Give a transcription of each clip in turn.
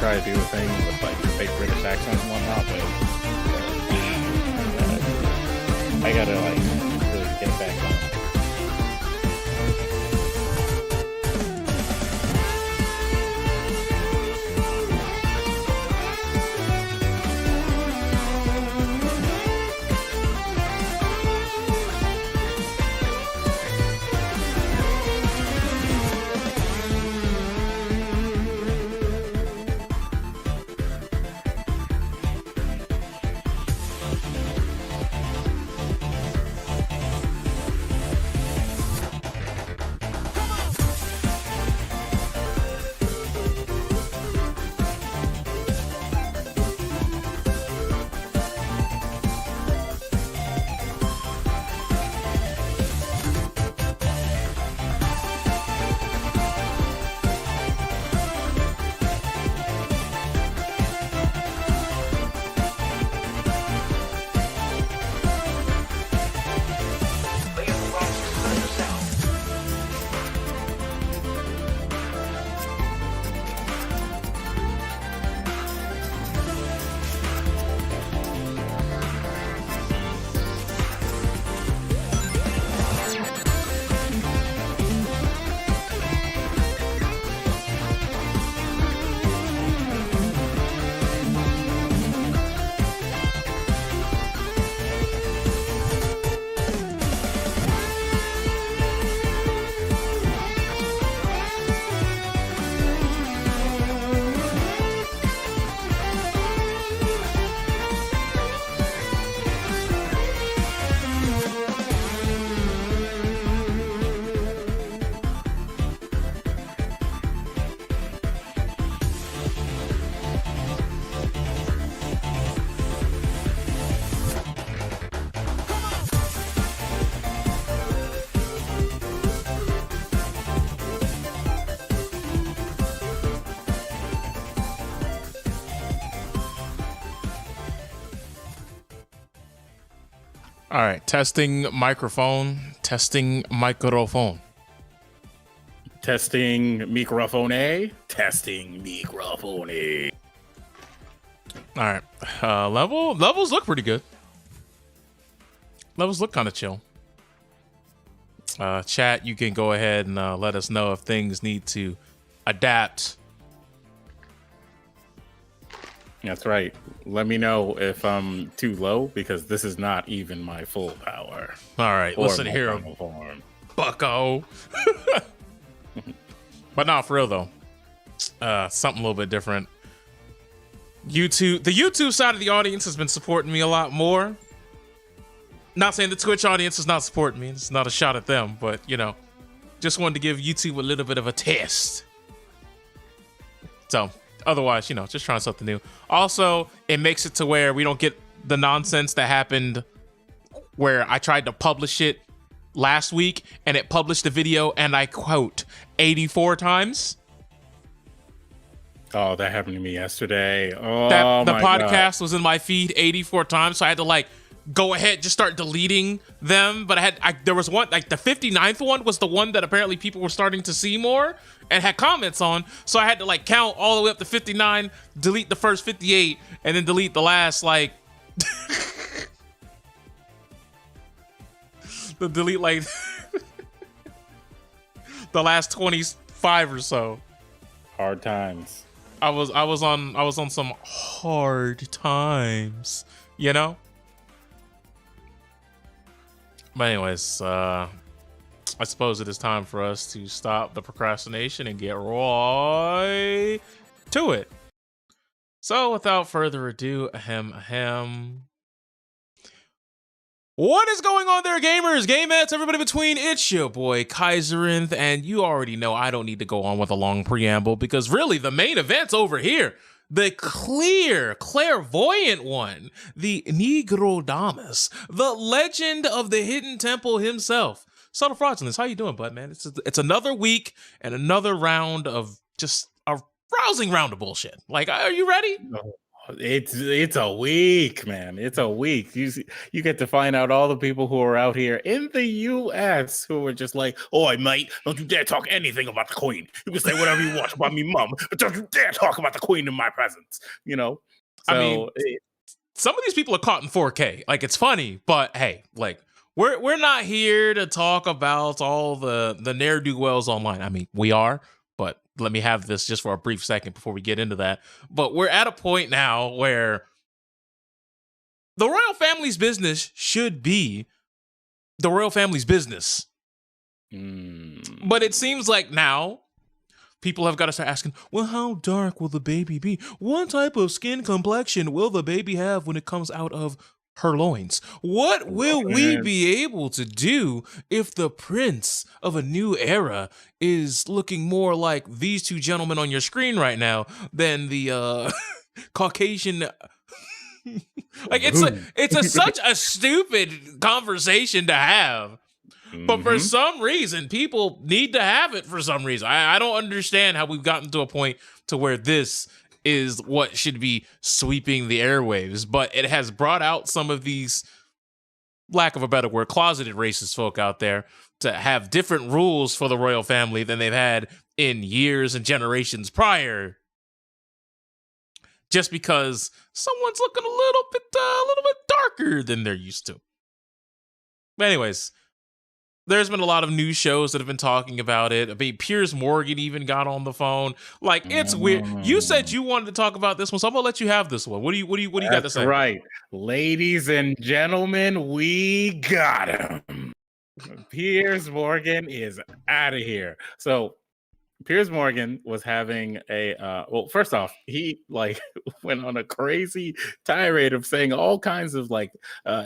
try to do a thing with like fake British accents and whatnot, but I gotta like really get back on. All right, testing microphone. Testing microphone. Testing microphone A. Testing microphone A. All right, levels look pretty good. Levels look kind of chill. Chat, you can go ahead and let us know if things need to adapt. That's right. Let me know if I'm too low, because this is not even my full power. All right, listen here, bucko. But not for real though. Something a little bit different. The YouTube side of the audience has been supporting me a lot more. Not saying the Twitch audience is not supporting me. It's not a shot at them, but you know, just wanted to give YouTube a little bit of a test. So otherwise, you know, just trying something new. Also, it makes it to where we don't get the nonsense that happened where I tried to publish it last week and it published the video and I quote 84 times. Oh, that happened to me yesterday. Oh, the podcast was in my feed 84 times, so I had to like go ahead, just start deleting them. But there was one, like the 59th one was the one that apparently people were starting to see more and had comments on. So I had to like count all the way up to 59, delete the first 58, and then delete the last like delete like the last 25 or so. Hard times. I was on some hard times, you know? But anyways, I suppose it is time for us to stop the procrastination and get right to it. So without further ado, ahem. What is going on there, gamers, gamettes, everybody between? It's your boy Kaiserin, and you already know I don't need to go on with a long preamble because really the main event's over here. The clairvoyant one, the Negrodamus, the legend of the hidden temple himself. Subtle Fraudulence, how you doing, bud, man? It's another week and another round of just a rousing round of bullshit. Like, are you ready? It's a week, man. It's a week. You get to find out all the people who are out here in the U.S. who are just like, "Oh, mate, don't you dare talk anything about the Queen. You can say whatever you want about me, mum, but don't you dare talk about the Queen in my presence." You know. I mean, So some of these people are caught in 4K. Like, it's funny, but hey, like, we're not here to talk about all the ne'er do wells online. I mean, we are, but let me have this just for a brief second before we get into that. But we're at a point now where the royal family's business should be the royal family's business. But it seems like now people have got to start asking, well, how dark will the baby be? What type of skin complexion will the baby have when it comes out of her loins? What will we be able to do if the prince of a new era is looking more like these two gentlemen on your screen right now than the Caucasian? Like, it's such a stupid conversation to have. But for some reason, people need to have it for some reason. I don't understand how we've gotten to a point to where this is what should be sweeping the airwaves. But it has brought out some of these, lack of a better word, closeted racist folk out there to have different rules for the royal family than they've had in years and generations prior. Just because someone's looking a little bit darker than they're used to. But anyways, there's been a lot of news shows that have been talking about it. I mean, Piers Morgan even got on the phone. Like, it's weird. You said you wanted to talk about this one, so I'm gonna let you have this one. What do you got to say? Right, ladies and gentlemen, we got him. Piers Morgan is out of here. So Piers Morgan was having a well, first off, he like went on a crazy tirade of saying all kinds of like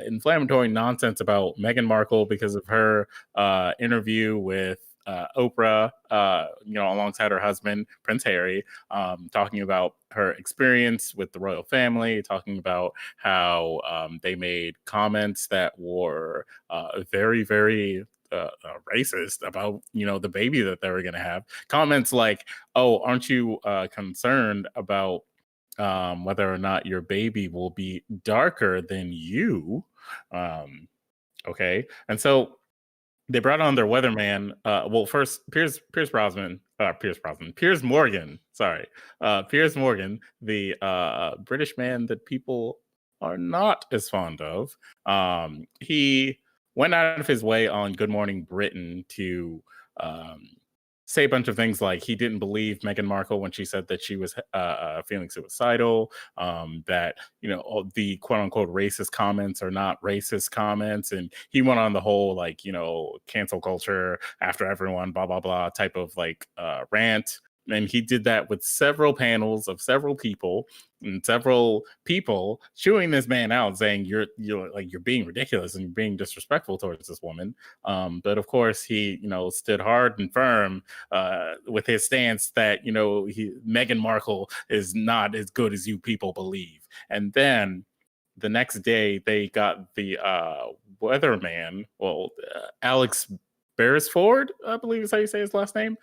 inflammatory nonsense about Meghan Markle because of her interview with Oprah, alongside her husband, Prince Harry, talking about her experience with the royal family, talking about how they made comments that were very, very racist about the baby that they were going to have. Comments like, "Oh, aren't you concerned about whether or not your baby will be darker than you?" Okay, and so they brought on their weatherman. Well, first Piers Morgan. Sorry, Piers Morgan, the British man that people are not as fond of. He went out of his way on Good Morning Britain to say a bunch of things like he didn't believe Meghan Markle when she said that she was feeling suicidal, that all the quote unquote racist comments are not racist comments, and he went on the whole like cancel culture after everyone blah blah blah type of like rant. And he did that with several panels of several people, and several people chewing this man out, saying you're being ridiculous and you're being disrespectful towards this woman. But of course, he stood hard and firm with his stance that Meghan Markle is not as good as you people believe. And then the next day, they got the weatherman, Alex Beresford, I believe is how you say his last name.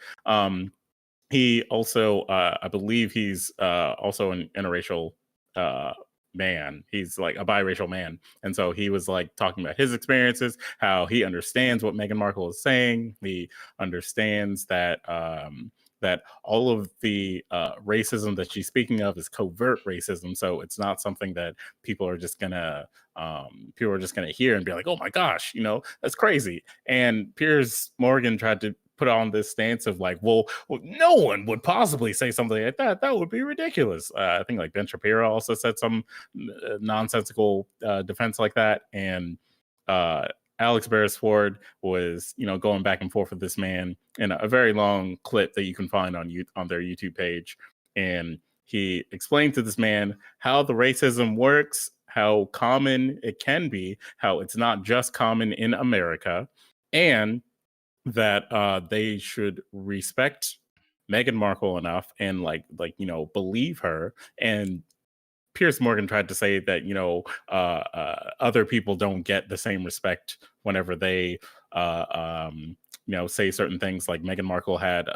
He also, I believe he's also an interracial man. He's like a biracial man. And so he was like talking about his experiences, how he understands what Meghan Markle is saying. He understands that that all of the racism that she's speaking of is covert racism. So it's not something that people are just gonna hear and be like, oh my gosh, that's crazy. And Piers Morgan tried to put on this stance of like, well, no one would possibly say something like that. That would be ridiculous. I think like Ben Shapiro also said some nonsensical defense like that. And Alex Beresford was, going back and forth with this man in a very long clip that you can find on their YouTube page. And he explained to this man how the racism works, how common it can be, how it's not just common in America, and that they should respect Meghan Markle enough and believe her. And Piers Morgan tried to say that other people don't get the same respect whenever they say certain things. Like Meghan Markle had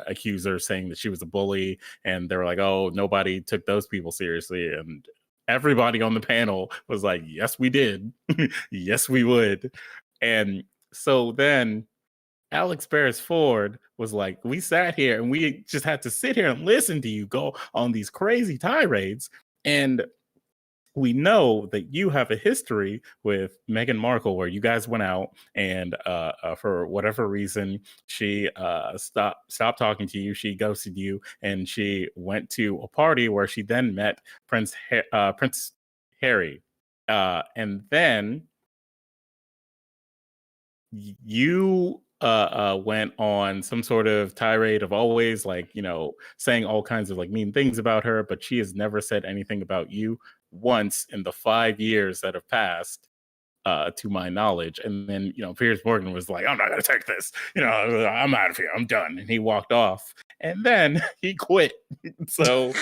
accused her saying that she was a bully, and they were like, oh, nobody took those people seriously. And everybody on the panel was like, yes, we did. Yes, we would. And so then Alex Beresford was like, we sat here and we just had to sit here and listen to you go on these crazy tirades. And we know that you have a history with Meghan Markle where you guys went out and for whatever reason, she stopped talking to you. She ghosted you, and she went to a party where she then met Prince Harry. And then you went on some sort of tirade of always saying all kinds of mean things about her, but she has never said anything about you once in the 5 years that have passed, to my knowledge. And then, Piers Morgan was like, I'm not going to take this. I'm out of here. I'm done. And he walked off. And then he quit. So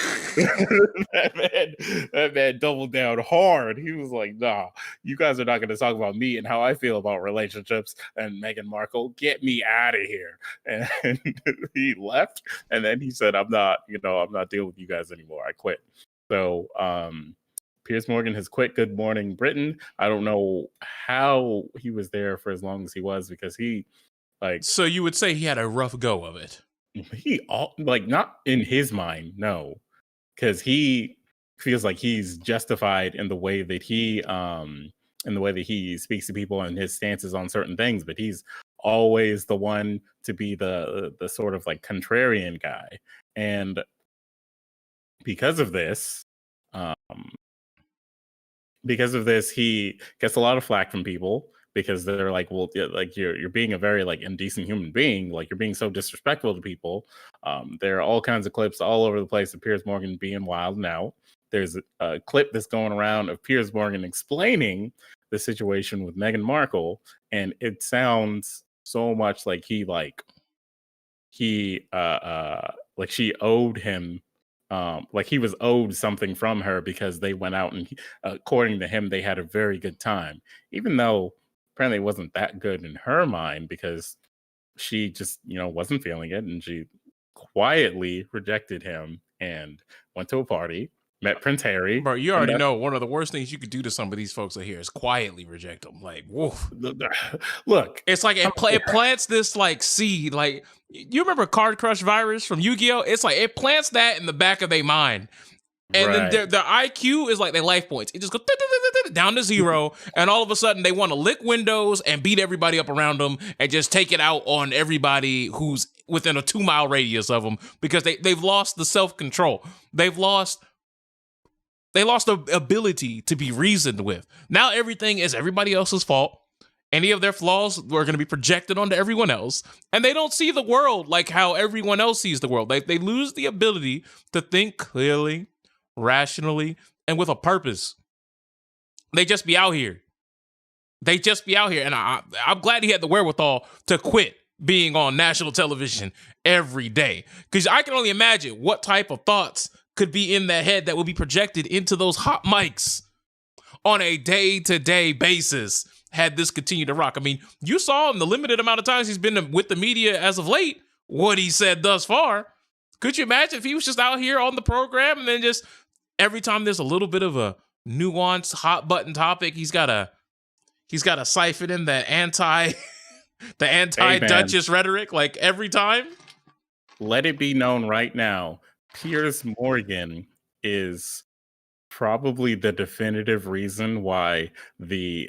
that man doubled down hard. He was like, nah, you guys are not going to talk about me and how I feel about relationships and Meghan Markle. Get me out of here. And he left. And then he said, I'm not dealing with you guys anymore. I quit. So, Piers Morgan has quit Good Morning Britain. I don't know how he was there for as long as he was, because he So you would say he had a rough go of it. Not in his mind, no, because he feels like he's justified in the way that he speaks to people and his stances on certain things, but he's always the one to be the sort of contrarian guy. And because of this, he gets a lot of flack from people, because they're like, well, you're being a very indecent human being. You're being so disrespectful to people. There are all kinds of clips all over the place of Piers Morgan being wild now. There's a clip that's going around of Piers Morgan explaining the situation with Meghan Markle, and it sounds so much like she owed him. He was owed something from her, because they went out and according to him, they had a very good time, even though apparently it wasn't that good in her mind, because she just, wasn't feeling it. And she quietly rejected him and went to a party, met Prince Harry. Bro, you already know one of the worst things you could do to some of these folks out here is quietly reject them. Woof. Look, it's like it plants this seed. You remember Card Crush virus from Yu-Gi-Oh? It's like it plants that in the back of their mind. And then their IQ is like their life points. It just goes down to 0. And all of a sudden they want to lick windows and beat everybody up around them and just take it out on everybody who's within a 2-mile radius of them, because they've lost the self-control. They lost the ability to be reasoned with. Now everything is everybody else's fault. Any of their flaws are going to be projected onto everyone else. And they don't see the world like how everyone else sees the world. They lose the ability to think clearly, rationally, and with a purpose. They just be out here. And I'm glad he had the wherewithal to quit being on national television every day. Because I can only imagine what type of thoughts could be in that head that will be projected into those hot mics on a day-to-day basis had this continued to rock. I mean, you saw in the limited amount of times he's been with the media as of late, what he said thus far. Could you imagine if he was just out here on the program and then just every time there's a little bit of a nuanced hot button topic, he's got to siphon in the anti-Duchess rhetoric every time? Let it be known right now, Piers Morgan is probably the definitive reason why the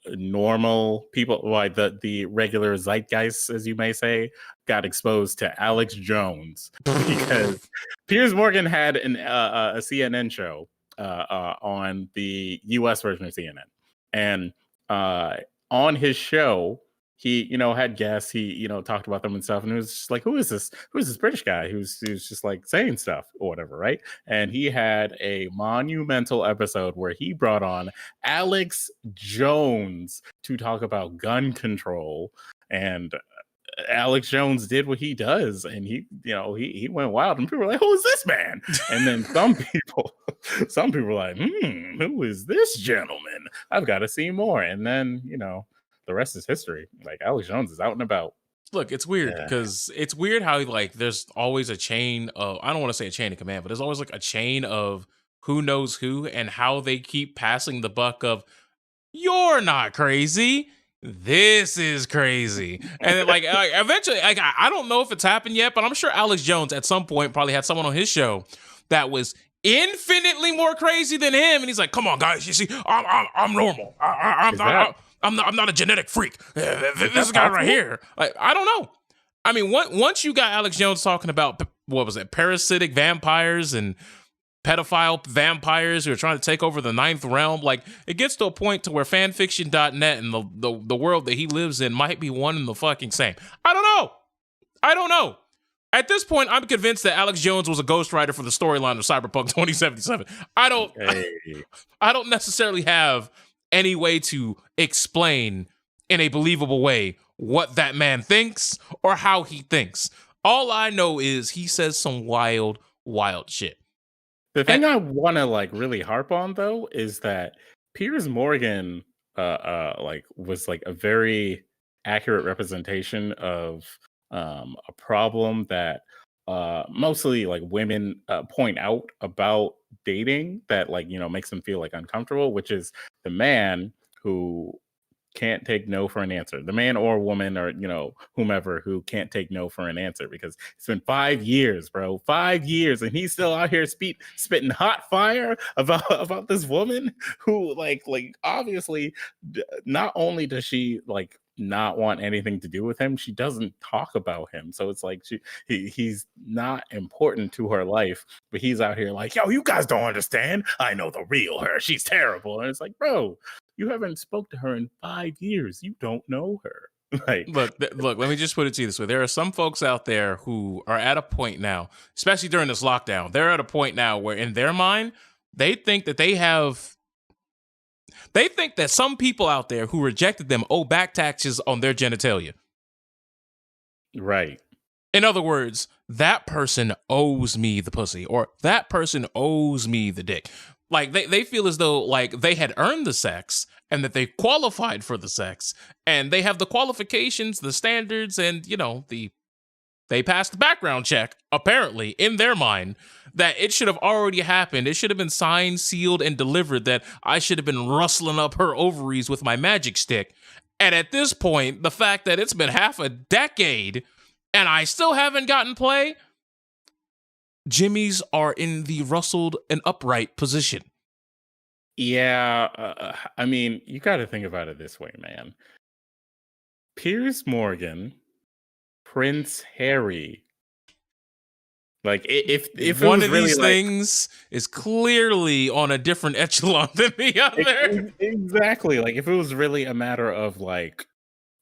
normal people, why the regular zeitgeist, as you may say, got exposed to Alex Jones, because Piers Morgan had a CNN show on the US version of CNN, and on his show, he, had guests, he, talked about them and stuff. And it was just like, who is this British guy who's just saying stuff or whatever, right? And he had a monumental episode where he brought on Alex Jones to talk about gun control. And Alex Jones did what he does, and he went wild, and people were like, who is this man? And then some people were like, who is this gentleman? I've got to see more. And then, the rest is history. Like Alex Jones is out and about. Look, it's weird Yeah. because it's weird how like there's always a chain of, I don't want to say a chain of command, but there's always like a chain of who knows who and how they keep passing the buck of, you're not crazy, this is crazy. And then like eventually, like I don't know if it's happened yet, but I'm sure Alex Jones at some point probably had someone on his show that was infinitely more crazy than him, and he's like, "Come on, guys, you see, I'm normal. I'm not a genetic freak. This guy right here." Like, I don't know. I mean, once you got Alex Jones talking about what was it, parasitic vampires and pedophile vampires who are trying to take over the ninth realm, like it gets to a point to where fanfiction.net and the world that he lives in might be one and the fucking same. I don't know. At this point, I'm convinced that Alex Jones was a ghostwriter for the storyline of Cyberpunk 2077. I don't necessarily have any way to explain in a believable way what that man thinks or how he thinks. All I know is he says some wild, wild shit. The thing I want to like really harp on though is that Piers Morgan like was like a very accurate representation of a problem that mostly like women point out about dating that like, you know, makes them feel like uncomfortable, which is the man who can't take no for an answer. The man or woman or, you know, whomever who can't take no for an answer, because it's been 5 years, bro. 5 years. And he's still out here spitting hot fire about this woman who like obviously not only does she like not want anything to do with him, she doesn't talk about him. So it's like he's not important to her life, but he's out here like, yo, you guys don't understand. I know the real her. She's terrible. And it's like, bro, you haven't spoke to her in 5 years. You don't know her. Like, look, let me just put it to you this way. There are some folks out there who are at a point now, especially during this lockdown, they're at a point now where in their mind, they think that some people out there who rejected them owe back taxes on their genitalia. Right. In other words, that person owes me the pussy, or that person owes me the dick. Like they feel as though like they had earned the sex and that they qualified for the sex and they have the qualifications, the standards, and you know, they passed the background check, apparently, in their mind, that it should have already happened. It should have been signed, sealed, and delivered, that I should have been rustling up her ovaries with my magic stick. And at this point, the fact that it's been half a decade and I still haven't gotten play, Jimmy's are in the rustled and upright position. Yeah, I mean, you got to think about it this way, man. Piers Morgan, Prince Harry, like if one it was of really these like, things is clearly on a different echelon than the other. Exactly, like if it was really a matter of like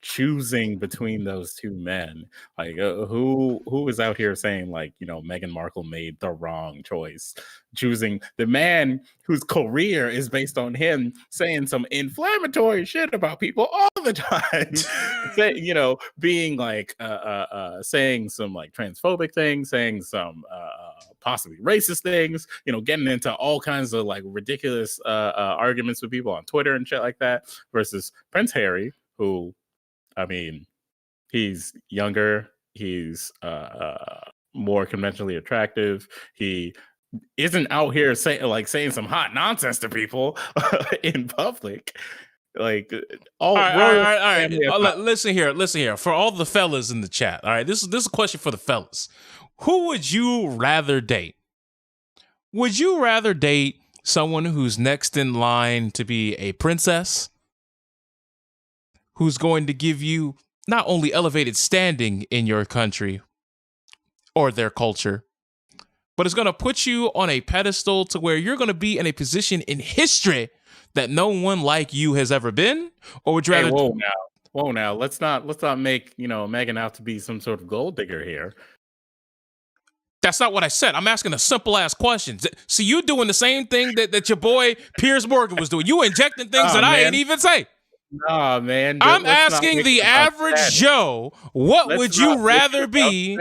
choosing between those two men, like who is out here saying like, you know, Meghan Markle made the wrong choice choosing the man whose career is based on him saying some inflammatory shit about people all the time, you know, being like saying some like transphobic things, saying some possibly racist things, you know, getting into all kinds of like ridiculous arguments with people on Twitter and shit like that, versus Prince Harry, who, I mean, he's younger, he's more conventionally attractive, he isn't out here saying some hot nonsense to people in public. Like all right. Listen here. For all the fellas in the chat, all right, this is a question for the fellas. Who would you rather date? Would you rather date someone who's next in line to be a princess, who's going to give you not only elevated standing in your country or their culture, but it's going to put you on a pedestal to where you're going to be in a position in history that no one like you has ever been? Or would you rather... Whoa now. Let's not make, you know, Meghan out to be some sort of gold digger here. That's not what I said. I'm asking a simple ass question. See, you doing the same thing that your boy Piers Morgan was doing. You injecting things that I ain't even say. Nah, man. I'm asking the average Joe, what would you rather be?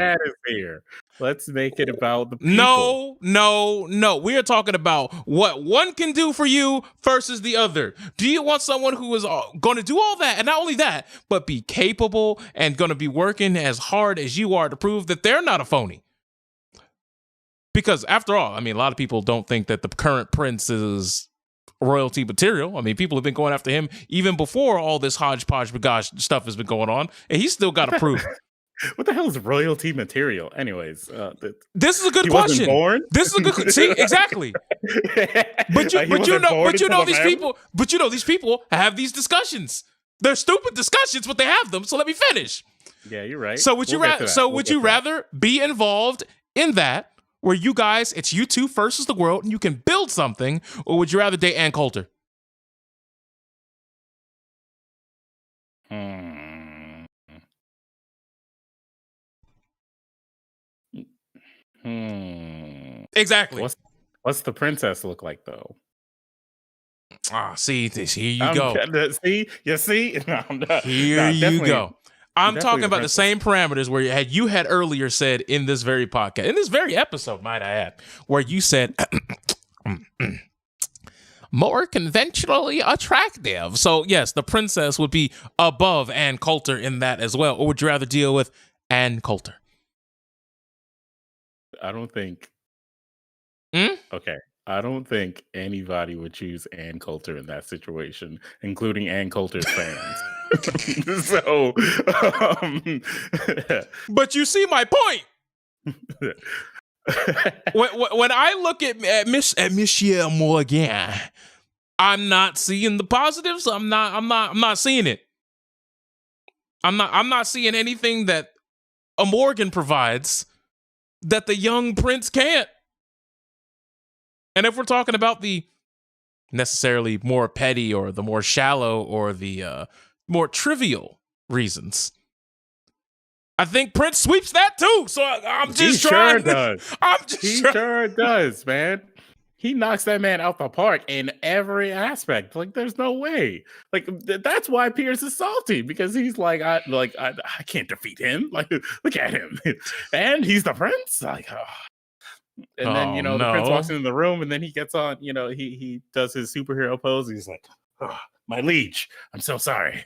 Here. Let's make it about the people. No. We are talking about what one can do for you versus the other. Do you want someone who is going to do all that, and not only that, but be capable and going to be working as hard as you are to prove that they're not a phony? Because after all, I mean, a lot of people don't think that the current prince is royalty material. I mean, people have been going after him even before all this hodgepodge stuff has been going on, and he's still got to prove. What the hell is royalty material? Anyways, this is a good he question. Wasn't born? This is a good see exactly. But you know these people have these discussions. They're stupid discussions, but they have them. So let me finish. Yeah, you're right. So would you rather be involved in that where you guys, it's you two versus the world, and you can build something, or would you rather date Ann Coulter? Exactly. What's the princess look like though? See, here you go. You see? Here you go. I'm talking about the same parameters where you had earlier said in this very podcast, in this very episode, might I add, where you said more conventionally attractive. So yes, the princess would be above Ann Coulter in that as well. Or would you rather deal with Ann Coulter? I don't think. Okay. I don't think anybody would choose Ann Coulter in that situation, including Ann Coulter's fans. So, but you see my point. when I look at Monsieur Morgan, I'm not seeing the positives. I'm not seeing it. I'm not seeing anything that a Morgan provides that the young prince can't. And if we're talking about the necessarily more petty or the more shallow or the more trivial reasons, I think Prince sweeps that too. So I'm just trying. He sure does, man. He knocks that man out the park in every aspect. Like, there's no way. Like, that's why Pierce is salty, because he's like, I can't defeat him. Like, look at him, and he's the prince. Like, oh. And then, the prince walks into the room, and then he gets on, he does his superhero pose. He's like, oh, my liege, I'm so sorry.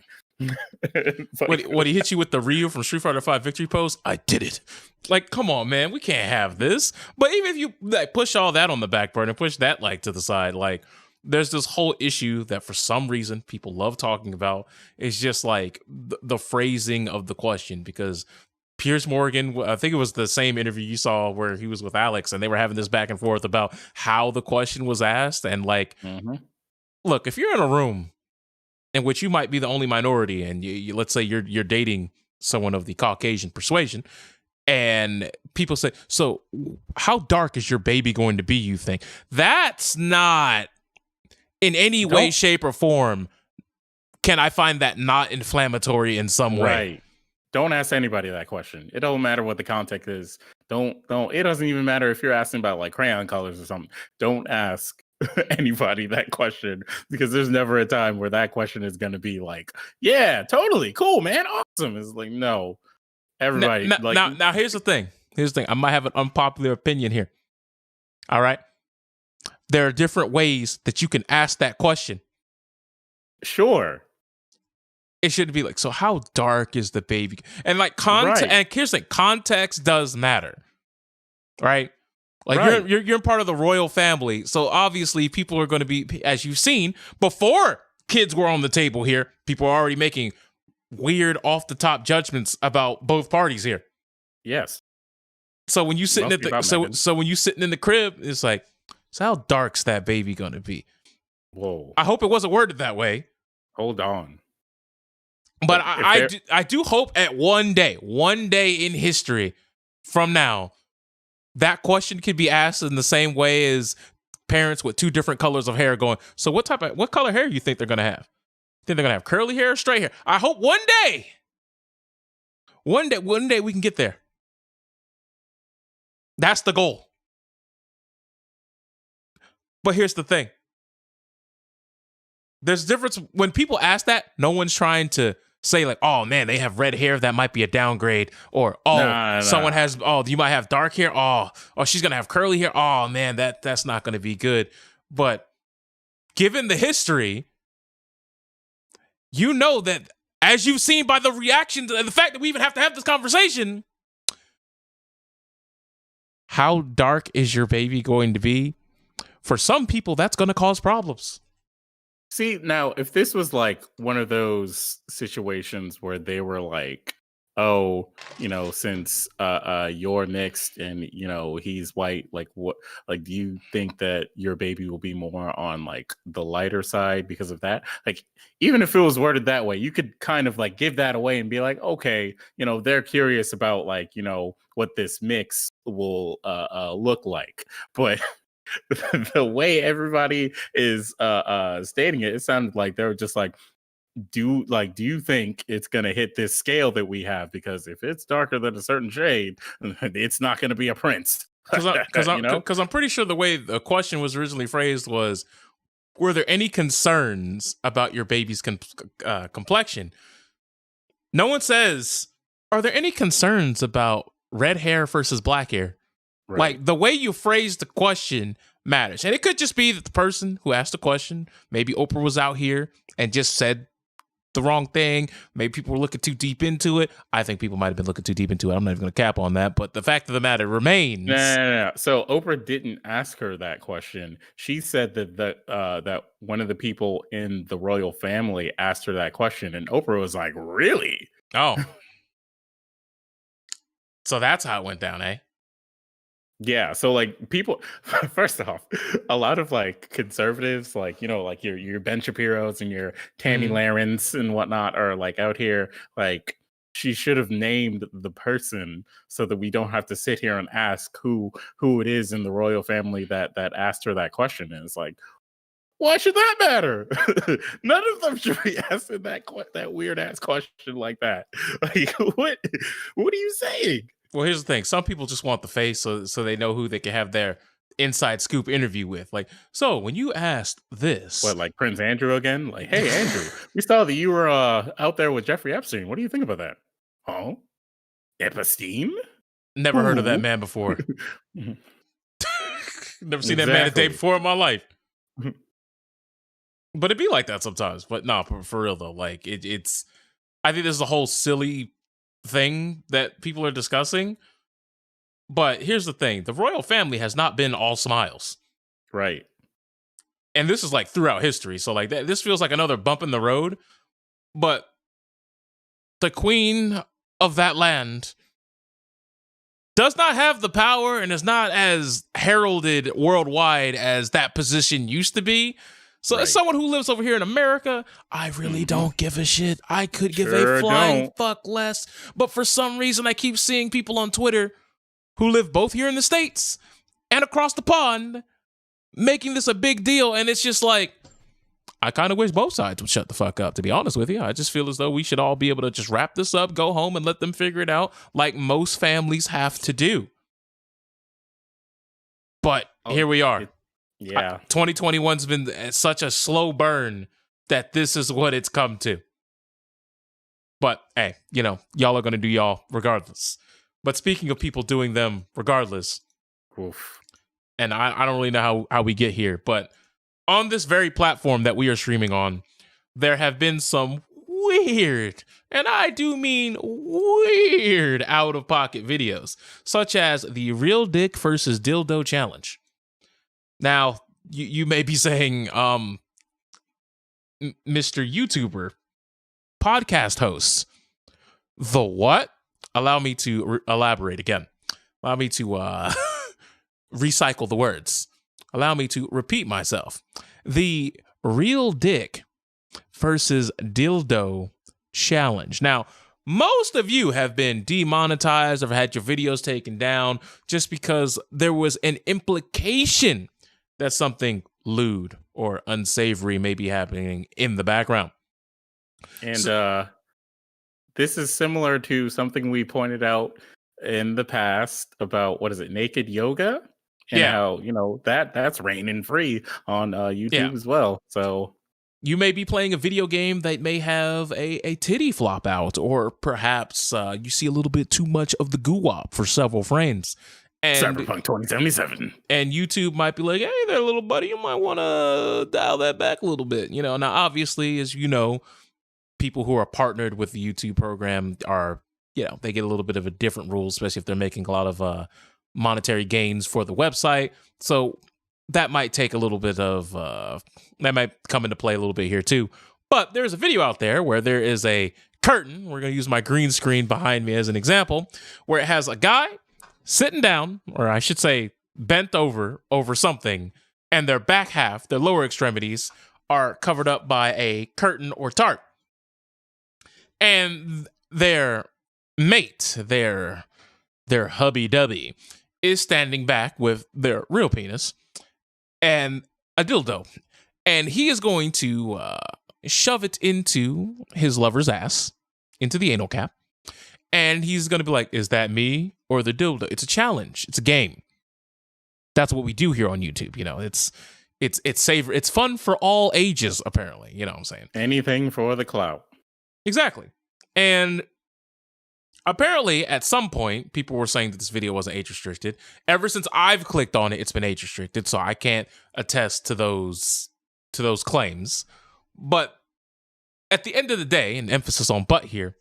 Like, what he hit you with the Ryu from Street Fighter V victory pose? I did it. Like, come on, man, we can't have this. But even if you push all that on the back burner, push that to the side, like, there's this whole issue that for some reason people love talking about. It's just like the phrasing of the question, because Piers Morgan, I think it was the same interview you saw where he was with Alex, and they were having this back and forth about how the question was asked. And like, look, if you're in a room in which you might be the only minority, and you let's say you're dating someone of the Caucasian persuasion, and people say, so how dark is your baby going to be, you think? That's not in any way, shape, or form can I find that not inflammatory in some way. Right. Don't ask anybody that question. It don't matter what the context is. Don't. It doesn't even matter if you're asking about like crayon colors or something. Don't ask anybody that question, because there's never a time where that question is going to be like, yeah, totally cool, man, awesome. It's like, no, everybody. Now here's the thing. I might have an unpopular opinion here. All right. There are different ways that you can ask that question. Sure. It should be like, so how dark is the baby? And like context, and here's the thing, context does matter, right? Like you're part of the royal family, so obviously people are going to be, as you've seen, before kids were on the table here, people are already making weird off the top judgments about both parties here. Yes. So when you sitting when you sitting in the crib, it's like, so how dark's that baby going to be? Whoa. I hope it wasn't worded that way. Hold on. But I do hope at one day in history from now, that question could be asked in the same way as parents with two different colors of hair going, so what color hair do you think they're going to have? Think they're going to have curly hair or straight hair? I hope one day we can get there. That's the goal. But here's the thing. There's a difference when people ask that, no one's trying to say like, oh man, they have red hair, that might be a downgrade, or oh, someone has, oh, you might have dark hair, oh, she's gonna have curly hair, oh man, that's not gonna be good. But given the history, you know that, as you've seen by the reactions and the fact that we even have to have this conversation, how dark is your baby going to be? For some people, that's going to cause problems. See, now, if this was like one of those situations where they were like, oh, since you're mixed and he's white, like what, like, do you think that your baby will be more on like the lighter side because of that? Like, even if it was worded that way, you could kind of like give that away and be like, okay, they're curious about like, what this mix will look like. But the way everybody is stating it, it sounded like they were just like, do you think it's going to hit this scale that we have? Because if it's darker than a certain shade, it's not going to be a prince. Because I'm pretty sure the way the question was originally phrased was, were there any concerns about your baby's complexion? No one says, are there any concerns about red hair versus black hair? Right. Like, the way you phrase the question matters. And it could just be that the person who asked the question, maybe Oprah was out here and just said the wrong thing. Maybe people were looking too deep into it. I think people might have been looking too deep into it. I'm not even going to cap on that. But the fact of the matter remains. No. So Oprah didn't ask her that question. She said that one of the people in the royal family asked her that question. And Oprah was like, really? Oh. So that's how it went down, eh? Yeah, so like people, first off, a lot of like conservatives, like like your Ben Shapiro's and your Tammy Larins and whatnot, are like out here like, she should have named the person so that we don't have to sit here and ask who it is in the royal family that asked her that question. And it's like, why should that matter? None of them should be asking that weird ass question like that. Like, what are you saying? Well, here's the thing. Some people just want the face so they know who they can have their inside scoop interview with. Like, so when you asked this... What, like Prince Andrew again? Like, hey, Andrew, we saw that you were out there with Jeffrey Epstein. What do you think about that? Oh? Epstein? Never heard of that man before. Never seen that man a day before in my life. But it'd be like that sometimes. But no, for real though. Like, it's... I think this is a whole silly thing that people are discussing, but here's the thing: the royal family has not been all smiles, right? And this is like throughout history, so like this feels like another bump in the road. But the queen of that land does not have the power and is not as heralded worldwide as that position used to be. So as someone who lives over here in America, I really don't give a shit. I could give a flying fuck less. But for some reason, I keep seeing people on Twitter who live both here in the States and across the pond making this a big deal. And it's just like, I kind of wish both sides would shut the fuck up, to be honest with you. I just feel as though we should all be able to just wrap this up, go home, and let them figure it out like most families have to do. But here we are. Yeah, 2021's been such a slow burn that this is what it's come to. But hey, y'all are going to do y'all regardless. But speaking of people doing them regardless, and I don't really know how we get here, but on this very platform that we are streaming on, there have been some weird, and I do mean weird, out-of-pocket videos, such as the Real Dick versus Dildo Challenge. Now, you may be saying, Mr. YouTuber, podcast hosts, the what? Allow me to elaborate again. Allow me to recycle the words. Allow me to repeat myself. The Real Dick versus Dildo Challenge. Now, most of you have been demonetized or had your videos taken down just because there was an implication that something lewd or unsavory may be happening in the background. And this is similar to something we pointed out in the past about, what is it, naked yoga? And how, that's reigning free on YouTube as well. So You may be playing a video game that may have a titty flop out, or perhaps you see a little bit too much of the goo-wop for several frames. And Cyberpunk 2077. And YouTube might be like, hey there, little buddy, you might want to dial that back a little bit. Now, obviously, as you know, people who are partnered with the YouTube program are, they get a little bit of a different rule, especially if they're making a lot of monetary gains for the website. So that might take a little bit of, that might come into play a little bit here too. But there's a video out there where there is a curtain. We're going to use my green screen behind me as an example, where it has a guy sitting down, or I should say bent over something, and their back half, their lower extremities, are covered up by a curtain or tarp. And their mate, their hubby-dubby, is standing back with their real penis and a dildo. And he is going to shove it into his lover's ass, into the anal cap. And he's going to be like, is that me or the dildo? It's a challenge. It's a game. That's what we do here on YouTube. It's fun for all ages, apparently. You know what I'm saying? Anything for the clout. Exactly. And apparently, at some point, people were saying that this video wasn't age restricted. Ever since I've clicked on it, it's been age restricted, so I can't attest to those claims. But at the end of the day, and emphasis on but here,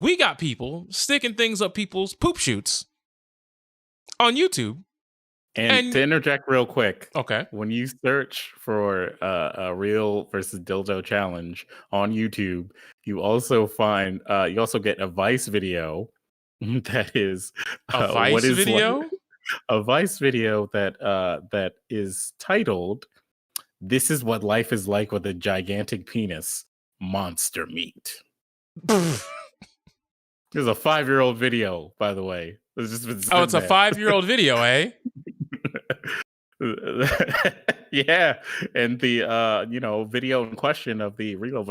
we got people sticking things up people's poop shoots on YouTube. And to interject real quick, okay, when you search for a real versus dildo challenge on YouTube, you also find you also get a Vice video that is a Vice video, a Vice video that is titled "This is what life is like with a gigantic penis, monster meat." There's a 5-year-old video, by the way. It's a 5-year-old video, eh? Yeah, and the video in question of the real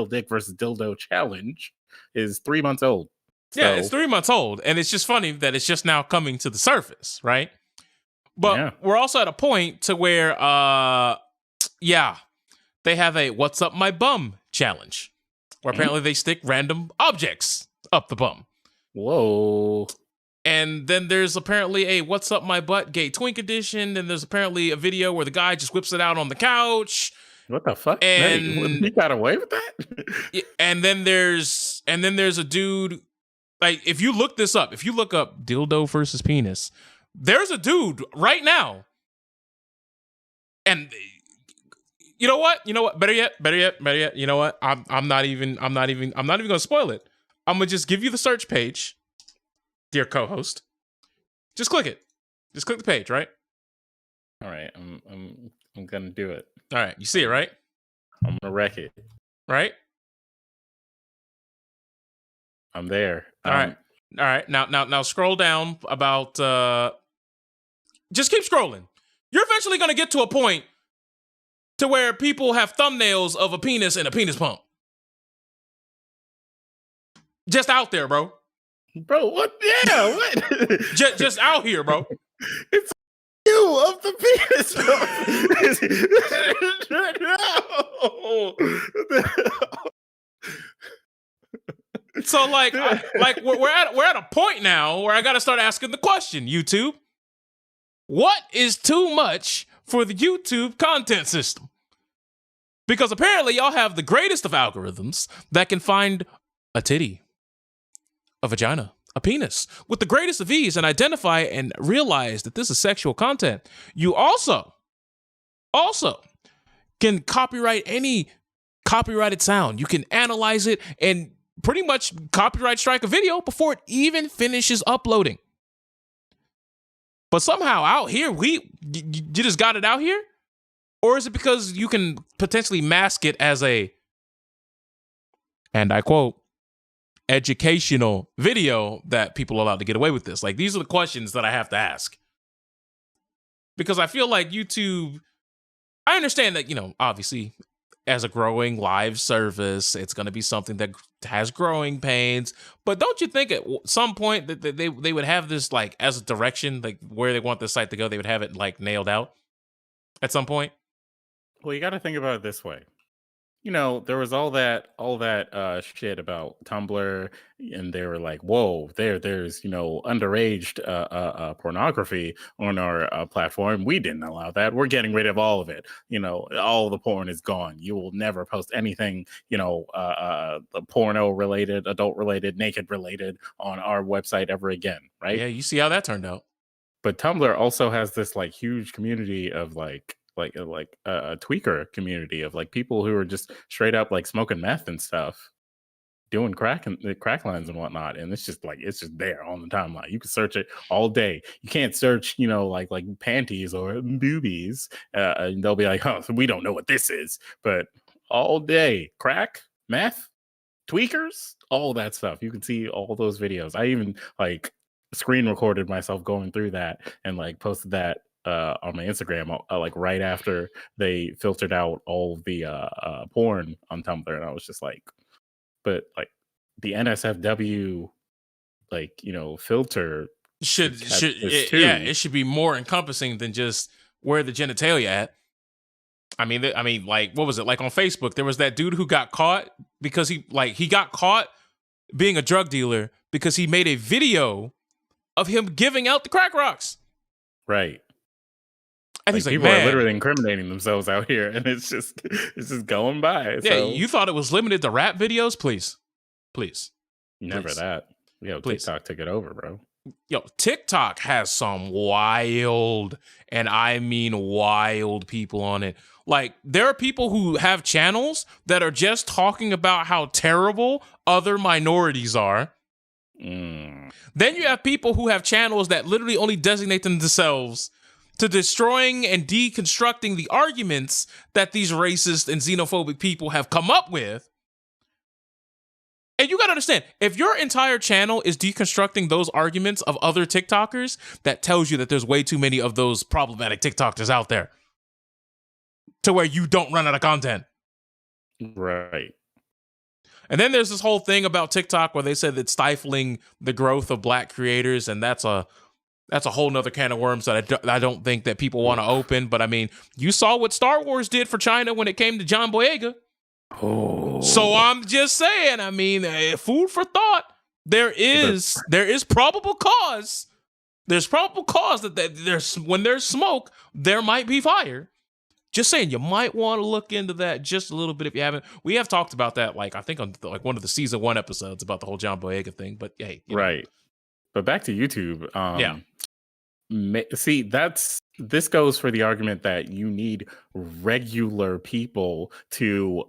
dick versus dildo challenge is 3 months old. Yeah, it's 3 months old, and it's just funny that it's just now coming to the surface, right? But we're also at a point to where, they have a "What's Up My Bum" challenge, where apparently they stick random objects up the bum. Whoa. And then there's apparently a "What's Up My Butt" gay twink edition. And there's apparently a video where the guy just whips it out on the couch. What the fuck? And he got away with that? and then there's a dude, like, if you look this up, if you look up dildo versus penis, there's a dude right now. And you know what? Better yet. You know what? I'm not even gonna spoil it. I'm gonna just give you the search page, dear co-host. Just click it. Just click the page, right? All right, I'm gonna do it. All right, you see it, right? I'm gonna wreck it. Right? I'm there. All right. Now scroll down about. Just keep scrolling. You're eventually gonna get to a point to where people have thumbnails of a penis and a penis pump. Just out there, bro. Bro, what? Yeah, what? just out here, bro. It's you of the penis. So we're at a point now where I got to start asking the question, YouTube. What is too much for the YouTube content system? Because apparently y'all have the greatest of algorithms that can find a titty, a vagina, a penis with the greatest of ease and identify and realize that this is sexual content. You also can copyright any copyrighted sound. You can analyze it and pretty much copyright strike a video before it even finishes uploading. But somehow out here, you just got it out here? Or is it because you can potentially mask it as a, and I quote, educational video that people are allowed to get away with this? Like, these are the questions that I have to ask. Because I feel like YouTube, I understand that, obviously, as a growing live service, it's going to be something that has growing pains. But don't you think at some point that they would have this, like, as a direction, like, where they want the site to go, they would have it, like, nailed out at some point? Well, you got to think about it this way. there was all that shit about Tumblr, and they were like, "Whoa, there's underage pornography on our platform. We didn't allow that. We're getting rid of all of it. All the porn is gone. You will never post anything, porno related, adult related, naked related on our website ever again, right?" Yeah, you see how that turned out. But Tumblr also has this like huge community of a tweaker community of like people who are just straight up like smoking meth and stuff, doing crack and the crack lines and whatnot, and it's just there on the timeline. You can search it all day. You can't search like panties or boobies, and they'll be like, "Oh, so we don't know what this is," but all day crack, meth, tweakers, all that stuff. You can see all those videos. I even like screen recorded myself going through that and like posted that on my Instagram like right after they filtered out all of the porn on Tumblr, and I was just like, but like the NSFW filter catch this too. Yeah, it should be more encompassing than just where the genitalia at. I mean, like, what was it? Like on Facebook, there was that dude who got caught because he got caught being a drug dealer because he made a video of him giving out the crack rocks. Right. And he's like, people man, are literally incriminating themselves out here, and it's just going by. Yeah, so. You thought it was limited to rap videos? Please. Never Please. that. Yo, Please. TikTok took it over, bro. Yo, TikTok has some wild, and I mean wild people on it. Like, there are people who have channels that are just talking about how terrible other minorities are. Then you have people who have channels that literally only designate themselves to destroying and deconstructing the arguments that these racist and xenophobic people have come up with. And you got to understand, if your entire channel is deconstructing those arguments of other TikTokers, that tells you that there's way too many of those problematic TikTokers out there to where you don't run out of content. Right. And then there's this whole thing about TikTok where they said it's stifling the growth of Black creators, and that's a whole nother can of worms that I don't think that people want to open. But I mean, you saw what Star Wars did for China when it came to John Boyega. Oh. So I'm just saying, I mean, food for thought. There is probable cause. There's probable cause that there's when there's smoke, there might be fire. Just saying, you might want to look into that just a little bit if you haven't. We have talked about that, like I think on like one of the season 1 episodes about the whole John Boyega thing. But hey, right. But back to YouTube. Yeah. See, this goes for the argument that you need regular people to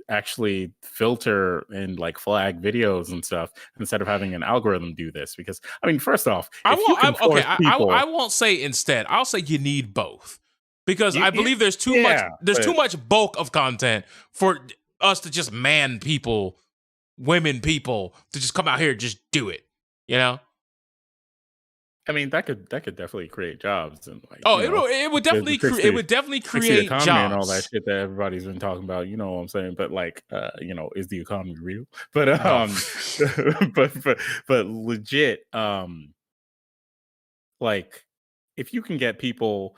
actually filter and like flag videos and stuff instead of having an algorithm do this. Because I mean, first off, I won't say instead. I'll say you need both. Because I believe there's too much bulk of content for us to just women people to just come out here and just do it. You know? I mean, that could definitely create jobs and like. It would definitely create jobs and all that shit that everybody's been talking about. You know what I'm saying? But like, is the economy real? But but legit, like, if you can get people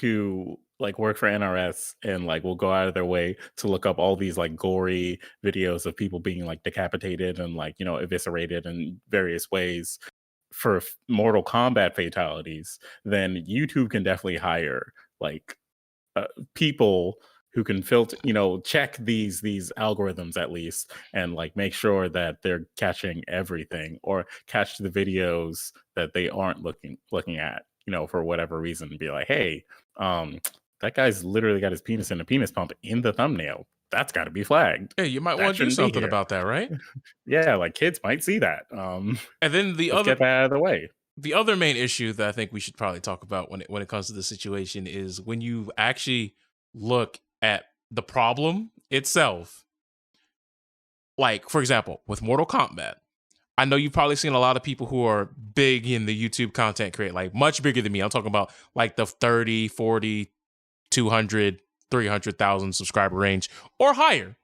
who like work for NRS and like will go out of their way to look up all these like gory videos of people being like decapitated and like eviscerated in various ways for Mortal Kombat fatalities, then YouTube can definitely hire like people who can filter, check these algorithms at least, and like make sure that they're catching everything or catch the videos that they aren't looking at, for whatever reason, and be like, hey, that guy's literally got his penis in a penis pump in the thumbnail. That's got to be flagged. Yeah, you might want to do something about that, right? Yeah, like kids might see that. And then get that out of the way. The other main issue that I think we should probably talk about when it comes to the situation is when you actually look at the problem itself. Like, for example, with Mortal Kombat, I know you've probably seen a lot of people who are big in the YouTube content create, like much bigger than me. I'm talking about like the 30, 40, 200, 300,000 subscriber range or higher.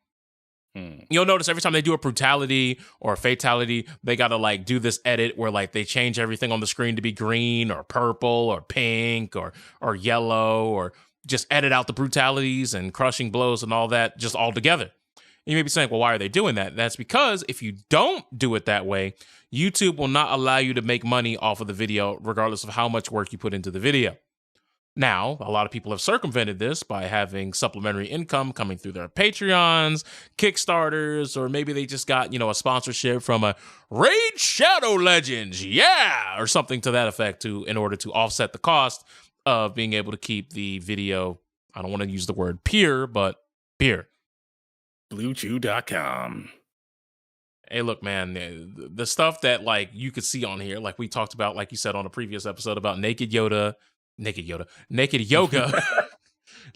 You'll notice every time they do a brutality or a fatality, they got to like do this edit where like they change everything on the screen to be green or purple or pink or yellow or just edit out the brutalities and crushing blows and all that just all together. And you may be saying, well, why are they doing that? That's because if you don't do it that way, YouTube will not allow you to make money off of the video, regardless of how much work you put into the video. Now, a lot of people have circumvented this by having supplementary income coming through their Patreons, Kickstarters, or maybe they just got, a sponsorship from a Raid Shadow Legends, or something to that effect in order to offset the cost of being able to keep the video, I don't want to use the word pure, but pure. BlueChew.com. Hey, look, man, the stuff that you could see on here, like we talked about, like you said on a previous episode about naked yoga.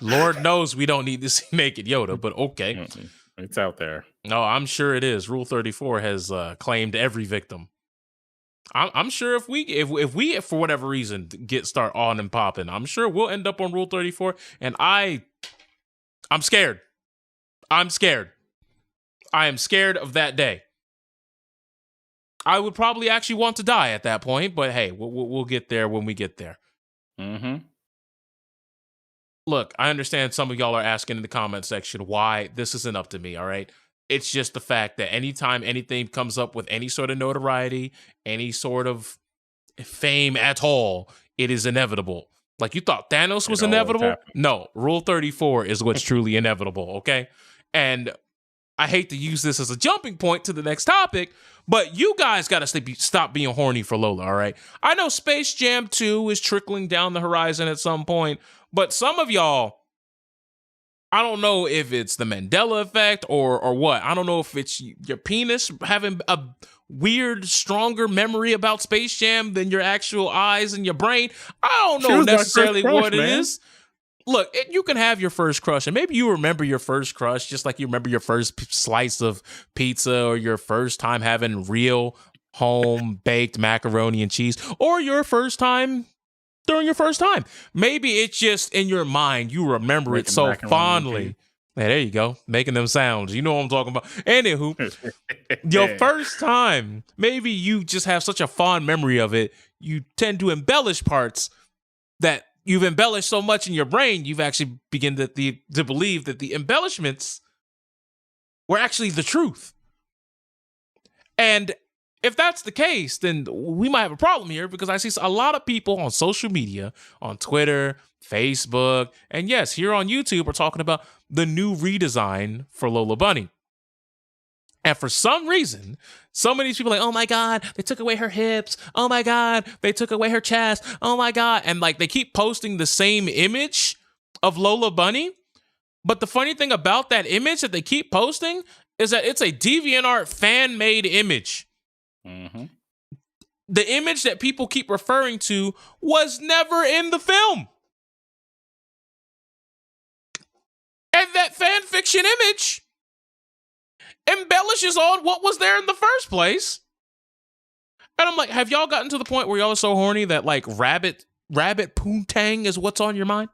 Lord knows we don't need to see naked Yoda, but okay. It's out there. No, I'm sure it is. Rule 34 has claimed every victim. I'm sure if we for whatever reason start on and popping, I'm sure we'll end up on Rule 34. And I'm scared. I'm scared. I am scared of that day. I would probably actually want to die at that point, but hey, we'll get there when we get there. Mm-hmm. Look, I understand some of y'all are asking in the comment section why this isn't up to me, all right? It's just the fact that anytime anything comes up with any sort of notoriety, any sort of fame at all, it is inevitable. Like you thought Thanos was inevitable? No, Rule 34 is what's truly inevitable, okay? And I hate to use this as a jumping point to the next topic, but you guys got to stop being horny for Lola, all right? I know Space Jam 2 is trickling down the horizon at some point, but some of y'all, I don't know if it's the Mandela effect or what. I don't know if it's your penis having a weird, stronger memory about Space Jam than your actual eyes and your brain. I don't know necessarily what it is. Look, you can have your first crush, and maybe you remember your first crush just like you remember your first slice of pizza or your first time having real home-baked macaroni and cheese or your first time during your first time. Maybe it's just in your mind. You remember it so fondly. Hey, there you go. Making them sounds. You know what I'm talking about. Anywho, your first time, maybe you just have such a fond memory of it. You tend to embellish parts that you've embellished so much in your brain, you've actually begun to believe that the embellishments were actually the truth. And if that's the case, then we might have a problem here because I see a lot of people on social media, on Twitter, Facebook, and yes, here on YouTube, are talking about the new redesign for Lola Bunny. And for some reason, some of these people are like, oh my God, they took away her hips. Oh my God, they took away her chest. Oh my God. And they keep posting the same image of Lola Bunny. But the funny thing about that image that they keep posting is that it's a DeviantArt fan-made image. Mm-hmm. The image that people keep referring to was never in the film. And that fan fiction image embellishes on what was there in the first place. And I'm like, have y'all gotten to the point where y'all are so horny that rabbit poontang is what's on your mind?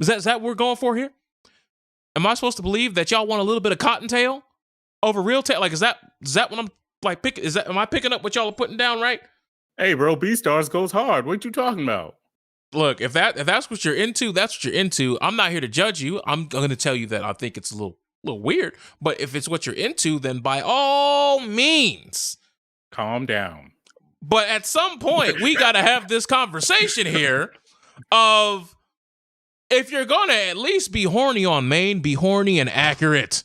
Is that what we're going for here? Am I supposed to believe that y'all want a little bit of cottontail over real tail? Is that what I'm picking? Am I picking up what y'all are putting down right? Hey, bro, Beastars goes hard. What you talking about? Look, if that's what you're into, that's what you're into. I'm not here to judge you. I'm going to tell you that I think it's a little weird, but if it's what you're into, then by all means, calm down. But at some point, we got to have this conversation here of if you're going to at least be horny on main, be horny and accurate.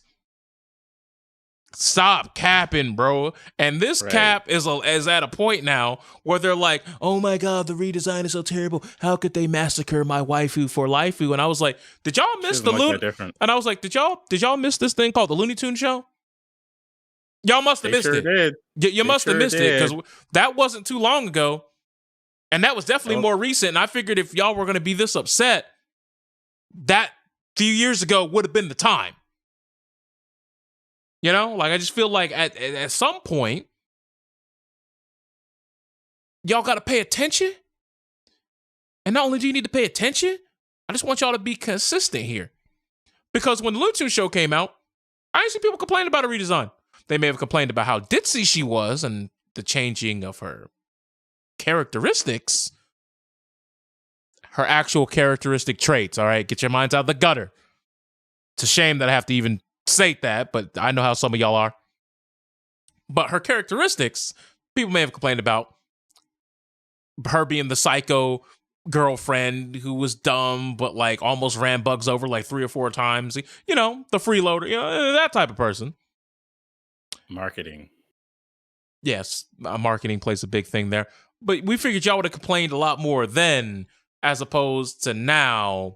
Stop capping, bro. And this cap is at a point now where they're like, oh my God, the redesign is so terrible. How could they massacre my waifu for laifu? And I was like, did y'all miss the Looney? And I was like, did y'all miss this thing called the Looney Tunes show? Y'all must have missed it. You must have missed it because that wasn't too long ago. And that was definitely more recent. And I figured if y'all were going to be this upset, that few years ago would have been the time. You know, I just feel like at some point, y'all got to pay attention. And not only do you need to pay attention, I just want y'all to be consistent here. Because when the Looney Tunes show came out, I didn't see people complain about a redesign. They may have complained about how ditzy she was and the changing of her characteristics. her actual characteristic traits. All right, get your minds out of the gutter. It's a shame that I have to even state that, but I know how some of y'all are. But her characteristics, people may have complained about her being the psycho girlfriend who was dumb, but like almost ran Bugs over like 3 or 4 times. You know, the freeloader, you know, that type of person. Marketing. Yes, marketing plays a big thing there. But we figured y'all would have complained a lot more then as opposed to now.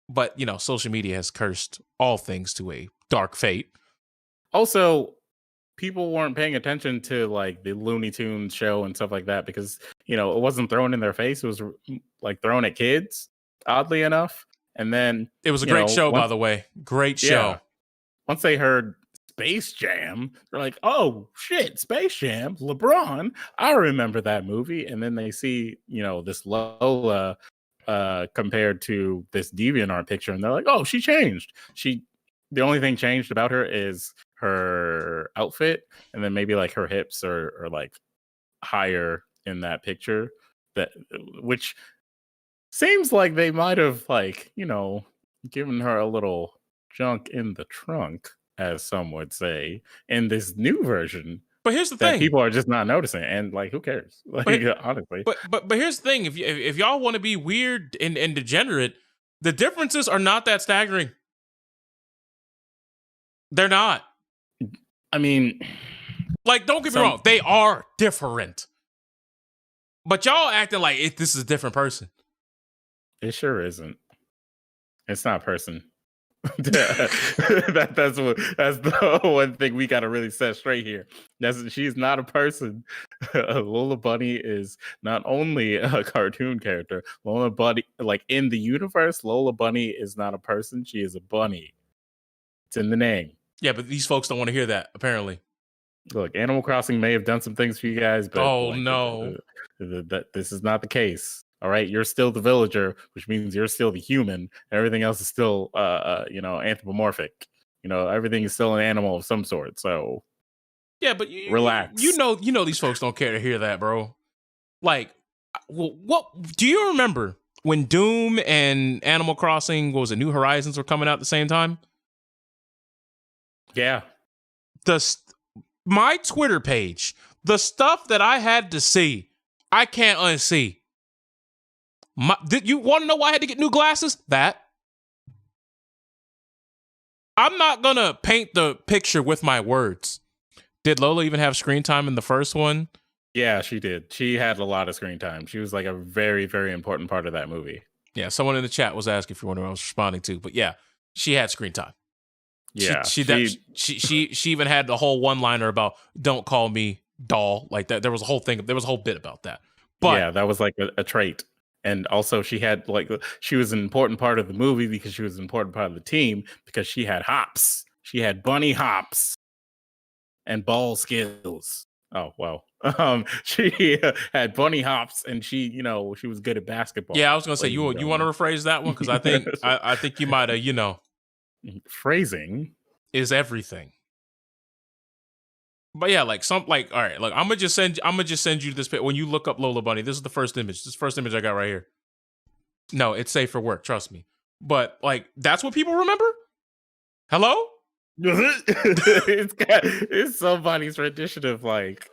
But, you know, social media has cursed all things to a dark fate. Also, people weren't paying attention to like the Looney Tunes show and stuff like that because, you know, it wasn't thrown in their face. It was like thrown at kids, oddly enough. And then it was a great show, by the way. Great show. Yeah, once they heard Space Jam, they're like, oh shit, Space Jam, LeBron, I remember that movie. And then they see, you know, this Lola compared to this DeviantArt picture, and they're like, oh, she changed. The only thing changed about her is her outfit, and then maybe like her hips are like higher in that picture, which seems like they might have, like, you know, given her a little junk in the trunk, as some would say, in this new version. But here's the thing: people are just not noticing, and like, who cares? Like, honestly. But here's the thing: if y'all want to be weird and degenerate, the differences are not that staggering. They're not. I mean, like, don't get me wrong; they are different. But y'all acting like this is a different person. It sure isn't. It's not a person. That's the one thing we got to really set straight here. She's not a person. Lola Bunny is not only a cartoon character. Lola Bunny, like in the universe, Lola Bunny is not a person. She is a bunny. It's in the name. Yeah, but these folks don't want to hear that, apparently. Look, Animal Crossing may have done some things for you guys, but no, this is not the case. All right, you're still the villager, which means you're still the human. Everything else is still, you know, anthropomorphic. You know, everything is still an animal of some sort. So, yeah, but relax. You know, these folks don't care to hear that, bro. Like, what do you remember when Doom and Animal Crossing, what was it, New Horizons were coming out at the same time? Yeah. My Twitter page, the stuff that I had to see, I can't unsee. You want to know why I had to get new glasses? That. I'm not going to paint the picture with my words. Did Lola even have screen time in the first one? Yeah, she did. She had a lot of screen time. She was like a very, very important part of that movie. Yeah, someone in the chat was asking if you wonder what I was responding to. But yeah, she had screen time. Yeah. She even had the whole one-liner about "Don't call me doll." Like that. There was a whole thing. There was a whole bit about that. But yeah, that was like a trait. And also she had she was an important part of the movie because she was an important part of the team because she had hops. She had bunny hops and ball skills. Oh, well. She had bunny hops and she, you know, she was good at basketball. Yeah, I was going to say, you want to rephrase that one? Because I think you might have, you know. Phrasing is everything. But yeah, like all right, look, I'm gonna just send you this. When you look up Lola Bunny, this is the first image. This is the first image I got right here. No, it's safe for work, trust me. But like, that's what people remember. Hello? it's somebody's rendition of like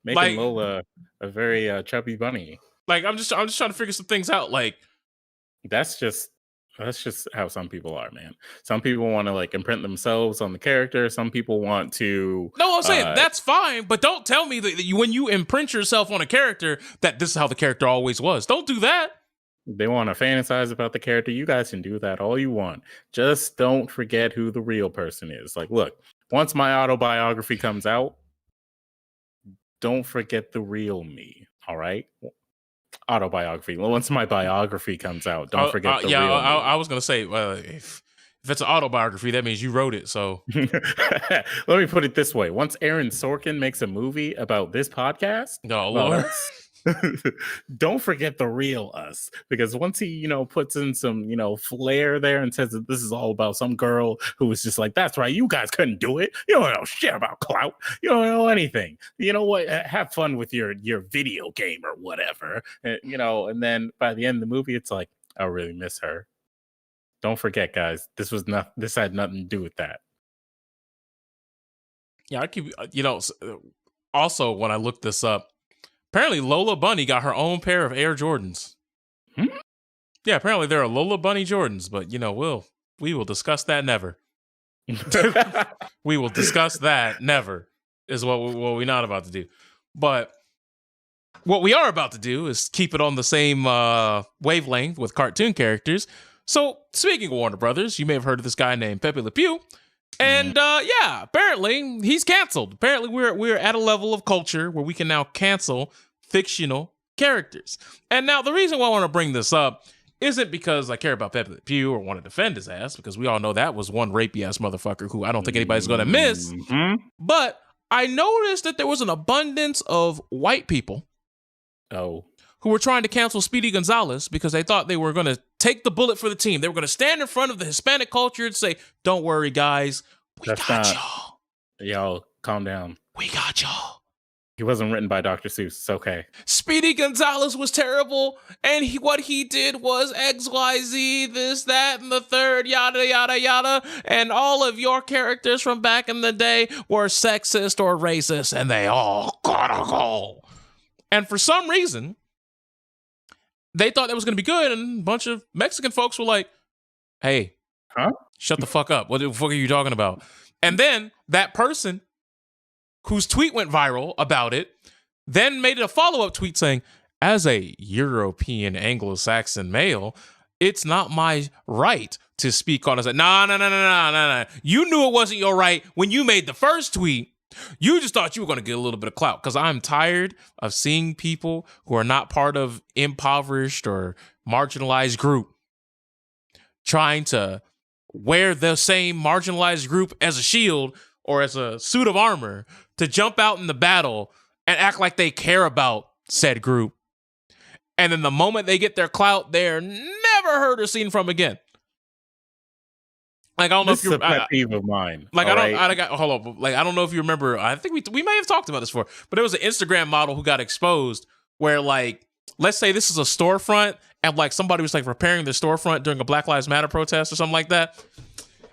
making Lola a very chubby bunny. Like, I'm just trying to figure some things out. Like, that's just how some people are, man. Some people want to like imprint themselves on the character. Some people want to. No, I'm saying that's fine, but don't tell me that when you imprint yourself on a character that this is how the character always was. Don't do that. They want to fantasize about the character. You guys can do that all you want. Just don't forget who the real person is. Like, look, once my autobiography comes out, don't forget the real me. All right. Autobiography. Once my biography comes out, don't forget the real me. I was gonna say, if it's an autobiography, that means you wrote it. So let me put it this way: once Aaron Sorkin makes a movie about this podcast, no, Lord. Don't forget the real us, because once he, puts in some, flair there and says that this is all about some girl who was just like, that's right, you guys couldn't do it. You don't know shit about clout. You don't know anything. You know what? Have fun with your video game or whatever. And then by the end of the movie, it's like, I really miss her. Don't forget, guys. This had nothing to do with that. Yeah, I keep, also when I looked this up, apparently Lola Bunny got her own pair of Air Jordans. Yeah, apparently there are Lola Bunny Jordans, but we will discuss that never. We will discuss that never is what we're not about to do. But what we are about to do is keep it on the same wavelength with cartoon characters. So speaking of Warner Brothers, you may have heard of this guy named Pepe Le Pew. And apparently he's canceled. Apparently we're at a level of culture where we can now cancel fictional characters. And now the reason why I want to bring this up isn't because I care about Pepe Le Pew or want to defend his ass, because we all know that was one rapey ass motherfucker who I don't think anybody's going to miss. But I noticed that there was an abundance of white people who were trying to cancel Speedy Gonzalez because they thought they were going to take the bullet for the team. They were going to stand in front of the Hispanic culture and say, don't worry, guys. We got y'all. Y'all, calm down. We got y'all. He wasn't written by Dr. Seuss. It's okay. Speedy Gonzalez was terrible, and what he did was XYZ, this, that, and the third, yada, yada, yada, and all of your characters from back in the day were sexist or racist, and they all gotta go. And for some reason, they thought that was going to be good, and a bunch of Mexican folks were like, hey, shut the fuck up. What the fuck are you talking about? And then that person whose tweet went viral about it then made a follow-up tweet saying, as a European Anglo-Saxon male, it's not my right to speak on it. No. You knew it wasn't your right when you made the first tweet. You just thought you were going to get a little bit of clout, because I'm tired of seeing people who are not part of impoverished or marginalized group trying to wear the same marginalized group as a shield or as a suit of armor to jump out in the battle and act like they care about said group. And then the moment they get their clout, they're never heard or seen from again. Like, I don't know if you're a pet peeve of mine. Like, hold on. Like, I don't know if you remember. I think we may have talked about this before, but there was an Instagram model who got exposed where, like, let's say this is a storefront and like somebody was like repairing their storefront during a Black Lives Matter protest or something like that.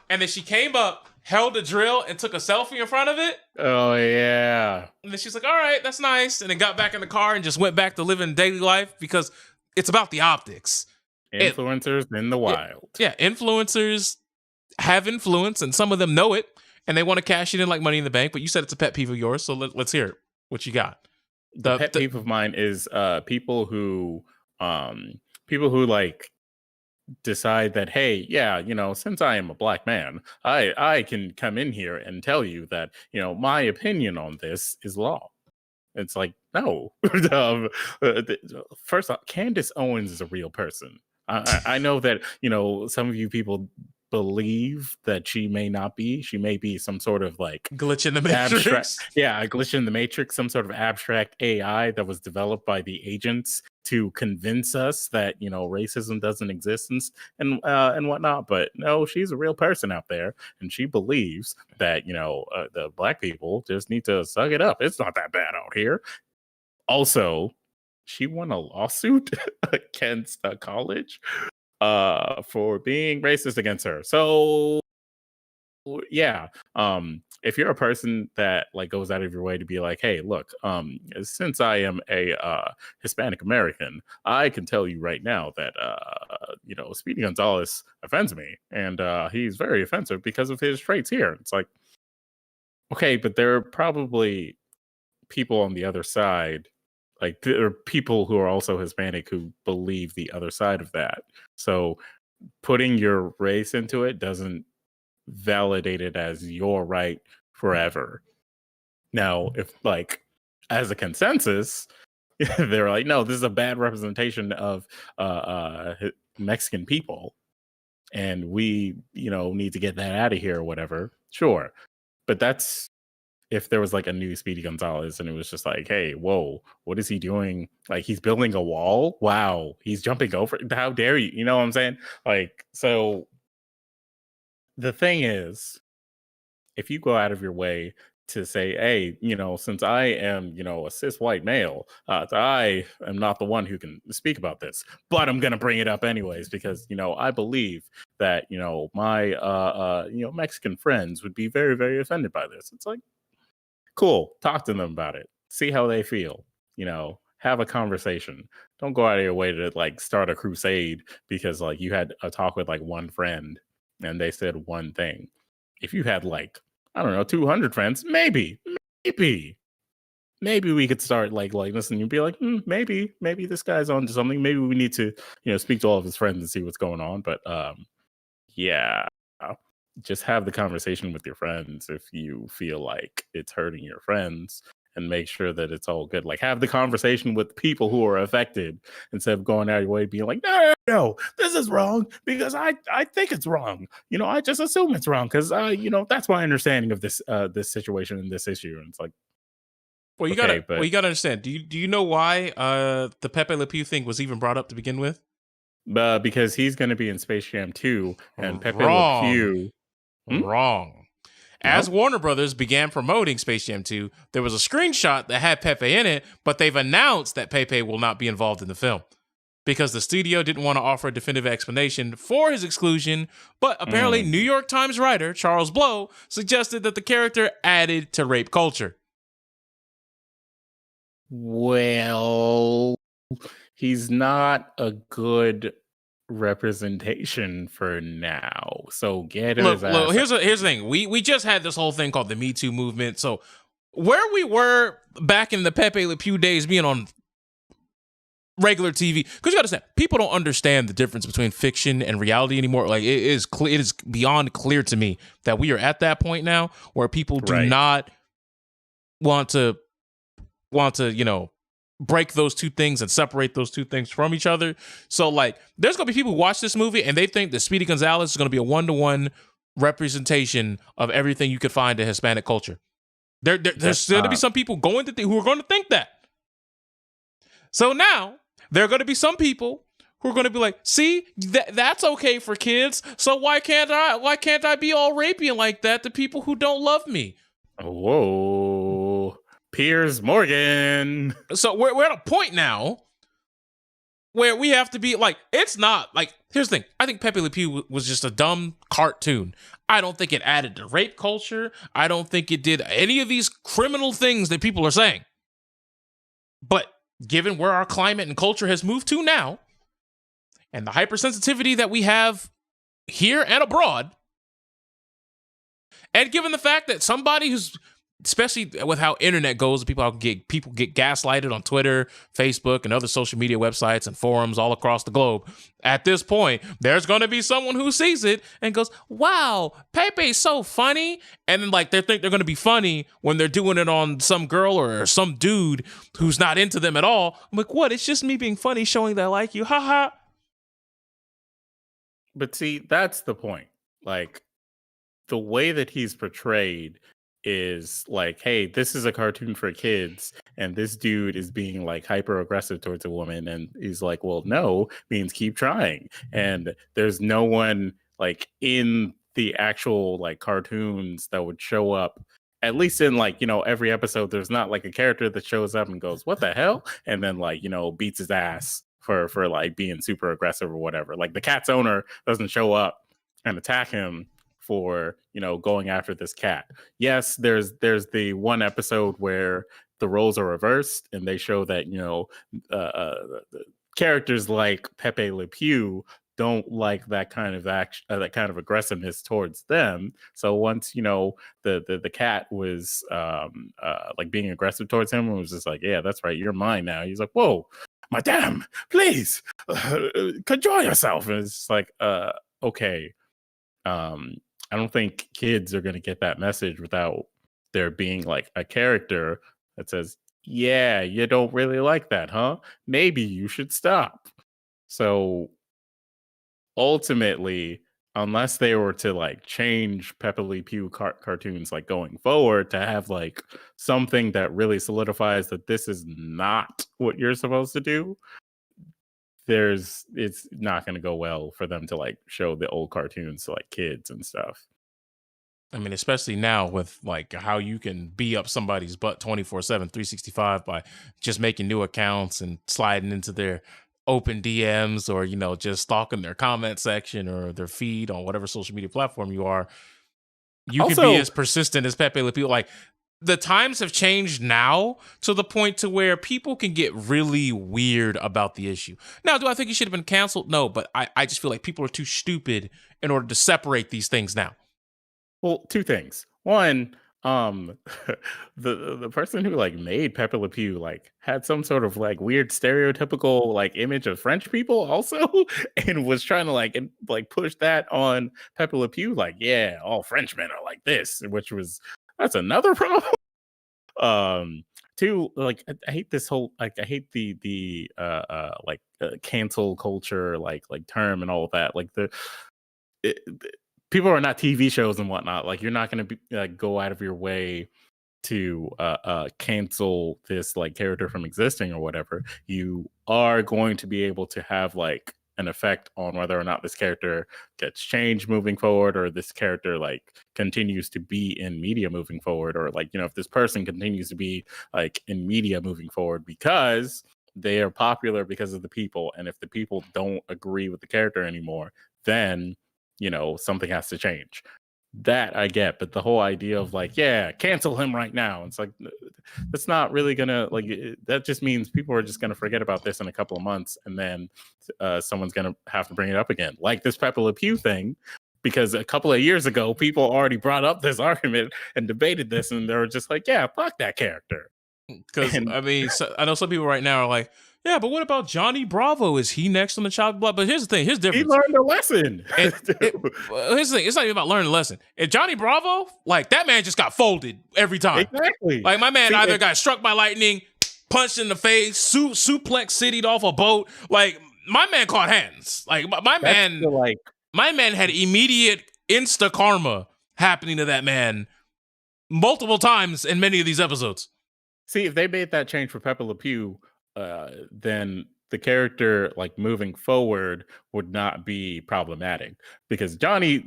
And then she came up, held a drill, and took a selfie in front of it. Oh, yeah. And then she's like, all right, that's nice. And then got back in the car and just went back to living daily life because it's about the optics. Influencers in the wild. Yeah, influencers have influence, and some of them know it, and they want to cash it in like Money in the Bank. But you said it's a pet peeve of yours, so let's hear it. What you got? The pet peeve of mine is people who like decide that, hey, yeah, since I am a black man, I can come in here and tell you that, my opinion on this is law. It's like, no. First off, Candace Owens is a real person. I know that, some of you people believe that she may not be. She may be some sort of like glitch in the matrix. A glitch in the matrix, some sort of abstract AI that was developed by the agents to convince us that racism doesn't exist and whatnot. But no, she's a real person out there, and she believes that the black people just need to suck it up. It's not that bad out here. Also, she won a lawsuit against a college for being racist against her. So yeah, if you're a person that like goes out of your way to be like, hey, look, since I am a Hispanic American, I can tell you right now that Speedy Gonzalez offends me, and he's very offensive because of his traits here. It's like, okay, but there are probably people on the other side. Like, there are people who are also Hispanic who believe the other side of that. So putting your race into it doesn't validate it as your right forever. Now, if like as a consensus, they're like, no, this is a bad representation of Mexican people, and we, need to get that out of here or whatever. Sure. But that's if there was like a new Speedy Gonzalez and it was just like, hey, whoa, what is he doing? Like, he's building a wall. Wow, he's jumping over. How dare you? You know what I'm saying? Like, so the thing is, if you go out of your way to say, hey, since I am, a cis white male, I am not the one who can speak about this, but I'm going to bring it up anyways, because, I believe that, my, Mexican friends would be very, very offended by this. It's like, cool. Talk to them about it. See how they feel, have a conversation. Don't go out of your way to like start a crusade because like you had a talk with like one friend and they said one thing. If you had like, I don't know, 200 friends, maybe we could start like listening and be like, maybe this guy's on to something. Maybe we need to, speak to all of his friends and see what's going on. But yeah, just have the conversation with your friends if you feel like it's hurting your friends, and make sure that it's all good. Like, have the conversation with people who are affected instead of going out of your way being like, no, this is wrong because I think it's wrong. I just assume it's wrong because that's my understanding of this this situation and this issue. And it's like, well, you gotta understand. Do you know why the Pepe Le Pew thing was even brought up to begin with? Because he's going to be in Space Jam 2 and Pepe Le Wrong. Pew. Wrong. As Warner Brothers began promoting Space Jam 2, there was a screenshot that had Pepe in it, but they've announced that Pepe will not be involved in the film because the studio didn't want to offer a definitive explanation for his exclusion, but apparently New York Times writer Charles Blow suggested that the character added to rape culture. Well, he's not a good representation for now, so get his ass. Look, here's the thing. We just had this whole thing called the Me Too movement. So where we were back in the Pepe Le Pew days, being on regular TV, because you gotta understand, people don't understand the difference between fiction and reality anymore. Like, it is beyond clear to me that we are at that point now where people do not want to break those two things and separate those two things from each other. So like, there's gonna be people who watch this movie and they think that Speedy Gonzalez is gonna be a 1-to-1 representation of everything you could find in Hispanic culture. There's going to be some people who are going to think that. So now there are going to be some people who are going to be like, see, that's okay for kids. So why can't I be all rapey like that to people who don't love me? Whoa. Piers Morgan. So we're at a point now where we have to be like, it's not like, here's the thing. I think Pepe Le Pew was just a dumb cartoon. I don't think it added to rape culture. I don't think it did any of these criminal things that people are saying. But given where our climate and culture has moved to now, and the hypersensitivity that we have here and abroad, and given the fact that somebody who's, especially with how internet goes, people get gaslighted on Twitter, Facebook, and other social media websites and forums all across the globe. At this point, there's going to be someone who sees it and goes, wow, Pepe's so funny. And then like they think they're going to be funny when they're doing it on some girl or some dude who's not into them at all. I'm like, what? It's just me being funny, showing that I like you. Haha. But see, that's the point. Like, the way that he's portrayed is like, hey, this is a cartoon for kids, and this dude is being like hyper aggressive towards a woman, and he's like, well, no means keep trying. And there's no one like in the actual like cartoons that would show up, at least in like, every episode. There's not like a character that shows up and goes, what the hell, and then like, beats his ass for like being super aggressive or whatever. Like, the cat's owner doesn't show up and attack him for going after this cat. Yes, there's the one episode where the roles are reversed and they show that characters like Pepe Le Pew don't like that kind of action, that kind of aggressiveness towards them. So once the cat was like being aggressive towards him, and was just like, yeah, that's right, you're mine now. He's like, whoa, madam, please control yourself. And it's like, okay. I don't think kids are going to get that message without there being like a character that says, yeah, you don't really like that, huh? Maybe you should stop. So ultimately, unless they were to like change Pepe Le Pew cartoons like going forward to have like something that really solidifies that this is not what you're supposed to do, it's not going to go well for them to like show the old cartoons to like kids and stuff. I mean, especially now with like how you can be up somebody's butt 24/7, 365 by just making new accounts and sliding into their open DMs or, just stalking their comment section or their feed on whatever social media platform you are. You can be Also, as persistent as Pepe Le Pew. Like, the times have changed now to the point to where people can get really weird about the issue. Now, do I think he should have been canceled? No, but I just feel like people are too stupid in order to separate these things now. well, two things. One, the person who like made Pepe Le Pew like had some sort of like weird stereotypical like image of French people also, and was trying to like push that on Pepe Le Pew, like, yeah, all Frenchmen are like this, that's another problem. Two, like I hate this whole like I hate the cancel culture like term and all of that. Like it, people are not TV shows and whatnot. Like you're not going to be go out of your way to cancel this like character from existing or whatever. You are going to be able to have like an effect on whether or not this character gets changed moving forward, or this character like continues to be in media moving forward, or like if this person continues to be like in media moving forward because they are popular because of the people, and if the people don't agree with the character anymore, then something has to change. That I get, but the whole idea of like, yeah, cancel him right now, it's like that's not really gonna like that just means people are just gonna forget about this in a couple of months, and then someone's gonna have to bring it up again, like this Pepe Le Pew thing, because a couple of years ago people already brought up this argument and debated this, and they were just like, yeah, fuck that character. Because And I mean, I know some people right now are like, yeah, but what about Johnny Bravo? Is he next on the chopping block? But here's the thing. Here's the he difference. learned a lesson. Here's the thing. It's not even about learning a lesson. If Johnny Bravo, like that man just got folded every time. Exactly. Like my man either got struck by lightning, punched in the face, suplex city'd off a boat. Like my man caught hands. Like my man had immediate insta karma happening to that man multiple times in many of these episodes. See, if they made that change for Pepe Le Pew, then the character, like moving forward, would not be problematic, because Johnny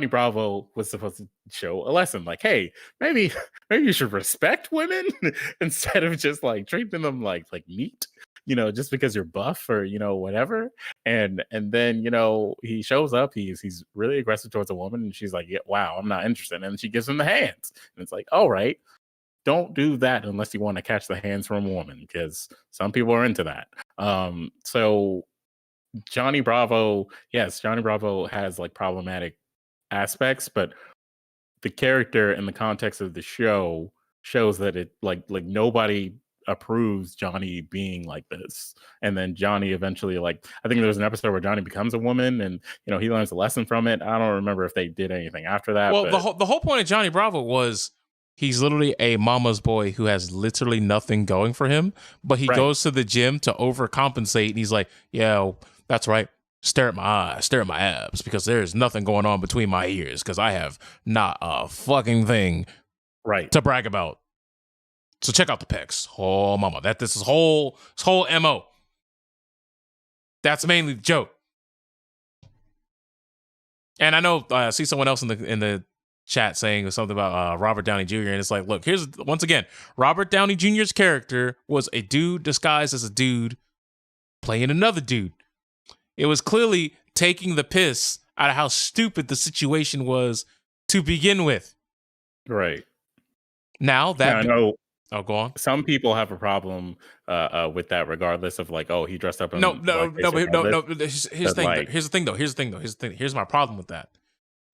Bravo was supposed to show a lesson, like, hey, maybe you should respect women instead of just like treating them like meat, just because you're buff or whatever. And then he shows up, he's really aggressive towards a woman, and she's like, yeah, wow, I'm not interested, and she gives him the hands, and it's like, all right. Don't do that unless you want to catch the hands from a woman, because some people are into that. So Johnny Bravo has like problematic aspects, but the character in the context of the show shows that it like nobody approves Johnny being like this. And then Johnny eventually, like, I think there's an episode where Johnny becomes a woman, and he learns a lesson from it. I don't remember if they did anything after that. Well, but the whole point of Johnny Bravo was he's literally a mama's boy who has literally nothing going for him, but he goes to the gym to overcompensate, and he's like, yeah, that's right. Stare at my eyes, stare at my abs, because there's nothing going on between my ears, because I have not a fucking thing to brag about. So check out the pecs. Oh, mama, this is whole MO. That's mainly the joke. And I know I see someone else in the chat saying something about Robert Downey Jr. And it's like, look, here's once again, Robert Downey Jr.'s character was a dude disguised as a dude playing another dude. It was clearly taking the piss out of how stupid the situation was to begin with. Right. Now that I know. Oh, go on. Some people have a problem with that, regardless of like, oh, he dressed up in no. Here's the thing. Here's my problem with that.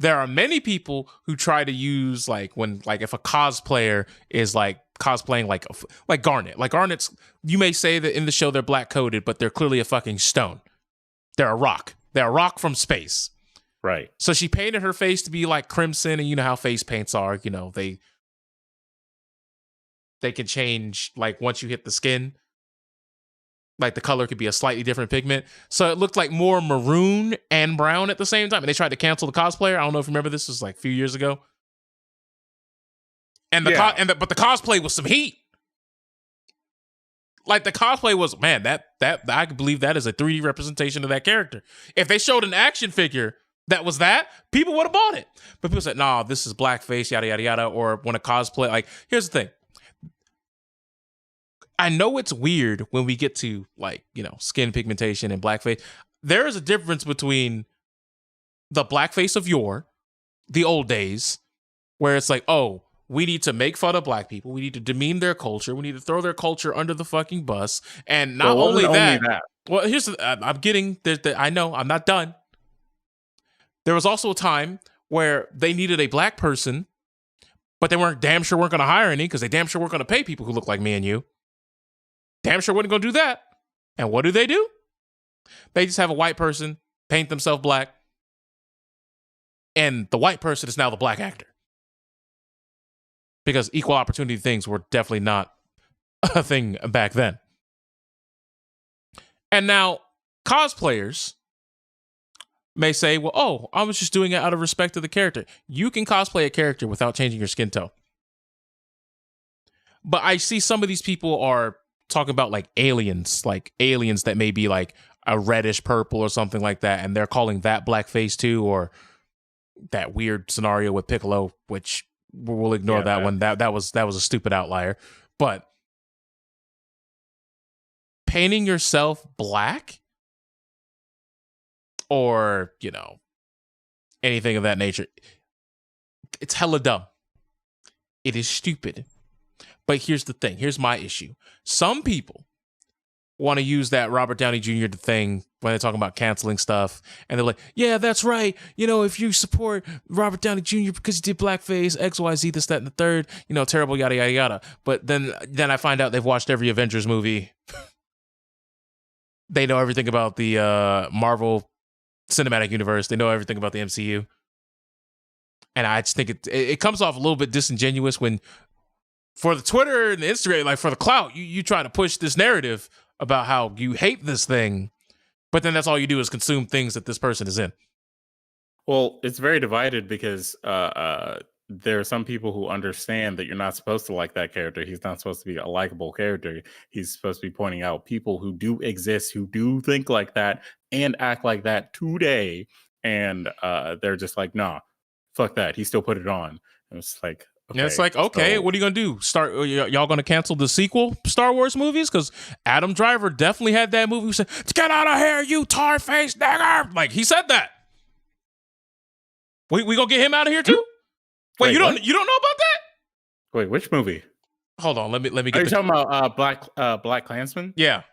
There are many people who try to use like if a cosplayer is like cosplaying like Garnet. Like Garnet's, you may say that in the show they're black coded, but they're clearly a fucking stone. They're a rock. They're a rock from space. Right. So she painted her face to be like crimson, and you know how face paints are. They can change like once you hit the skin. Like the color could be a slightly different pigment. So it looked like more maroon and brown at the same time. And they tried to cancel the cosplayer. I don't know if you remember this. Was like a few years ago. And but the cosplay was some heat. Like the cosplay was, man, that I can believe that is a 3D representation of that character. If they showed an action figure that was that, people would have bought it. But people said, nah, this is blackface, yada, yada, yada. Or when a cosplay, like, here's the thing. I know it's weird when we get to like, skin pigmentation and blackface. There is a difference between the blackface of yore, the old days, where it's like, oh, we need to make fun of black people. We need to demean their culture. We need to throw their culture under the fucking bus. And not only that. Well, here's I'm getting there. I know I'm not done. There was also a time where they needed a black person, but they weren't going to hire any because they damn sure weren't going to pay people who look like me and you. Damn sure wasn't going to do that. And what do? They just have a white person paint themselves black. And the white person is now the black actor. Because equal opportunity things were definitely not a thing back then. And now cosplayers may say, well, oh, I was just doing it out of respect to the character. You can cosplay a character without changing your skin tone. But I see some of these people are talking about like aliens that may be like a reddish purple or something like that. And they're calling that blackface too, or that weird scenario with Piccolo, which we'll ignore that one. That was a stupid outlier. But painting yourself black or, anything of that nature, it's hella dumb. It is stupid. But here's the thing. Here's my issue. Some people want to use that Robert Downey Jr. thing when they're talking about canceling stuff. And they're like, yeah, that's right. If you support Robert Downey Jr. because he did blackface, X, Y, Z, this, that, and the third, terrible, yada, yada, yada. But then I find out they've watched every Avengers movie. They know everything about the Marvel Cinematic Universe. They know everything about the MCU. And I just think it comes off a little bit disingenuous when, for the Twitter and the Instagram, like for the clout, you try to push this narrative about how you hate this thing, but then that's all you do is consume things that this person is in. Well, it's very divided because there are some people who understand that you're not supposed to like that character. He's not supposed to be a likable character. He's supposed to be pointing out people who do exist, who do think like that and act like that today. And they're just like, nah, fuck that. He still put it on. And it's like, okay, it's like, okay, so what are you gonna do? Y'all gonna cancel the sequel Star Wars movies? Because Adam Driver definitely had that movie. He said, "Get out of here, you tar-faced nigger!" Like he said that. We gonna get him out of here too? Wait, you don't know about that? Wait, which movie? Hold on, let me get. Are you talking about Black Klansman? Yeah.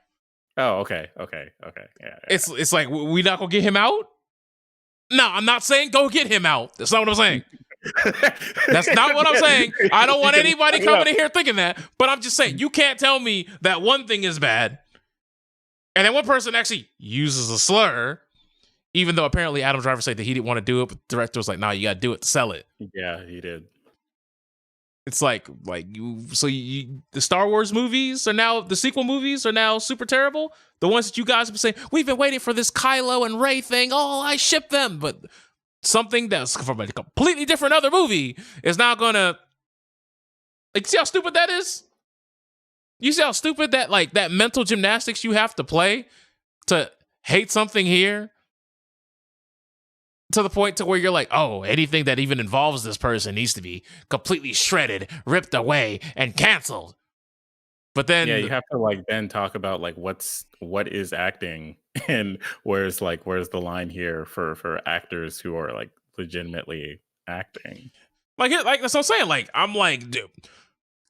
Oh, okay. Yeah. It's like we not gonna get him out? No, I'm not saying go get him out. That's not what I'm saying. That's not what I'm saying. I don't want anybody coming in here thinking that. But I'm just saying, you can't tell me that one thing is bad, and then one person actually uses a slur, even though apparently Adam Driver said that he didn't want to do it, but the director was like, "Nah, you got to do it to sell it." Yeah, he did. It's like the Star Wars movies are now, the sequel movies are now super terrible. The ones that you guys have been saying, we've been waiting for this Kylo and Rey thing. Oh, I ship them, but something that's from a completely different other movie is now gonna, like, see how stupid that is? You see how stupid that mental gymnastics you have to play to hate something here to the point to where you're like, oh, anything that even involves this person needs to be completely shredded, ripped away, and canceled. But then, yeah, you have to then talk about what is acting and where's the line here for actors who are legitimately acting. Like that's what I'm saying. I'm like, dude,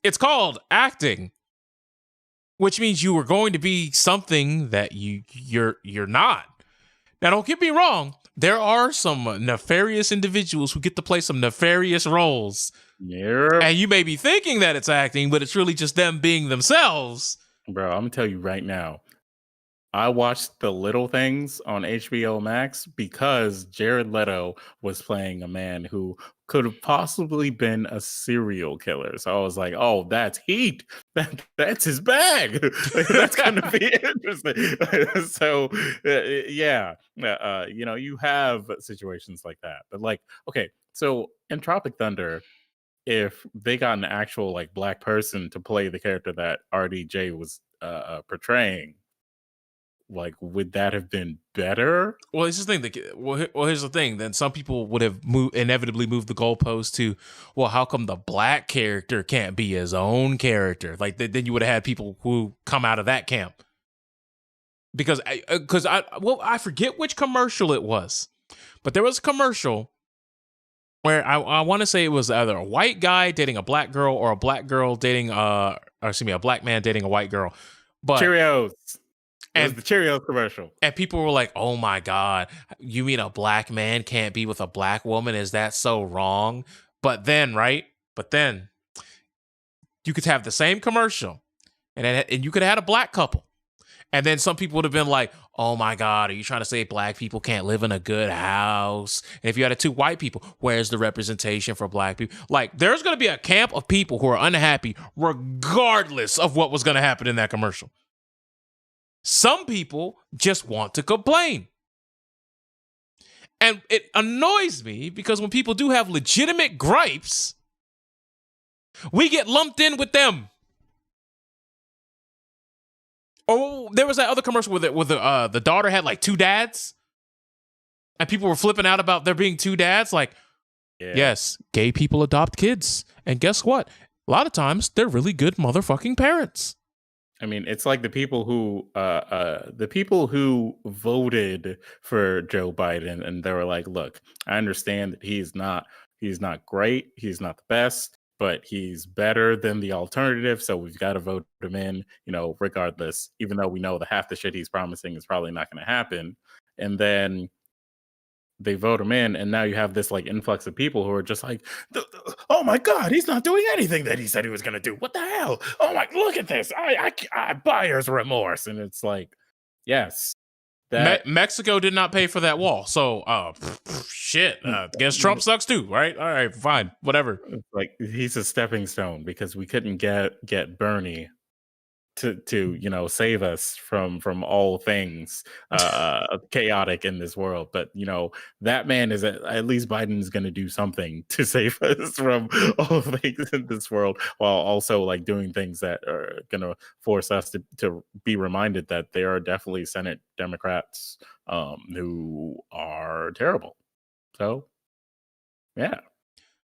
it's called acting, which means you are going to be something that you're not. Now, don't get me wrong. There are some nefarious individuals who get to play some nefarious roles. Yeah. And you may be thinking that it's acting, but it's really just them being themselves. Bro, I'm going to tell you right now. I watched The Little Things on HBO Max because Jared Leto was playing a man who could have possibly been a serial killer. So I was like, oh, that's heat. That's his bag. That's going to be interesting. So, yeah, you have situations like that. But like, okay, so in Tropic Thunder, if they got an actual like black person to play the character that RDJ was portraying, like, would that have been better? Well, it's just the thing. Well, here's the thing. Then some people would have inevitably moved the goalpost to, well, how come the black character can't be his own character? Like then you would have had people who come out of that camp. Because I forget which commercial it was, but there was a commercial where I want to say it was either a white guy dating a black girl or a black girl dating a black man dating a white girl. But Cheerios. And the Cheerios commercial. And people were like, oh my God, you mean a black man can't be with a black woman? Is that so wrong? But then you could have the same commercial and you could have had a black couple. And then some people would have been like, oh my God, are you trying to say black people can't live in a good house? And if you had two white people, where's the representation for black people? Like, there's going to be a camp of people who are unhappy regardless of what was going to happen in that commercial. Some people just want to complain. And it annoys me because when people do have legitimate gripes, we get lumped in with them. Oh, there was that other commercial where the daughter had like two dads. And people were flipping out about there being two dads. Like, yes, gay people adopt kids. And guess what? A lot of times, they're really good motherfucking parents. I mean, it's like the people who voted for Joe Biden, and they were like, "Look, I understand that he's not great, he's not the best, but he's better than the alternative. So we've got to vote him in, regardless. Even though we know the half the shit he's promising is probably not going to happen." And then they vote him in, and now you have this like influx of people who are just like, oh my God, he's not doing anything that he said he was going to do. What the hell? Oh my, look at this. I buyer's remorse. And it's like, yes. Mexico did not pay for that wall. So, shit. Guess Trump sucks too, right? All right, fine, whatever. It's like, he's a stepping stone because we couldn't get Bernie to save us from all things chaotic in this world. But that man is at least Biden's going to do something to save us from all things in this world, while also like doing things that are going to force us to be reminded that there are definitely Senate Democrats who are terrible. So yeah,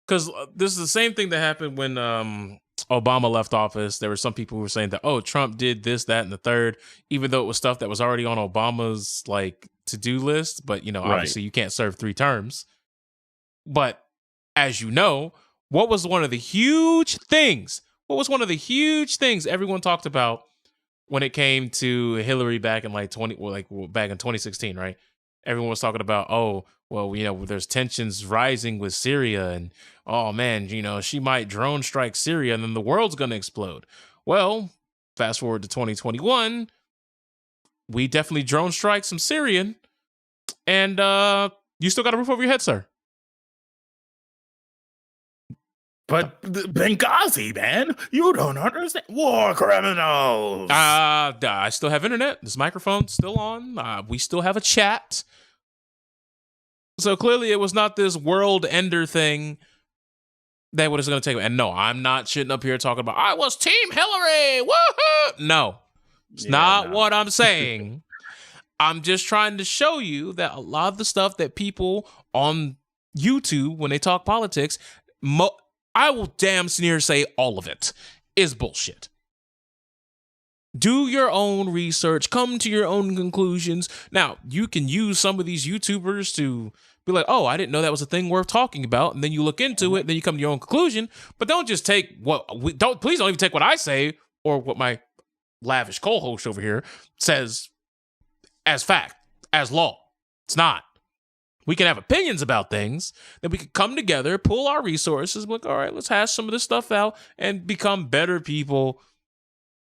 because this is the same thing that happened when Obama left office. There were some people who were saying that, oh, Trump did this, that, and the third, even though it was stuff that was already on Obama's like to-do list. But, obviously you can't serve 3 terms. But as you know, what was one of the huge things everyone talked about when it came to Hillary back in back in 2016, right? Everyone was talking about, oh, well, there's tensions rising with Syria, and oh man, she might drone strike Syria and then the world's going to explode. Well, fast forward to 2021, we definitely drone strike some Syrian, and you still got a roof over your head, sir. But Benghazi, man, you don't understand. War criminals. I still have internet. This microphone's still on. We still have a chat. So clearly it was not this world ender thing that was going to take. And no, I'm not shitting up here talking about, I was Team Hillary. Woohoo! No, it's not what I'm saying. I'm just trying to show you that a lot of the stuff that people on YouTube, when they talk politics, I will damn near say all of it is bullshit. Do your own research. Come to your own conclusions. Now, you can use some of these YouTubers to be like, oh, I didn't know that was a thing worth talking about. And then you look into it, then you come to your own conclusion. But don't just take please don't even take what I say or what my lavish co-host over here says as fact, as law. It's not. We can have opinions about things, then we can come together, pull our resources, like, all right, let's hash some of this stuff out and become better people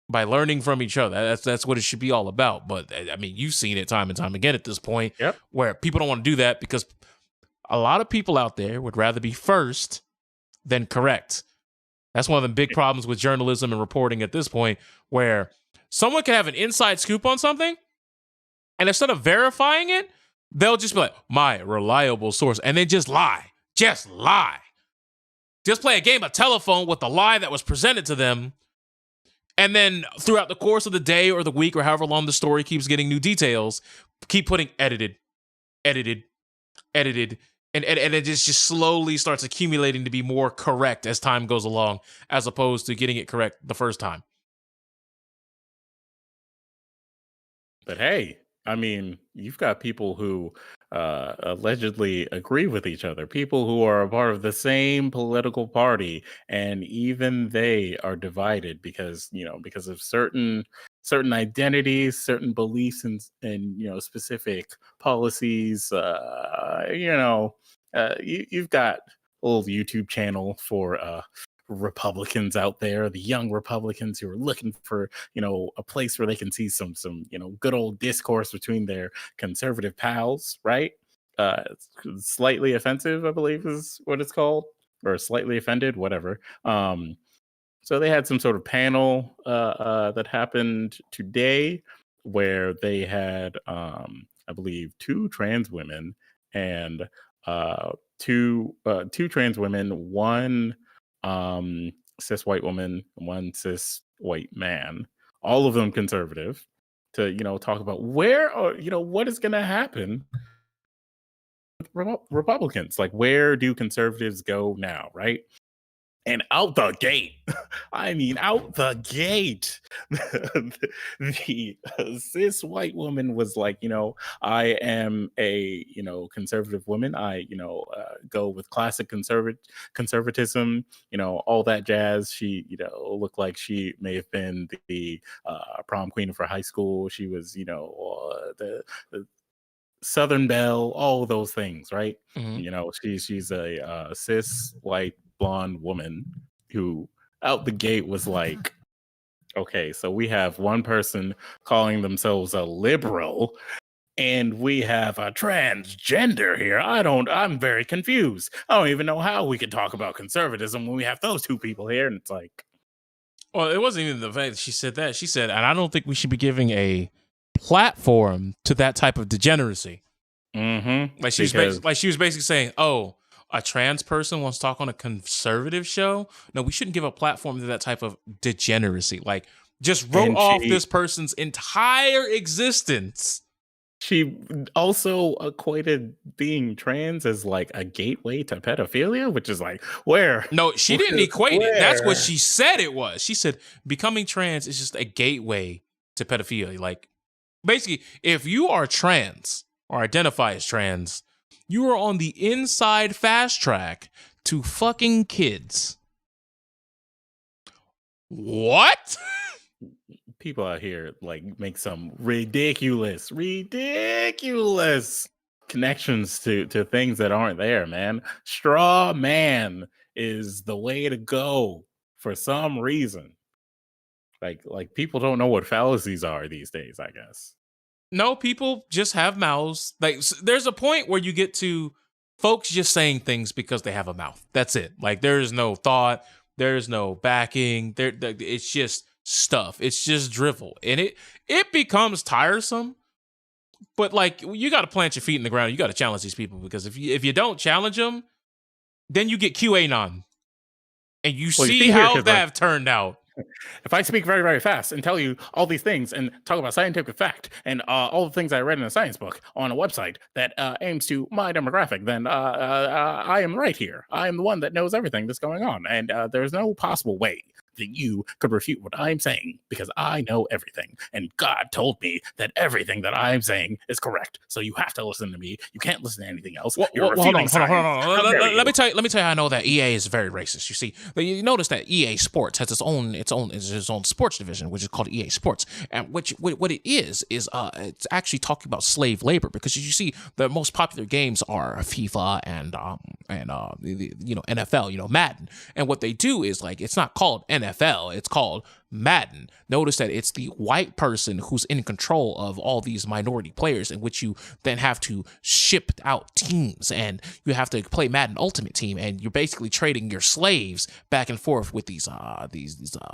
by learning from each other. That's what it should be all about. But I mean, you've seen it time and time again at this point, where people don't want to do that because a lot of people out there would rather be first than correct. That's one of the big problems with journalism and reporting at this point, where someone can have an inside scoop on something, and instead of verifying it, they'll just be like, my reliable source, and they just lie. Just lie. Just play a game of telephone with the lie that was presented to them, and then throughout the course of the day or the week or however long the story keeps getting new details, keep putting edited, and it just slowly starts accumulating to be more correct as time goes along, as opposed to getting it correct the first time. But hey, I mean, you've got people who allegedly agree with each other, people who are a part of the same political party, and even they are divided because because of certain identities, certain beliefs, and specific policies. You've got a little YouTube channel for Republicans out there, the young Republicans who are looking for a place where they can see some good old discourse between their conservative pals, right? Slightly offensive, I believe is what it's called, or slightly offended, whatever. So they had some sort of panel that happened today where they had I believe 2 trans women and two trans women, one cis white woman, one cis white man, all of them conservative, to talk about what is going to happen with Republicans. Like, where do conservatives go now, right? And out the gate, I mean, out the gate, the cis white woman was like, I am a, conservative woman. I, go with classic conservatism, all that jazz. She, looked like she may have been the prom queen for high school. She was, the Southern Belle, all those things, right? Mm-hmm. She's a cis white blonde woman who out the gate was like, okay, so we have one person calling themselves a liberal and we have a transgender here. I'm very confused. I don't even know how we could talk about conservatism when we have those 2 people here. And it's like, well, it wasn't even the fact that she said that. She said, and I don't think we should be giving a platform to that type of degeneracy. Mm-hmm. Like she was basically saying, oh, a trans person wants to talk on a conservative show. No, we shouldn't give a platform to that type of degeneracy. Like, just wrote off this person's entire existence. She also equated being trans as like a gateway to pedophilia, which is like, where? No, she didn't equate it. That's what she said it was. She said becoming trans is just a gateway to pedophilia. Like, basically, if you are trans or identify as trans, you are on the inside fast track to fucking kids. What? People out here like make some ridiculous connections to things that aren't there, man. Straw man is the way to go for some reason. Like people don't know what fallacies are these days, I guess. No, people just have mouths. Like, there's a point where you get to folks just saying things because they have a mouth. That's it. Like, there's no thought. There's no backing. It's just stuff. It's just drivel. And it becomes tiresome. But, like, you got to plant your feet in the ground. You got to challenge these people, because if you don't challenge them, then you get QAnon. And you see how that have turned out. If I speak very, very fast and tell you all these things and talk about scientific fact and all the things I read in a science book on a website that aims to my demographic, then I am right here. I am the one that knows everything that's going on. And there's no possible way that you could refute what I'm saying, because I know everything. And God told me that everything that I'm saying is correct. So you have to listen to me. You can't listen to anything else. Hold on. Let me tell you how I know that EA is very racist. You see, you notice that EA Sports has its own sports division, which is called EA Sports. And what it is it's actually talking about slave labor, because you see the most popular games are FIFA and NFL, Madden. And what they do is, like, it's not called NFL. NFL. It's called Madden. Notice that it's the white person who's in control of all these minority players, in which you then have to ship out teams, and you have to play Madden Ultimate Team, and you're basically trading your slaves back and forth with these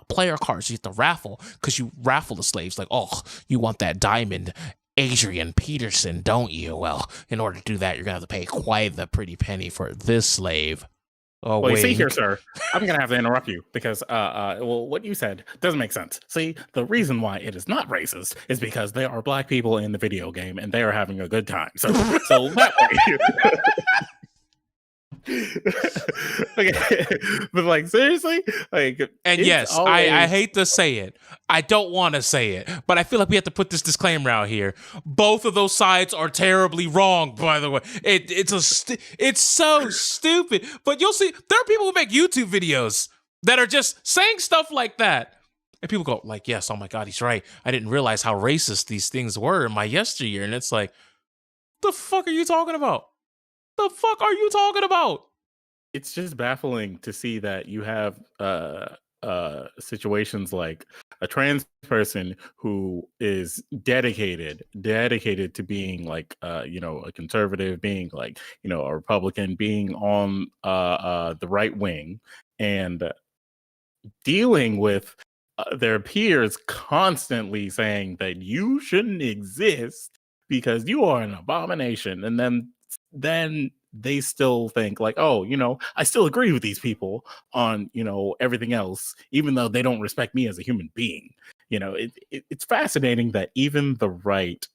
player cards. You have to raffle, because you raffle the slaves. Like, oh, you want that diamond Adrian Peterson, don't you? Well, in order to do that, you're gonna have to pay quite the pretty penny for this slave. Oh, well, you see here, sir, I'm going to have to interrupt you because, well, what you said doesn't make sense. See, the reason why it is not racist is because there are black people in the video game and they are having a good time. So that way. Okay. But like, seriously, like, and yes, always... I hate to say it, I don't want to say it, but I feel like we have to put this disclaimer out here. Both of those sides are terribly wrong, by the way. It's so stupid. But you'll see, there are people who make YouTube videos that are just saying stuff like that, and people go like, yes, oh my god, he's right, I didn't realize how racist these things were in my yesteryear. And it's like, the fuck are you talking about? The fuck are you talking about? It's just baffling to see that you have situations like a trans person who is dedicated to being like a conservative, being like a Republican, being on the right wing, and dealing with their peers constantly saying that you shouldn't exist because you are an abomination, and then they still think like, oh, I still agree with these people on, everything else, even though they don't respect me as a human being. It's fascinating that even the right,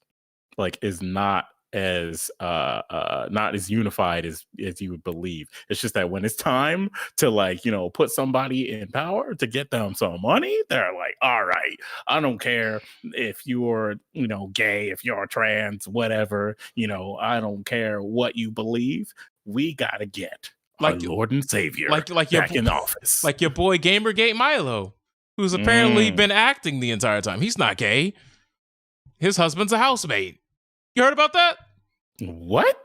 like, is not as unified as you would believe. It's just that when it's time to, like, put somebody in power to get them some money, they're like, all right, I don't care if you're gay, if you're trans, whatever, I don't care what you believe, we gotta get our Lord and Savior back in office, like your boy Gamergate Milo, who's apparently been acting the entire time. He's not gay, his husband's a housemate. You heard about that? What?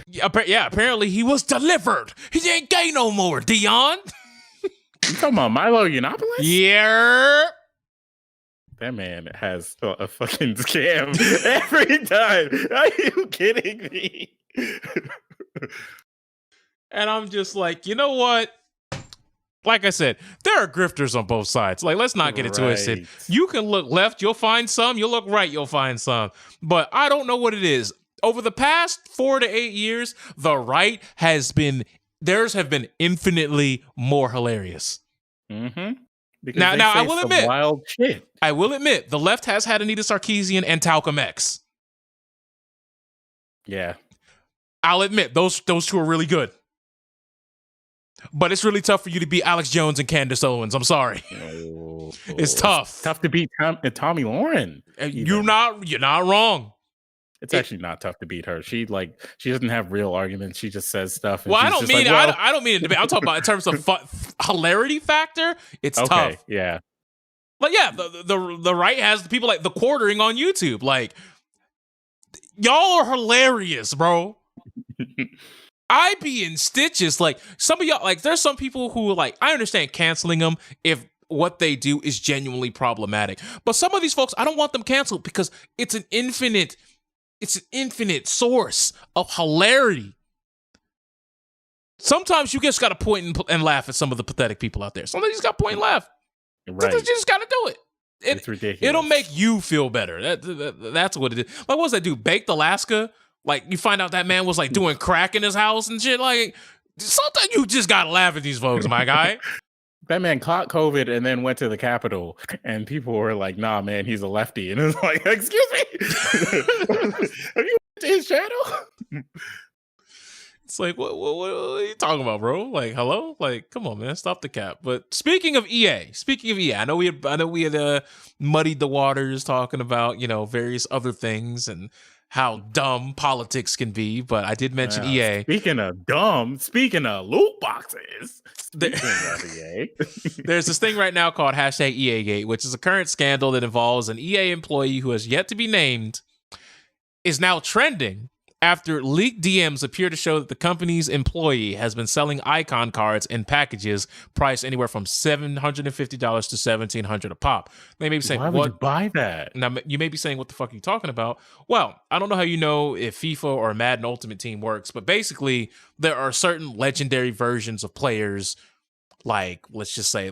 Yeah, apparently he was delivered. He ain't gay no more, Dion. You talking about Milo Yiannopoulos? Yeah. That man has a fucking scam every time. Are you kidding me? And I'm just like, you know what? Like I said, there are grifters on both sides. Like, let's not get it twisted. You can look left, you'll find some. You'll look right, you'll find some. But I don't know what it is. Over the past 4 to 8 years, the right theirs have been infinitely more hilarious. Mm-hmm. Now I will admit, wild shit. I will admit, the left has had Anita Sarkeesian and Talcum X. Yeah. I'll admit, those two are really good. But it's really tough for you to beat Alex Jones and Candace Owens. I'm sorry. It's tough. It's tough to beat Tommy Lauren. You're not wrong. It's actually not tough to beat her. She doesn't have real arguments. She just says stuff. Well, I don't mean to debate. I'm talking about in terms of hilarity factor. It's tough. Yeah. But yeah, the right has the people like the quartering on YouTube. Like, y'all are hilarious, bro. I be in stitches. Like, some of y'all, like, there's some people who, like, I understand canceling them if what they do is genuinely problematic. But some of these folks, I don't want them canceled because it's an infinite source of hilarity. Sometimes you just got to point and laugh at some of the pathetic people out there. Sometimes you just got to point and laugh. Right. You just got to do it. It's ridiculous. It'll make you feel better. That's what it is. Like, what was that dude? Baked Alaska? Like, you find out that man was, like, doing crack in his house and shit. Like, sometimes you just gotta laugh at these folks, my guy. That man caught COVID and then went to the Capitol, and people were like, nah, man, he's a lefty. And it was like, excuse me? Have you went to his channel? It's like, what are you talking about, bro? Like, hello? Like, come on, man, stop the cap. But speaking of EA, I know we had muddied the waters talking about, various other things and how dumb politics can be, but I did mention EA. Speaking of dumb, speaking of loot boxes, of EA. There's this thing right now called #EAGate, which is a current scandal that involves an EA employee who has yet to be named, is now trending after leaked DMs appear to show that the company's employee has been selling icon cards in packages priced anywhere from $750 to $1,700 a pop. They may be saying, why would you buy that? Now, you may be saying, what the fuck are you talking about? Well, I don't know how you know if FIFA or Madden Ultimate Team works, but basically, there are certain legendary versions of players. Like, let's just say,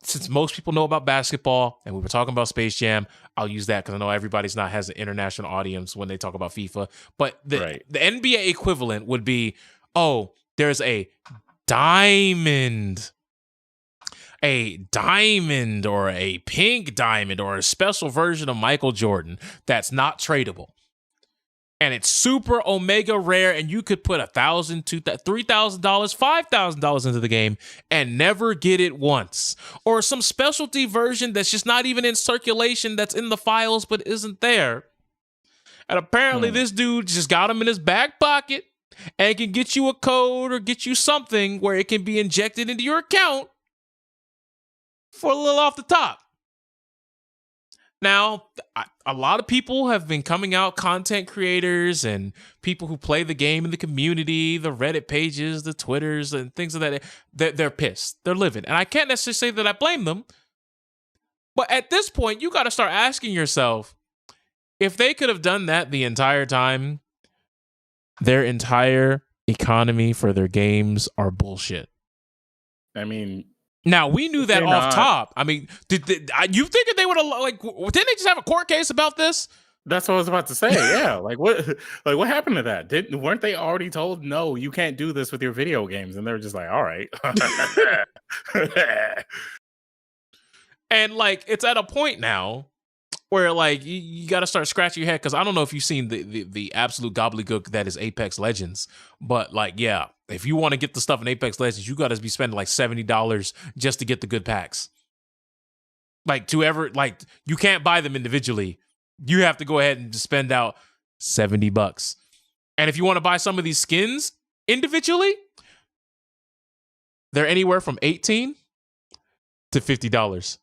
since most people know about basketball and we were talking about Space Jam, I'll use that because I know everybody's not has an international audience when they talk about FIFA. But the NBA equivalent would be, there's a diamond or a pink diamond or a special version of Michael Jordan that's not tradable. And it's super omega rare, and you could put $1,000, $2,000, $3,000, $5,000 into the game and never get it once. Or some specialty version that's just not even in circulation, that's in the files but isn't there. And apparently this dude just got him in his back pocket and can get you a code or get you something where it can be injected into your account for a little off the top. Now, a lot of people have been coming out, content creators and people who play the game in the community, the Reddit pages, the Twitters, and things of that. They're pissed. They're livid. And I can't necessarily say that I blame them. But at this point, you got to start asking yourself, if they could have done that the entire time, their entire economy for their games are bullshit. I mean... Now, we knew that off top. I mean, you think that they would have, didn't they just have a court case about this? That's what I was about to say. Yeah. What happened to that? Weren't they already told, no, you can't do this with your video games? And they were just like, all right. And it's at a point now where you got to start scratching your head, because I don't know if you've seen the absolute gobbledygook that is Apex Legends, but if you want to get the stuff in Apex Legends, you got to be spending $70 just to get the good packs. You can't buy them individually. You have to go ahead and just spend out $70. And if you want to buy some of these skins individually, they're anywhere from $18 to $50.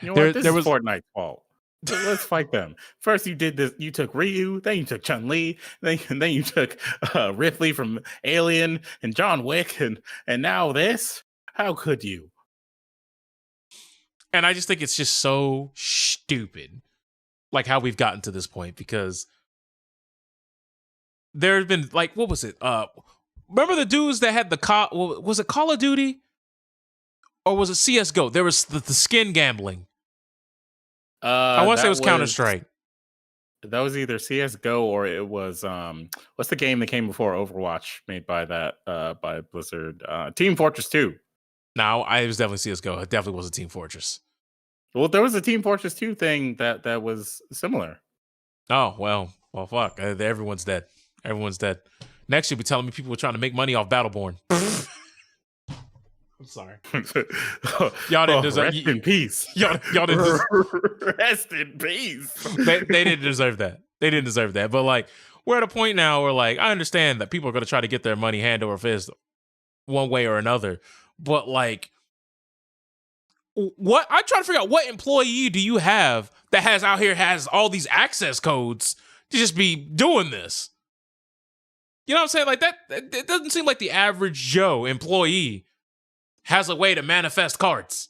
You know what? This was Fortnite's fault. Let's fight them. First, you did this. You took Ryu, then you took Chun-Li, then you took Ripley from Alien and John Wick, and now this. How could you? And I just think it's just so stupid, how we've gotten to this point, because there's been what was it? Remember the dudes that had was it Call of Duty or was it CS:GO? There was the skin gambling. I want to say it was Counter-Strike. That was either CS:GO or it was what's the game that came before Overwatch, made by by Blizzard? Team Fortress 2. No, it was definitely CS:GO. It definitely wasn't Team Fortress. Well, there was a Team Fortress 2 thing that was similar. Oh, well, fuck. Everyone's dead. Everyone's dead. Next, you'll be telling me people were trying to make money off Battleborn. I'm sorry. Y'all didn't deserve. Rest in peace. Y'all didn't. Rest in peace. They didn't deserve that. They didn't deserve that. But we're at a point now where I understand that people are going to try to get their money hand over fist, one way or another. But what I'm trying to figure out, what employee do you have that has all these access codes to just be doing this? You know what I'm saying? That it doesn't seem like the average Joe employee has a way to manifest cards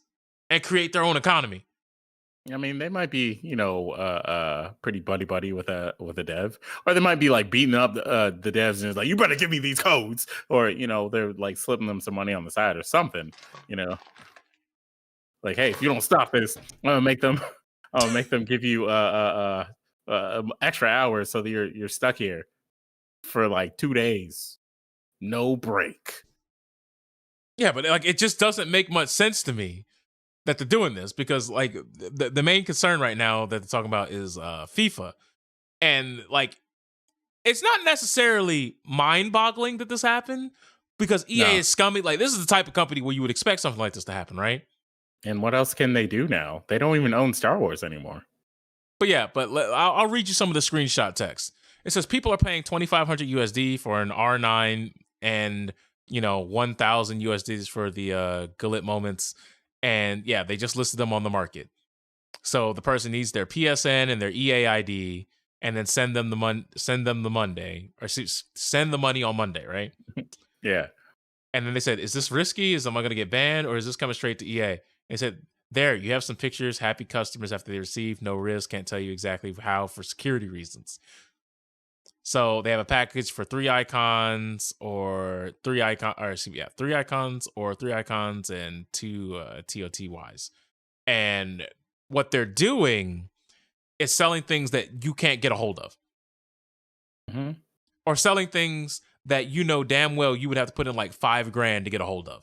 and create their own economy. I mean, they might be, pretty buddy with a dev, or they might be beating up the devs and it's you better give me these codes, or they're slipping them some money on the side or something. Hey, if you don't stop this, I'm gonna make them give you extra hours so that you're stuck here for 2 days, no break. Yeah, but it just doesn't make much sense to me that they're doing this, because the main concern right now that they're talking about is FIFA, and it's not necessarily mind-boggling that this happened, because EA is scummy. This is the type of company where you would expect something like this to happen, right? And what else can they do now? They don't even own Star Wars anymore. But I'll read you some of the screenshot text. It says people are paying 2,500 USD for an R9 and 1,000 USDs for the Gullet moments. And they just listed them on the market. So the person needs their PSN and their EA ID. and then send them the Monday, or send the money on Monday, right? Yeah. And then they said, "Is this risky? Am I going to get banned, or is this coming straight to EA?" They said, "There, you have some pictures. Happy customers after they receive. No risk. Can't tell you exactly how for security reasons." So they have a package for 3 icons or 3 icons and 2 TOTYs. And what they're doing is selling things that you can't get a hold of, Mm-hmm. or selling things that you know damn well you would have to put in like $5,000 to get a hold of,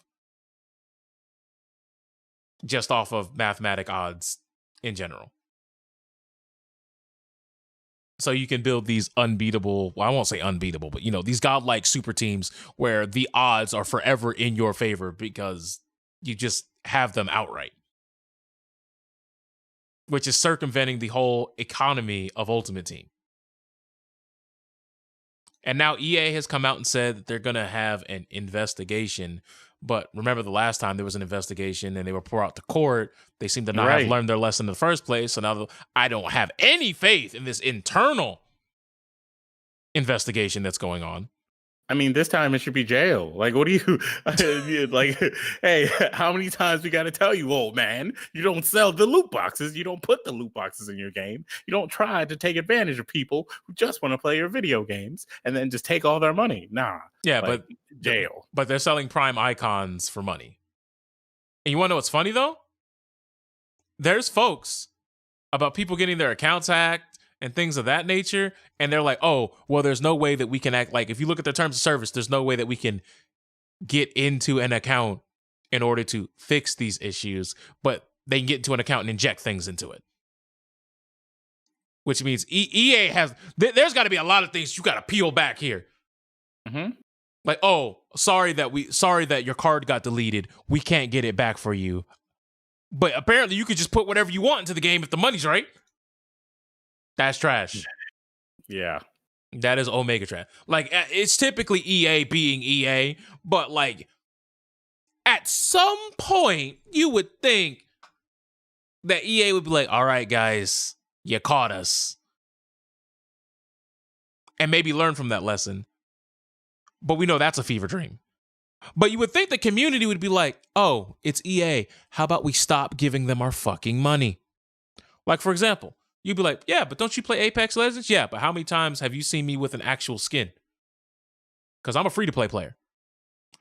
just off of mathematic odds in general. So you can build these unbeatable, well, I won't say unbeatable, but these godlike super teams where the odds are forever in your favor because you just have them outright, which is circumventing the whole economy of Ultimate Team. And now EA has come out and said that they're going to have an investigation. But remember, the last time there was an investigation and they were brought to court, they seem to not have learned their lesson in the first place. So now I don't have any faith in this internal investigation that's going on. I mean, this time it should be jail. Like, what do you like? Hey, how many times we got to tell you, old man? You don't sell the loot boxes. You don't put the loot boxes in your game. You don't try to take advantage of people who just want to play your video games and then just take all their money. Nah. Yeah, like, but jail. But they're selling Prime icons for money. And you want to know what's funny though? There's folks about people getting their accounts hacked and things of that nature, and they're like, "Oh, well, there's no way that we can act like, if you look at their terms of service, there's no way that we can get into an account in order to fix these issues, but they can get into an account and inject things into it." Which means EA has, there's got to be a lot of things you got to peel back here. Mm-hmm. Like, "Oh, sorry that your card got deleted. We can't get it back for you. But apparently you could just put whatever you want into the game if the money's right." That's trash. Yeah. That is Omega trash. Like, it's typically EA being EA, but like, at some point, you would think that EA would be like, "All right, guys, you caught us." And maybe learn from that lesson. But we know that's a fever dream. But you would think the community would be like, "Oh, it's EA. How about we stop giving them our fucking money?" Like, for example, you'd be like, "Yeah, but don't you play Apex Legends?" "Yeah, but how many times have you seen me with an actual skin?" Because I'm a free-to-play player.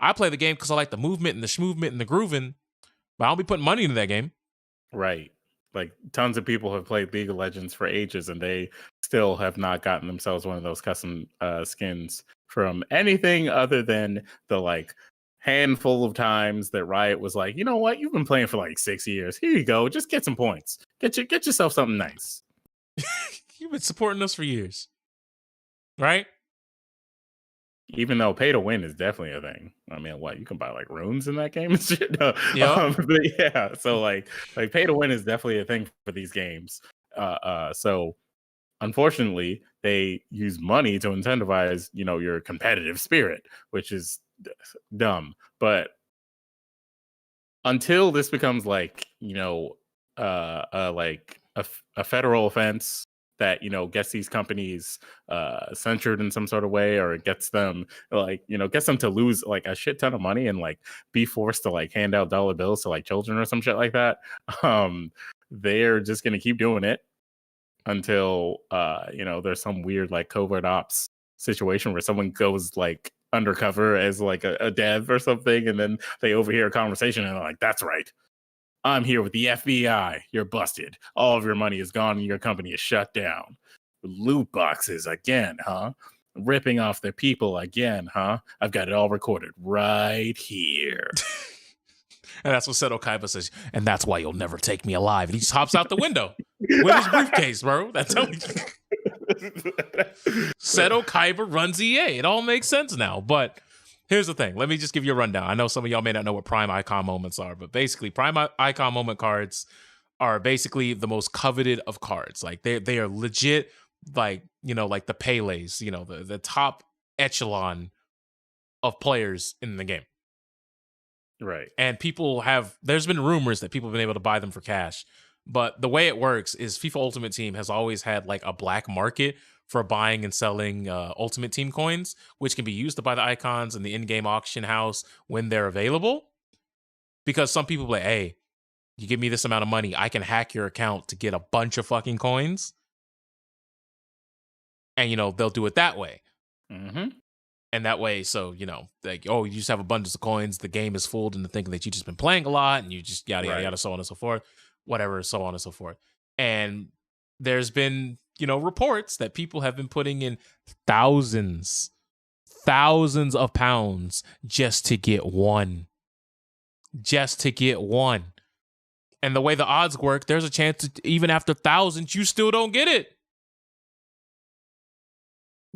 I play the game because I like the movement and the schmovement and the grooving, but I don't be putting money into that game. Right. Like, tons of people have played League of Legends for ages, and they still have not gotten themselves one of those custom skins from anything other than the like handful of times that Riot was like, "You know what? You've been playing for like 6 years. Here you go. Just get some points. Get yourself something nice." You've been supporting us for years, right? Even though pay to win is definitely a thing. I mean, what, you can buy like runes in that game and shit. No. Yep. But yeah, so like pay to win is definitely a thing for these games. So unfortunately, they use money to incentivize, your competitive spirit, which is dumb. But until this becomes like, like a federal offense that gets these companies censured in some sort of way, or it gets them gets them to lose like a shit ton of money and like be forced to like hand out dollar bills to like children or some shit like that, they're just gonna keep doing it until there's some weird like covert ops situation where someone goes like undercover as like a dev or something, and then they overhear a conversation and they're like, "That's right, I'm here with the FBI. You're busted. All of your money is gone and your company is shut down. Loot boxes again, huh? Ripping off their people again, huh? I've got it all recorded right here." And that's what Seto Kaiba says. "And that's why you'll never take me alive." And he just hops out the window with his briefcase, bro. That's how Seto Kaiba runs EA. It all makes sense now. But here's the thing. Let me just give you a rundown. I know some of y'all may not know what Prime Icon moments are, but basically Prime Icon moment cards are basically the most coveted of cards. Like they are legit, like, like the Pele's, the top echelon of players in the game. Right. And there's been rumors that people have been able to buy them for cash. But the way it works is FIFA Ultimate Team has always had like a black market for buying and selling Ultimate Team coins, which can be used to buy the icons in the in-game auction house when they're available. Because some people be like, hey, you give me this amount of money, I can hack your account to get a bunch of fucking coins. And, they'll do it that way. Mm-hmm. And that way, so, like, oh, you just have abundance of coins. The game is fooled into thinking that you've just been playing a lot and you just yada, yada, yada, so on and so forth, whatever, so on and so forth. And there's been, reports that people have been putting in thousands of pounds just to get one. And the way the odds work, there's a chance that even after thousands, you still don't get it.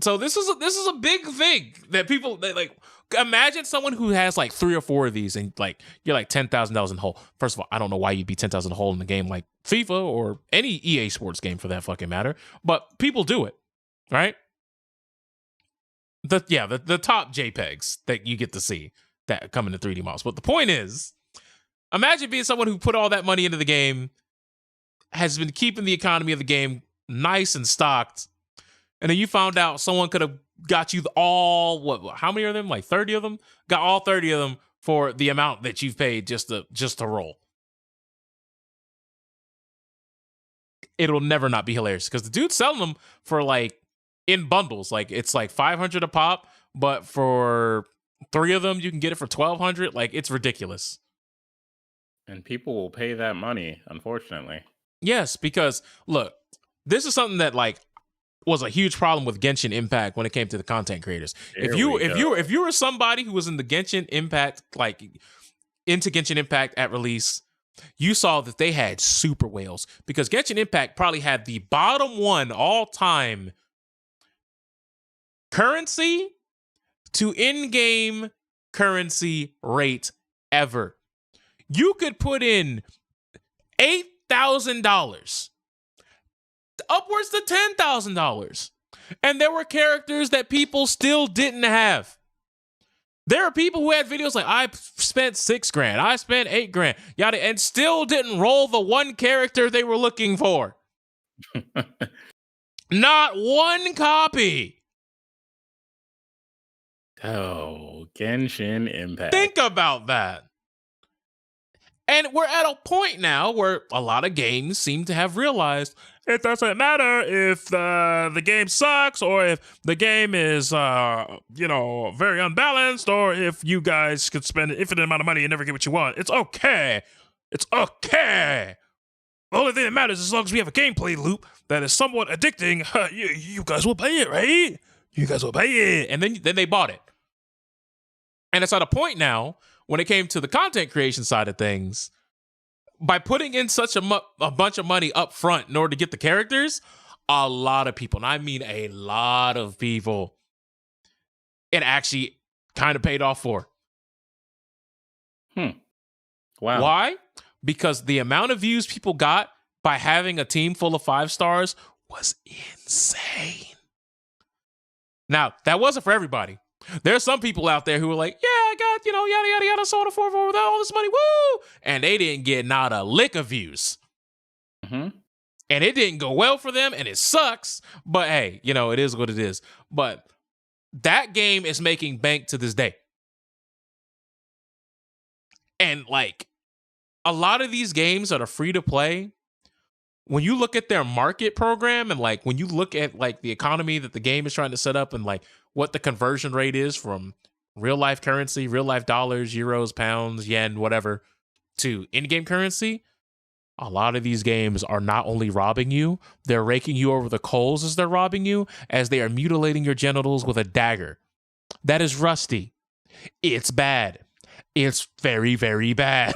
So this is a big thing that people like. Imagine someone who has like 3 or 4 of these, and like you're like $10,000 in the hole. First of all, I don't know why you'd be 10,000 in the hole in a game like FIFA or any EA Sports game for that fucking matter. But people do it, right? The top JPEGs that you get to see that come in the 3D models. But the point is, imagine being someone who put all that money into the game, has been keeping the economy of the game nice and stocked. And then you found out someone could have got you all, how many of them? Like 30 of them? Got all 30 of them for the amount that you've paid just to roll. It'll never not be hilarious because the dude's selling them for like in bundles. Like it's like 500 a pop, but for 3 of them, you can get it for 1,200. Like it's ridiculous. And people will pay that money, unfortunately. Yes, because look, this is something that like was a huge problem with Genshin Impact when it came to the content creators. If you were somebody who was in the Genshin Impact, like into Genshin Impact at release, you saw that they had super whales because Genshin Impact probably had the bottom 1 all-time currency to in-game currency rate ever. You could put in $8,000 upwards to $10,000. And there were characters that people still didn't have. There are people who had videos like, I spent $6,000, I spent $8,000, yada, and still didn't roll the one character they were looking for. Not one copy. Oh, Genshin Impact. Think about that. And we're at a point now where a lot of games seem to have realized it doesn't matter if the game sucks or if the game is, very unbalanced or if you guys could spend an infinite amount of money and never get what you want. It's okay. It's okay. The only thing that matters is as long as we have a gameplay loop that is somewhat addicting, you guys will pay it, right? You guys will pay it. And then they bought it. And it's at a point now when it came to the content creation side of things, by putting in such a bunch of money up front in order to get the characters, a lot of people, and I mean a lot of people, it actually kind of paid off for. Wow. Why? Because the amount of views people got by having a team full of 5 stars was insane. Now, that wasn't for everybody. There's some people out there who were like, yeah, I got, yada, yada, yada, so on and so forth without all this money, woo! And they didn't get not a lick of views. Mm-hmm. And it didn't go well for them, and it sucks. But hey, it is what it is. But that game is making bank to this day. And like, a lot of these games that are free to play, when you look at their market program and like when you look at like the economy that the game is trying to set up and like what the conversion rate is from real life currency, real life dollars, euros, pounds, yen, whatever, to in-game currency, a lot of these games are not only robbing you, they're raking you over the coals as they're robbing you, as they are mutilating your genitals with a dagger. That is rusty. It's bad. It's very, very bad.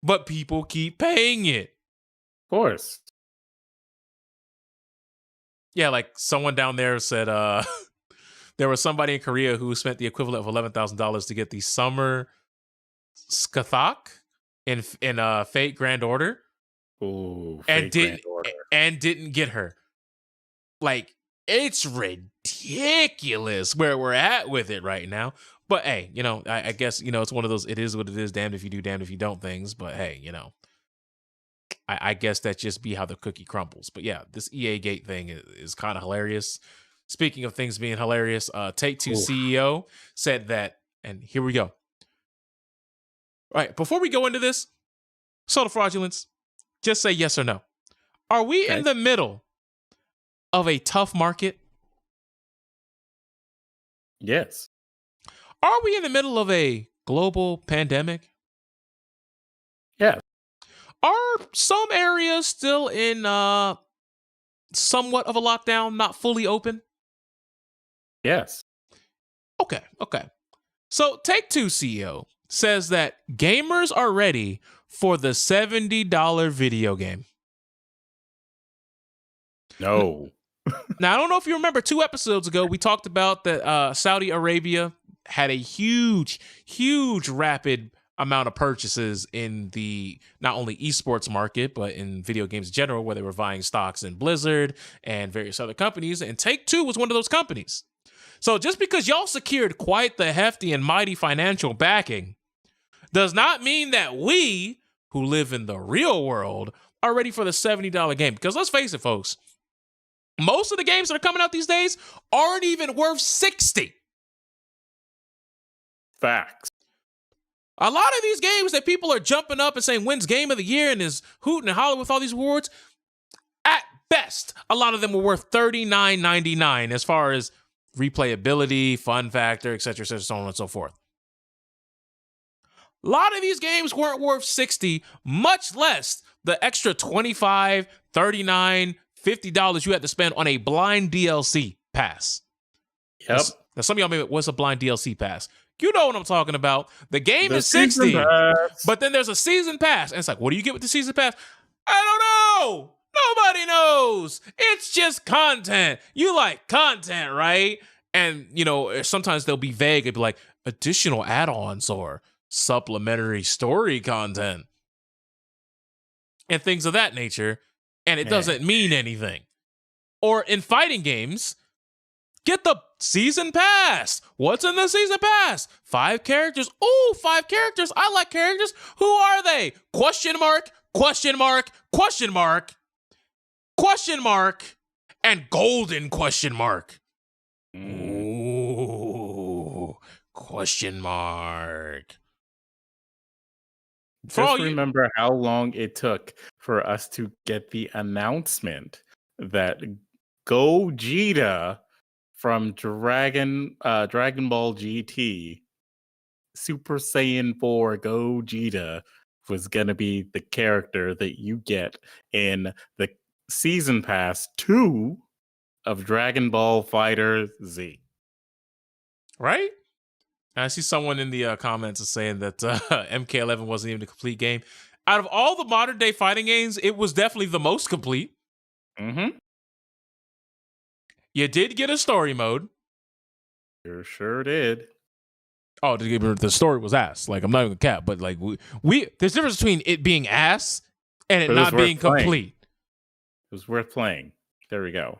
But people keep paying it. Of course. Yeah, like someone down there said there was somebody in Korea who spent the equivalent of $11,000 to get the Summer Skathak in Fate Grand Order. Ooh, and didn't get her. Like, it's ridiculous where we're at with it right now. But hey, I guess, it's one of those, it is what it is, damned if you do, damned if you don't things. But hey, I guess that just be how the cookie crumbles. But yeah, this EA Gate thing is kind of hilarious. Speaking of things being hilarious, Take-Two CEO said that, and here we go. All right, before we go into this, soda fraudulence, just say yes or no. Are we in the middle of a tough market? Yes. Are we in the middle of a global pandemic? Yeah. Are some areas still in somewhat of a lockdown, not fully open? Yes. Okay. So Take-Two CEO says that gamers are ready for the $70 video game. No. Now, I don't know if you remember 2 episodes ago, we talked about that Saudi Arabia had a huge rapid amount of purchases in the not only esports market, but in video games in general, where they were buying stocks in Blizzard and various other companies. And Take-Two was one of those companies. So just because y'all secured quite the hefty and mighty financial backing does not mean that we, who live in the real world, are ready for the $70 game. Because let's face it, folks, most of the games that are coming out these days aren't even worth $60. Facts. A lot of these games that people are jumping up and saying wins game of the year and is hooting and hollering with all these awards, at best, a lot of them were worth $39.99 as far as replayability, fun factor, etc., so on and so forth. A lot of these games weren't worth $60, much less the extra $25, $39, $50 you had to spend on a blind DLC pass. Yep. Now, some of y'all may, what's a blind DLC pass? You know what I'm talking about. The game is 60, but then there's a season pass. And it's like, what do you get with the season pass? I don't know. Nobody knows. It's just content. You like content, right? And, you know, sometimes they'll be vague. It'll be like additional add-ons or supplementary story content and things of that nature. And it doesn't mean anything. Or in fighting games, get the season pass. What's in the season pass? 5 characters. Ooh, 5 characters. I like characters. Who are they? Question mark, question mark, question mark, question mark, and golden question mark. Ooh, question mark. Just remember how long it took for us to get the announcement that Gogeta from Dragon Ball GT, Super Saiyan 4 Gogeta, was going to be the character that you get in the Season Pass 2 of Dragon Ball Fighter Z. Right? I see someone in the comments is saying that MK11 wasn't even a complete game. Out of all the modern day fighting games, it was definitely the most complete. Mm-hmm. You did get a story mode. You sure did. Oh, the story was ass. Like, I'm not even gonna cap, but like we there's a difference between it being ass and it not being complete. It was worth playing. There we go.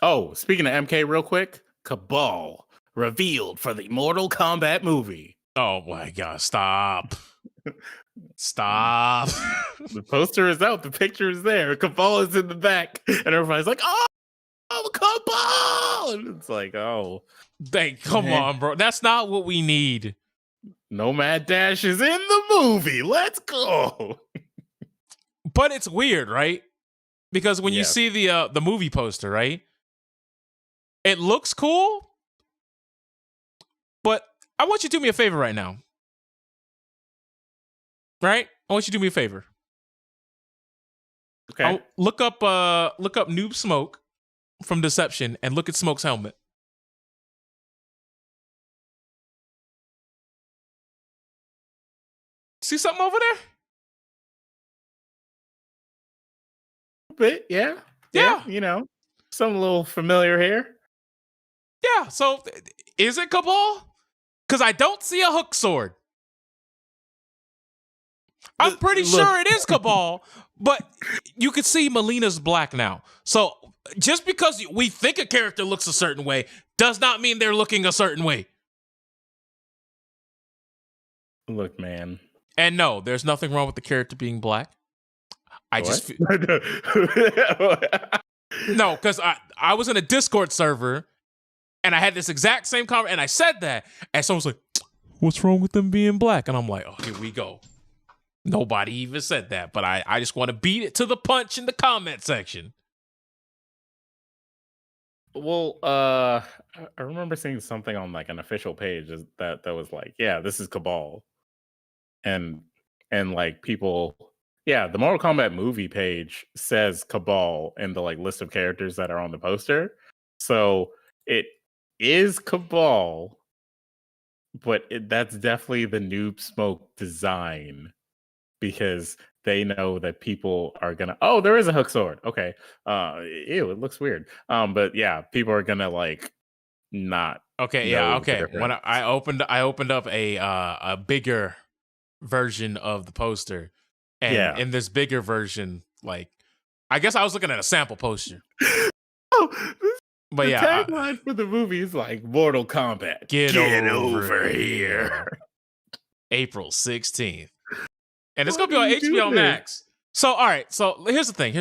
Oh, speaking of MK real quick, Cabal revealed for the Mortal Kombat movie. Oh my God, stop. Stop. The poster is out, the picture is there, Cabal is in the back, and everybody's like, oh, Cabal! And it's like, oh. Come on, bro. That's not what we need. Nomad Dash is in the movie. Let's go. But it's weird, right? Because when you see the movie poster, right? It looks cool, but I want you to do me a favor right now. Right? I want you to do me a favor. Okay. Look up Noob Smoke from Deception and look at Smoke's helmet. See something over there? A bit, yeah. Yeah. You know, some little familiar here. Yeah, so is it Cabal? Because I don't see a hook sword. I'm pretty sure it is Cabal, but you can see Melina's black now. So just because we think a character looks a certain way does not mean they're looking a certain way. Look, man. And no, there's nothing wrong with the character being black. I just no, because I was in a Discord server and I had this exact same comment, and I said that, and someone's like, "What's wrong with them being black?" And I'm like, "Oh, here we go." Nobody even said that, but I just want to beat it to the punch in the comment section. Well, I remember seeing something on like an official page that was like, yeah, this is Cabal, and like people, yeah, the Mortal Kombat movie page says Cabal in the like list of characters that are on the poster, so it is Cabal, but that's definitely the Noob Smoke design because they know that people are gonna. Oh, there is a hook sword. Okay, ew, it looks weird. But yeah, people are gonna like not. Okay, know yeah, the okay. When difference. I opened up a bigger version of the poster, and Yeah. in this bigger version, like, I guess I was looking at a sample poster. Oh, But the yeah, tagline for the movie is like Mortal Kombat. Get over here. April 16th. And it's Why going to be on do you do HBO this? Max. So, all right. So here's the thing.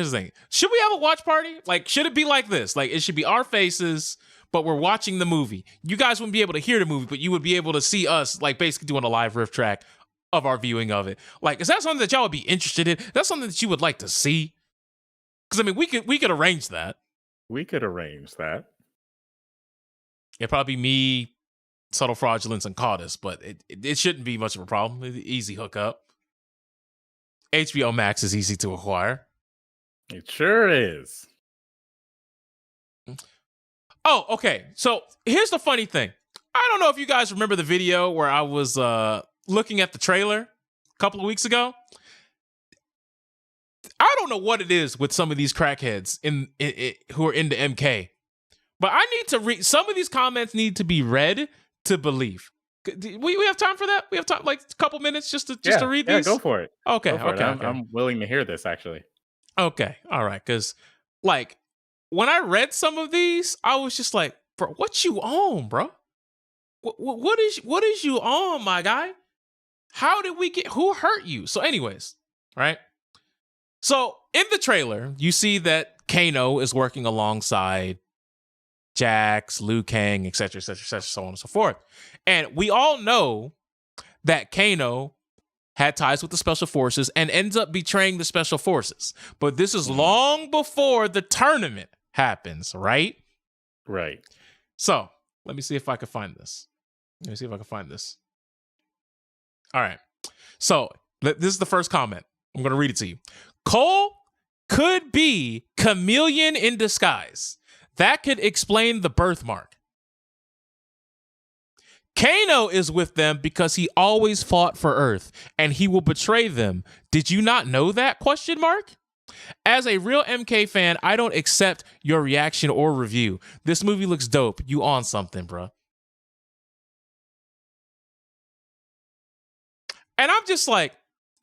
Should we have a watch party? Like, should it be like this? Like, it should be our faces, but we're watching the movie. You guys wouldn't be able to hear the movie, but you would be able to see us, like, basically doing a live riff track of our viewing of it. Like, is that something that y'all would be interested in? That's something that you would like to see? Because, I mean, we could arrange that. We could arrange that. It'd probably be me, Subtle Fraudulence, and Caudus, but it shouldn't be much of a problem. Easy hookup. HBO Max is easy to acquire. It sure is. Oh, okay. So here's the funny thing. I don't know if you guys remember the video where I was looking at the trailer a couple of weeks ago. I don't know what it is with some of these crackheads who are into MK, but I need to read. Some of these comments need to be read to believe. We have time for that? We have time, like a couple minutes just to read these? Yeah, go for it. Okay, Go for okay, it. I'm willing to hear this, actually. Okay, all right, because like when I read some of these, I was just like, bro, what you on, bro? What is you on, my guy? How did we get, who hurt you? So anyways, right? So in the trailer, you see that Kano is working alongside Jax, Liu Kang, etc., so on and so forth. And we all know that Kano had ties with the Special Forces and ends up betraying the Special Forces. But this is long before the tournament happens, right? Right. So let me see if I can find this. All right. So this is the first comment. I'm going to read it to you. Cole could be chameleon in disguise. That could explain the birthmark. Kano is with them because he always fought for Earth, and he will betray them. Did you not know that? ? As a real MK fan, I don't accept your reaction or review. This movie looks dope. You on something, bro. And I'm just like,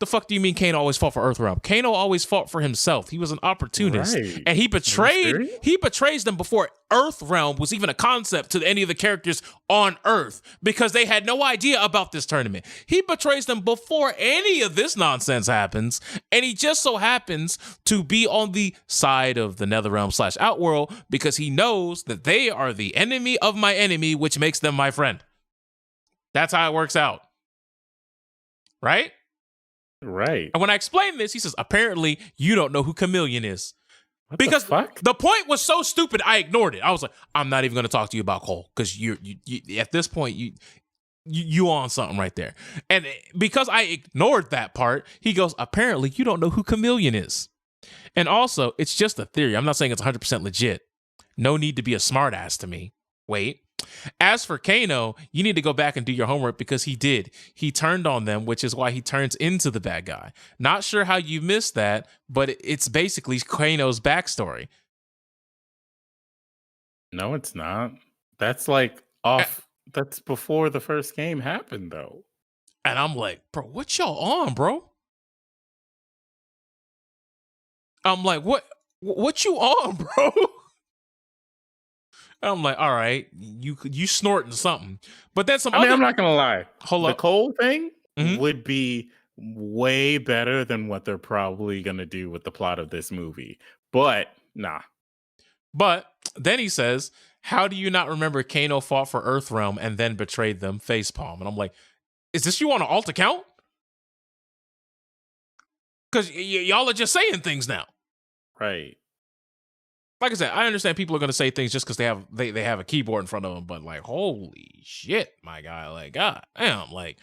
the fuck do you mean Kano always fought for Earthrealm? Kano always fought for himself. He was an opportunist. Right. And he betrays them before Earthrealm was even a concept to any of the characters on Earth because they had no idea about this tournament. He betrays them before any of this nonsense happens. And he just so happens to be on the side of the Netherrealm / Outworld because he knows that they are the enemy of my enemy, which makes them my friend. That's how it works out. Right? Right. And when I explained this, he says, apparently you don't know who Chameleon is. What because the fuck? The point was so stupid, I ignored it. I was like, I'm not even going to talk to you about Cole because you at this point, you on something right there. And because I ignored that part, he goes, apparently you don't know who Chameleon is. And also, it's just a theory. I'm not saying it's 100% legit. No need to be a smartass to me. Wait. As for Kano, you need to go back and do your homework because he did. He turned on them, which is why he turns into the bad guy. Not sure how you missed that, but it's basically Kano's backstory. No, it's not. That's like off. That's before the first game happened, though. And I'm like, bro, what y'all on, bro? I'm like, what you on, bro? I'm like, all right, you snorting something. But then I'm not gonna lie. Hold the up. Cole thing would be way better than what they're probably gonna do with the plot of this movie. But nah. But then he says, "How do you not remember Kano fought for Earthrealm and then betrayed them?" Facepalm. And I'm like, is this you on an alt account? Because y'all are just saying things now. Right. Like I said, I understand people are going to say things just because they have a keyboard in front of them, but like, holy shit, my guy, like, god damn, like,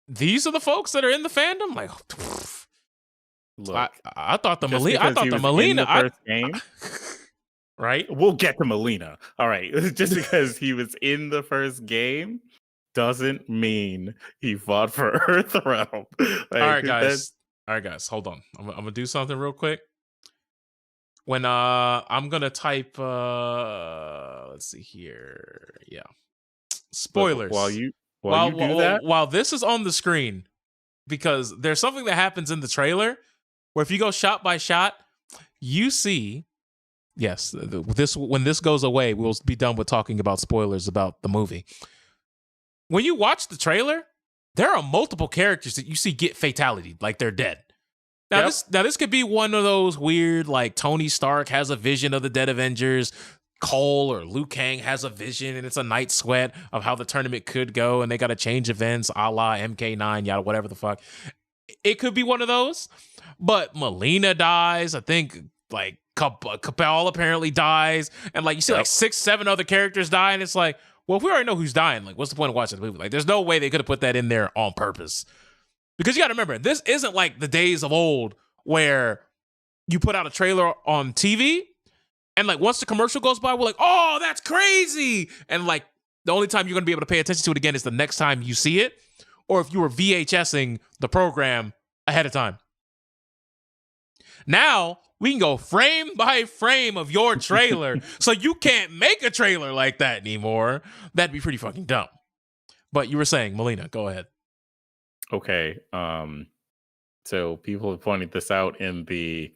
these are the folks that are in the fandom. Like, Look, I thought the just Melina, I because thought he the was Melina, in the first game, right? we'll get to Melina. All right, just because he was in the first game doesn't mean he fought for Earthrealm. Like, All right, guys, hold on. I'm gonna do something real quick. When I'm gonna type let's see here. Yeah. Spoilers. While you do that, while this is on the screen, because there's something that happens in the trailer where if you go shot by shot, you see, yes, this when this goes away, we'll be done with talking about spoilers about the movie. When you watch the trailer, there are multiple characters that you see get fatality, like they're dead. Now, this could be one of those weird, like Tony Stark has a vision of the dead Avengers, Cole or Liu Kang has a vision, and it's a night sweat of how the tournament could go, and they got to change events, a la MK9, yada, whatever the fuck. It could be one of those, but Melina dies. I think like Capel apparently dies, and like you see like 6-7 other characters die, and it's like, well, if we already know who's dying, like what's the point of watching the movie? Like, there's no way they could have put that in there on purpose. Because you got to remember, this isn't like the days of old where you put out a trailer on TV and like once the commercial goes by, we're like, oh, that's crazy. And like the only time you're going to be able to pay attention to it again is the next time you see it, or if you were VHSing the program ahead of time. Now we can go frame by frame of your trailer. So you can't make a trailer like that anymore. That'd be pretty fucking dumb. But you were saying, Melina, go ahead. Okay. So people have pointed this out in the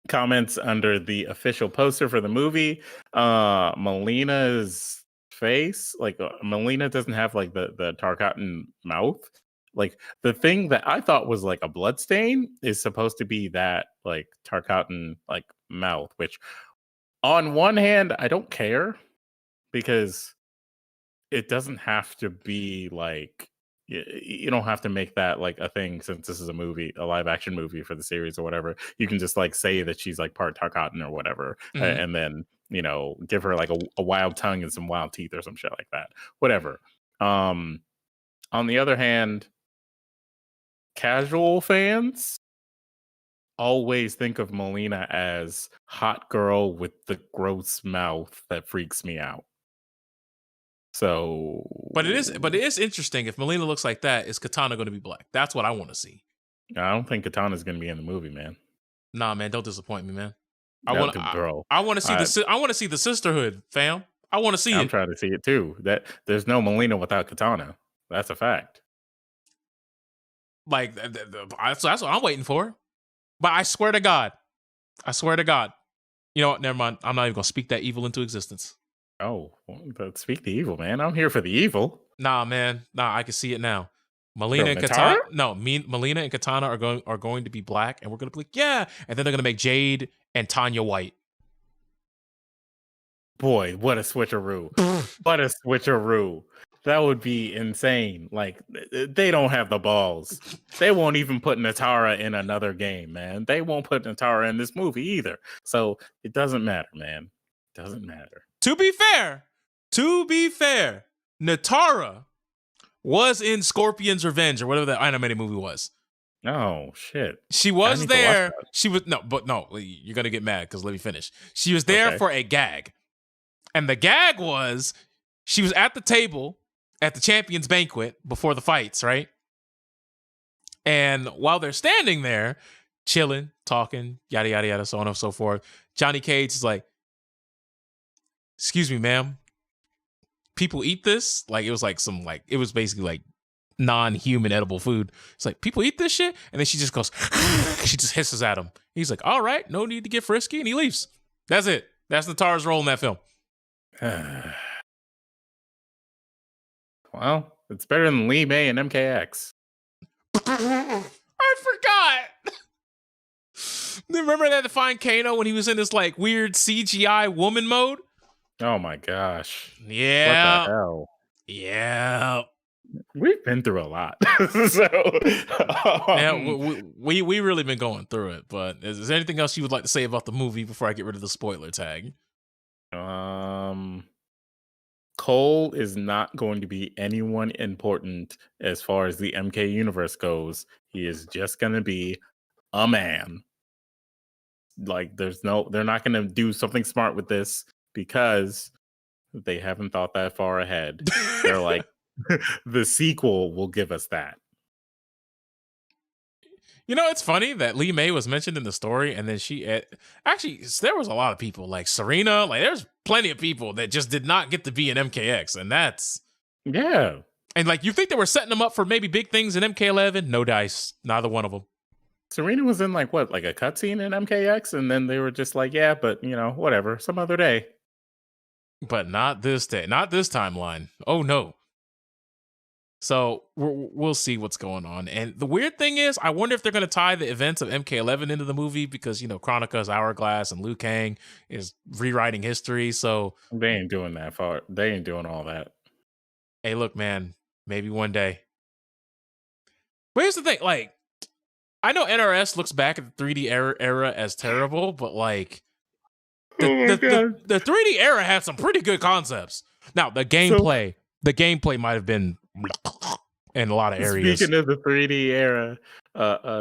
comments under the official poster for the movie. Melina's face, like Melina doesn't have like the Tarkatan mouth. Like the thing that I thought was like a blood stain is supposed to be that like Tarkatan like mouth, which on one hand I don't care because it doesn't have to be like you don't have to make that like a thing since this is a movie, a live action movie for the series or whatever. You can just like say that she's like part Tarkatan or whatever, and then give her like a wild tongue and some wild teeth or some shit like that. Whatever. On the other hand, casual fans always think of Melina as hot girl with the gross mouth that freaks me out. So, but it is interesting. If Melina looks like that, is Katana going to be black? That's what I want to see. I don't think Katana's going to be in the movie, man. Nah, man, don't disappoint me, man. I want to see the sisterhood, fam. I want to see it. I'm trying to see it too. That there's no Melina without Katana. That's a fact. Like that's what I'm waiting for. But I swear to God, you know what? Never mind. I'm not even gonna speak that evil into existence. Oh, but speak the evil, man. I'm here for the evil. Nah, man. Nah, I can see it now. Melina and Katana. No, Melina and Katana are going to be black, and we're gonna be like, yeah. And then they're gonna make Jade and Tanya white. Boy, what a switcheroo! What a switcheroo! That would be insane. Like they don't have the balls. They won't even put Natara in another game, man. They won't put Natara in this movie either. So it doesn't matter, man. It doesn't matter. To be fair, Natara was in Scorpion's Revenge or whatever that animated movie was. Oh shit. She was there. She was no, you're gonna get mad because let me finish. She was there for a gag. And the gag was she was at the table at the Champions Banquet before the fights, right? And while they're standing there, chilling, talking, yada, yada, yada, so on and so forth, Johnny Cage is like, excuse me, ma'am. People eat this? Like, it was like it was basically like non-human edible food. It's like, people eat this shit? And then she just goes, she just hisses at him. He's like, all right, no need to get frisky. And he leaves. That's it. That's Natara's role in that film. Well, it's better than Lee May and MKX. I forgot. Remember that to find Kano when he was in this like weird CGI woman mode? Oh my gosh. Yeah. What the hell? Yeah. We've been through a lot. So Yeah, we really been going through it. But is there anything else you would like to say about the movie before I get rid of the spoiler tag? Cole is not going to be anyone important as far as the MK universe goes. He is just going to be a man. Like they're not going to do something smart with this because they haven't thought that far ahead. They're like, the sequel will give us that. You know, it's funny that Lee May was mentioned in the story, and then she actually there was a lot of people like Serena. Like, there's plenty of people that just did not get to be in MKX, and that's Yeah. And like, you think they were setting them up for maybe big things in MK11? No dice, neither one of them. Serena was in like a cutscene in MKX, and then they were just like, yeah, but whatever, some other day. But not this day, not this timeline. Oh no. So we'll see what's going on. And the weird thing is, I wonder if they're going to tie the events of MK11 into the movie because, Chronica's Hourglass and Liu Kang is rewriting history. So they ain't doing that far. They ain't doing all that. Hey, look, man, maybe one day. But here's the thing. Like, I know NRS looks back at the 3D era as terrible, but like the 3D era had some pretty good concepts. Now, the gameplay might have been in a lot of areas. Speaking of the 3D era,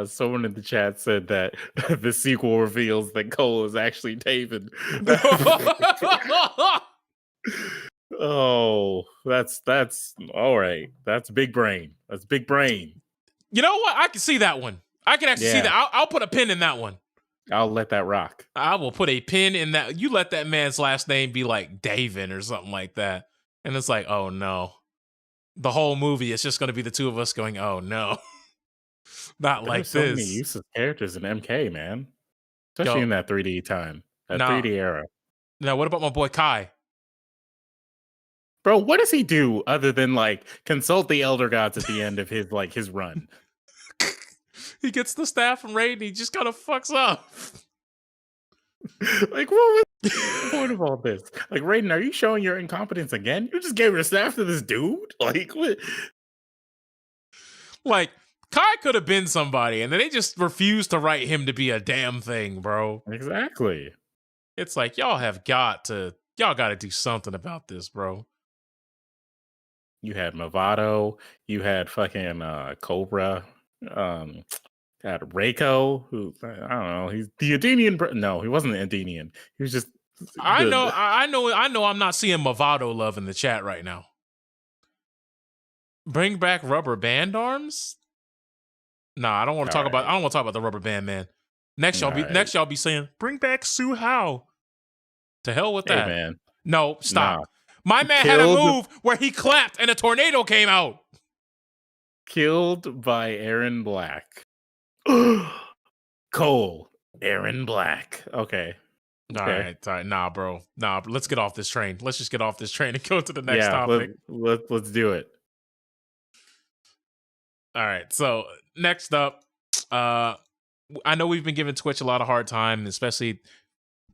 someone in the chat said that the sequel reveals that Cole is actually David. Oh, that's all right. That's big brain. That's big brain. You know what? I can see that one. I can actually see that. I'll put a pin in that one. I'll let that rock. I will put a pin in that. You let that man's last name be like David or something like that. And it's like, oh no. The whole movie is just going to be the two of us going, oh no. Not like so this. Many useless characters in MK, man. Especially in that 3D time. That 3D era. Now, what about my boy Kai? Bro, what does he do other than like consult the elder gods at the end of his his run? He gets the staff from Raid and he just kind of fucks up. Like, what was the point of all this? Like, Raiden, are you showing your incompetence again? You just gave your staff to this dude? Like, what? Like, Kai could have been somebody, and then they just refused to write him to be a damn thing, bro. Exactly. It's like, y'all got to do something about this, bro. You had Movado, you had fucking Cobra, had Reiko, who I don't know, he's the Adenian. No, he wasn't the Adenian. He was just. I know. I'm not seeing Movado love in the chat right now. Bring back rubber band arms? Nah, I don't want to talk about. I don't want to talk about the rubber band man. Next, y'all be saying, bring back Su Hao. To hell with that. Man. No, stop. Nah. My man had a move where he clapped and a tornado came out. Killed by Aaron Black. Cole, Aaron Black. Okay. All right. Nah, bro. Let's get off this train. Let's just get off this train and go to the next topic. Let's do it. All right. So next up, I know we've been giving Twitch a lot of hard time, especially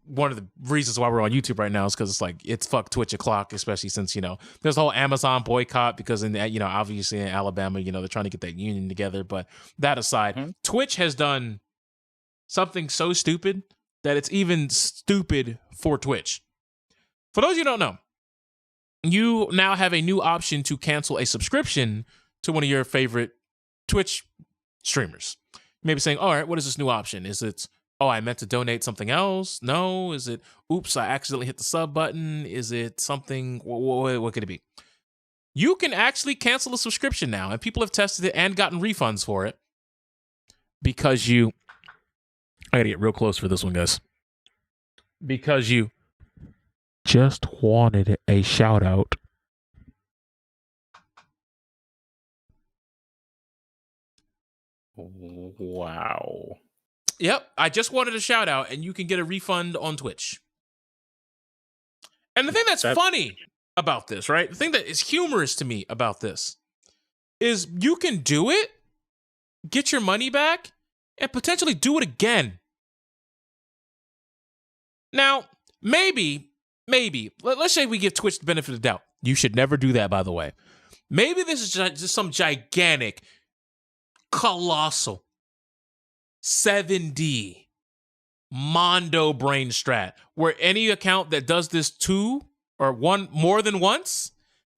one of the reasons why we're on YouTube right now is because it's fuck Twitch o'clock, especially since, there's the whole Amazon boycott because obviously in Alabama, they're trying to get that union together. But that aside, Twitch has done something so stupid that it's even stupid for Twitch. For those of you who don't know, you now have a new option to cancel a subscription to one of your favorite Twitch streamers. You may be saying, all right, what is this new option? Is it, oh, I meant to donate something else? No. Is it, oops, I accidentally hit the sub button? Is it something, what could it be? You can actually cancel a subscription now, and people have tested it and gotten refunds for it because I gotta get real close for this one, guys. Because you just wanted a shout out. Wow. Yep, I just wanted a shout out, and you can get a refund on Twitch. And the thing that's funny about this, right? The thing that is humorous to me about this is you can do it, get your money back, and potentially do it again. Now, maybe, let's say we give Twitch the benefit of the doubt. You should never do that, by the way. Maybe this is just some gigantic, colossal, 7D, Mondo brain strat, where any account that does this more than once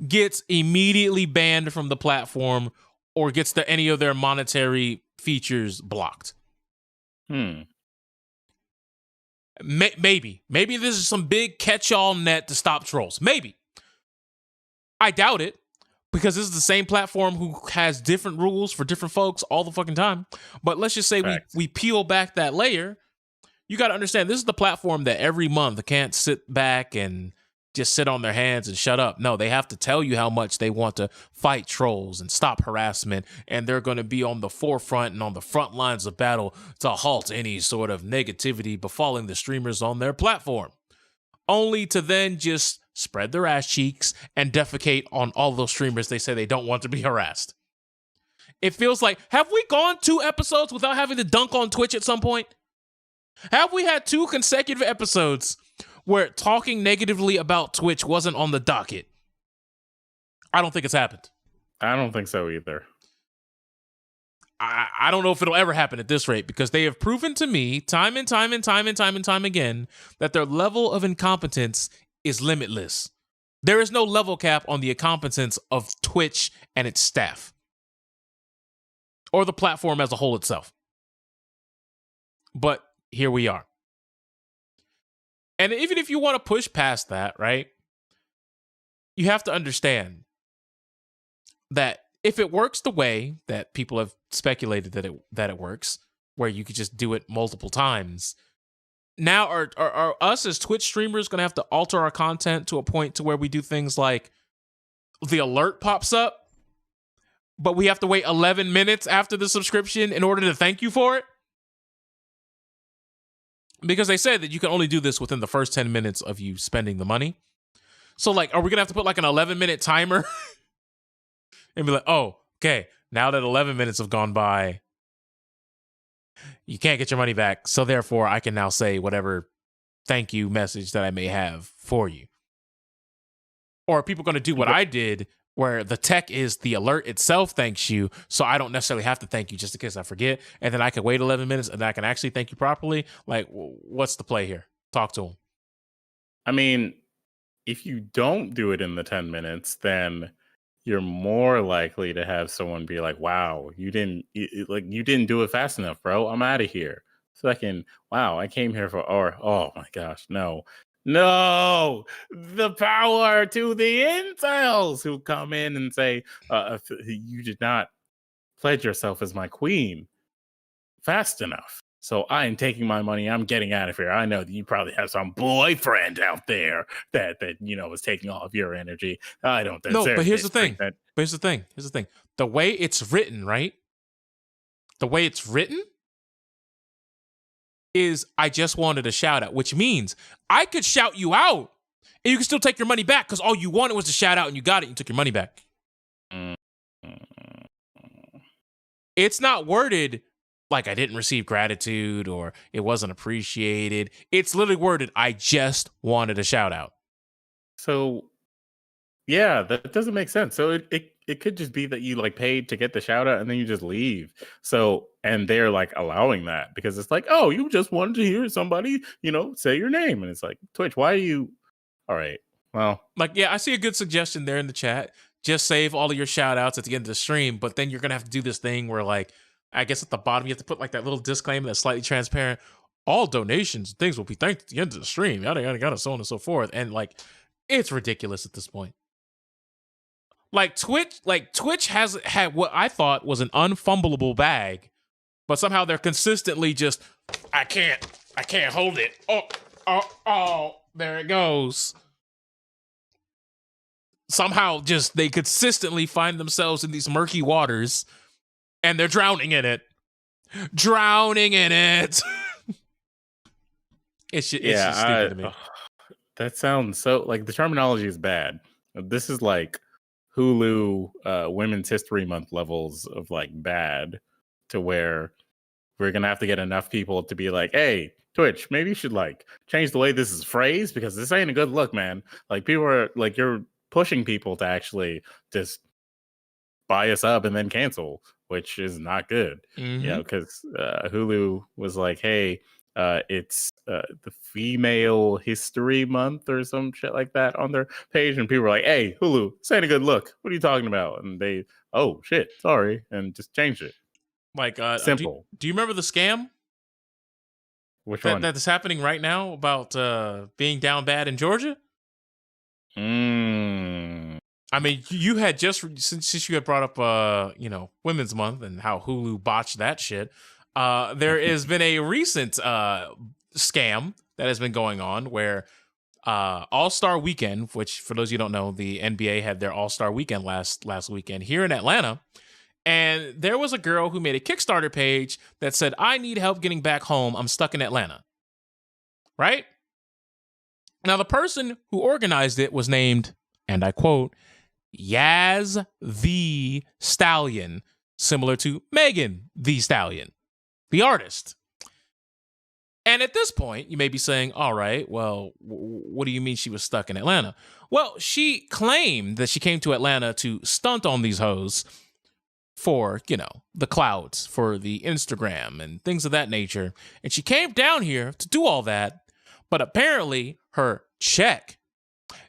gets immediately banned from the platform or gets any of their monetary features blocked. Maybe this is some big catch-all net to stop trolls. Maybe. I doubt it, because this is the same platform who has different rules for different folks all the fucking time. But let's just say we peel back that layer. You got to understand, this is the platform that every month can't sit back and just sit on their hands and shut up. No, they have to tell you how much they want to fight trolls and stop harassment, and they're going to be on the forefront and on the front lines of battle to halt any sort of negativity befalling the streamers on their platform, only to then just spread their ass cheeks and defecate on all those streamers they say they don't want to be harassed. It feels like, have we gone 2 episodes without having to dunk on Twitch at some point? Have we had 2 consecutive episodes where talking negatively about Twitch wasn't on the docket? I don't think it's happened. I don't think so either. I don't know if it'll ever happen at this rate, because they have proven to me time and time again that their level of incompetence is limitless. There is no level cap on the incompetence of Twitch and its staff, or the platform as a whole itself. But here we are. And even if you want to push past that, right, you have to understand that if it works the way that people have speculated that it works, where you could just do it multiple times, now are us as Twitch streamers going to have to alter our content to a point to where we do things like the alert pops up, but we have to wait 11 minutes after the subscription in order to thank you for it? Because they said that you can only do this within the first 10 minutes of you spending the money. So, like, are we going to have to put like an 11-minute timer and be like, oh, okay, now that 11 minutes have gone by, you can't get your money back. So therefore, I can now say whatever thank you message that I may have for you. Or are people going to do what I did, where the tech is the alert itself thanks you, so I don't necessarily have to thank you just in case I forget, and then I can wait 11 minutes and then I can actually thank you properly? Like, what's the play here? Talk to them. I mean, if you don't do it in the 10 minutes, then you're more likely to have someone be like, wow, you didn't do it fast enough, bro. I'm out of here. Second, wow, I came here or oh my gosh, no, the power to the incels who come in and say, you did not pledge yourself as my queen fast enough. So I am taking my money. I'm getting out of here. I know that you probably have some boyfriend out there that is taking all of your energy. I don't deserve. No, but here's the thing. Here's the thing. The way it's written, right? The way it's written is, I just wanted a shout out, which means I could shout you out and you can still take your money back, because all you wanted was a shout out and you got it and you took your money back. It's not worded like I didn't receive gratitude or it wasn't appreciated. It's literally worded, I just wanted a shout out. So yeah, that doesn't make sense. So it could just be that you like paid to get the shout out and then you just leave. So, and they're like allowing that because it's like, oh, you just wanted to hear somebody, say your name. And it's like, Twitch, why are you? All right. Well, like, yeah, I see a good suggestion there in the chat. Just save all of your shout outs at the end of the stream. But then you're going to have to do this thing where, like, I guess at the bottom, you have to put like that little disclaimer that's slightly transparent. All donations and things will be thanked at the end of the stream. Yada, yada, yada, so on and so forth. And like, it's ridiculous at this point. Like Twitch has had what I thought was an unfumbleable bag, but somehow they're consistently just, I can't hold it. Oh, there it goes. Somehow just they consistently find themselves in these murky waters and they're drowning in it. It's just stupid to me. That sounds so, like, the terminology is bad. This is like Hulu Women's History Month levels of like bad. to where we're gonna have to get enough people to be like, hey, Twitch, maybe you should like change the way this is phrased because this ain't a good look, man. Like people are like you're pushing people to actually just buy a sub and then cancel, which is not good. You know, because Hulu was like, hey, it's the Female History Month or some shit like that on their page, and people were like, hey, Hulu, this ain't a good look. What are you talking about? And they, oh shit, sorry, and just changed it. Like, simple. Do you remember the scam? Which one? That's happening right now about being down bad in Georgia? I mean, you had just since you had brought up Women's Month and how Hulu botched that shit. There has been a recent scam that has been going on where All-Star Weekend, which for those of you who don't know, the NBA had their All-Star Weekend last weekend here in Atlanta. And there was a girl who made a Kickstarter page that said, I need help getting back home. I'm stuck in Atlanta. Right? Now, the person who organized it was named, and I quote, Yaz the Stallion, similar to Megan the Stallion, the artist. And at this point, you may be saying, all right, well, what do you mean she was stuck in Atlanta? Well, she claimed that she came to Atlanta to stunt on these hoes for, the clout, for the Instagram and things of that nature. And she came down here to do all that, but apparently her check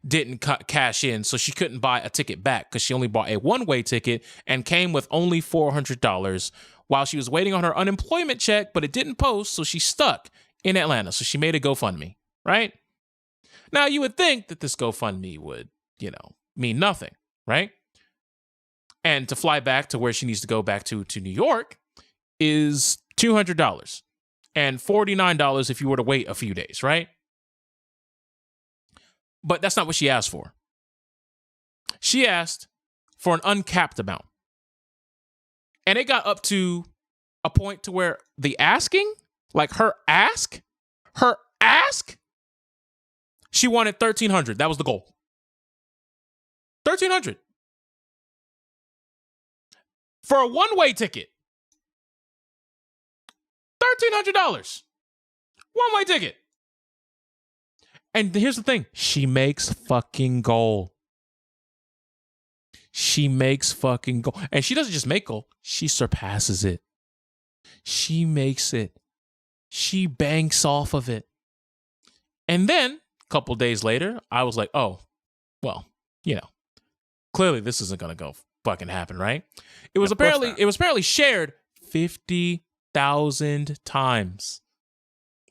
didn't cash in, so she couldn't buy a ticket back because she only bought a one-way ticket and came with only $400 while she was waiting on her unemployment check, but it didn't post, so she's stuck in Atlanta. So she made a GoFundMe, right? Now, you would think that this GoFundMe would, mean nothing, right? And to fly back to where she needs to go back to New York is $200 and $49 if you were to wait a few days, right? But that's not what she asked for. She asked for an uncapped amount. And it got up to a point to where the asking, like her ask, she wanted $1,300. That was the goal. $1,300. For a one-way ticket. $1,300. One-way ticket. And here's the thing. She makes fucking gold. She makes fucking gold. And she doesn't just make gold. She surpasses it. She makes it. She banks off of it. And then, a couple days later, I was like, oh, well, clearly this isn't going to go fucking happen, right? It was apparently shared 50,000 times.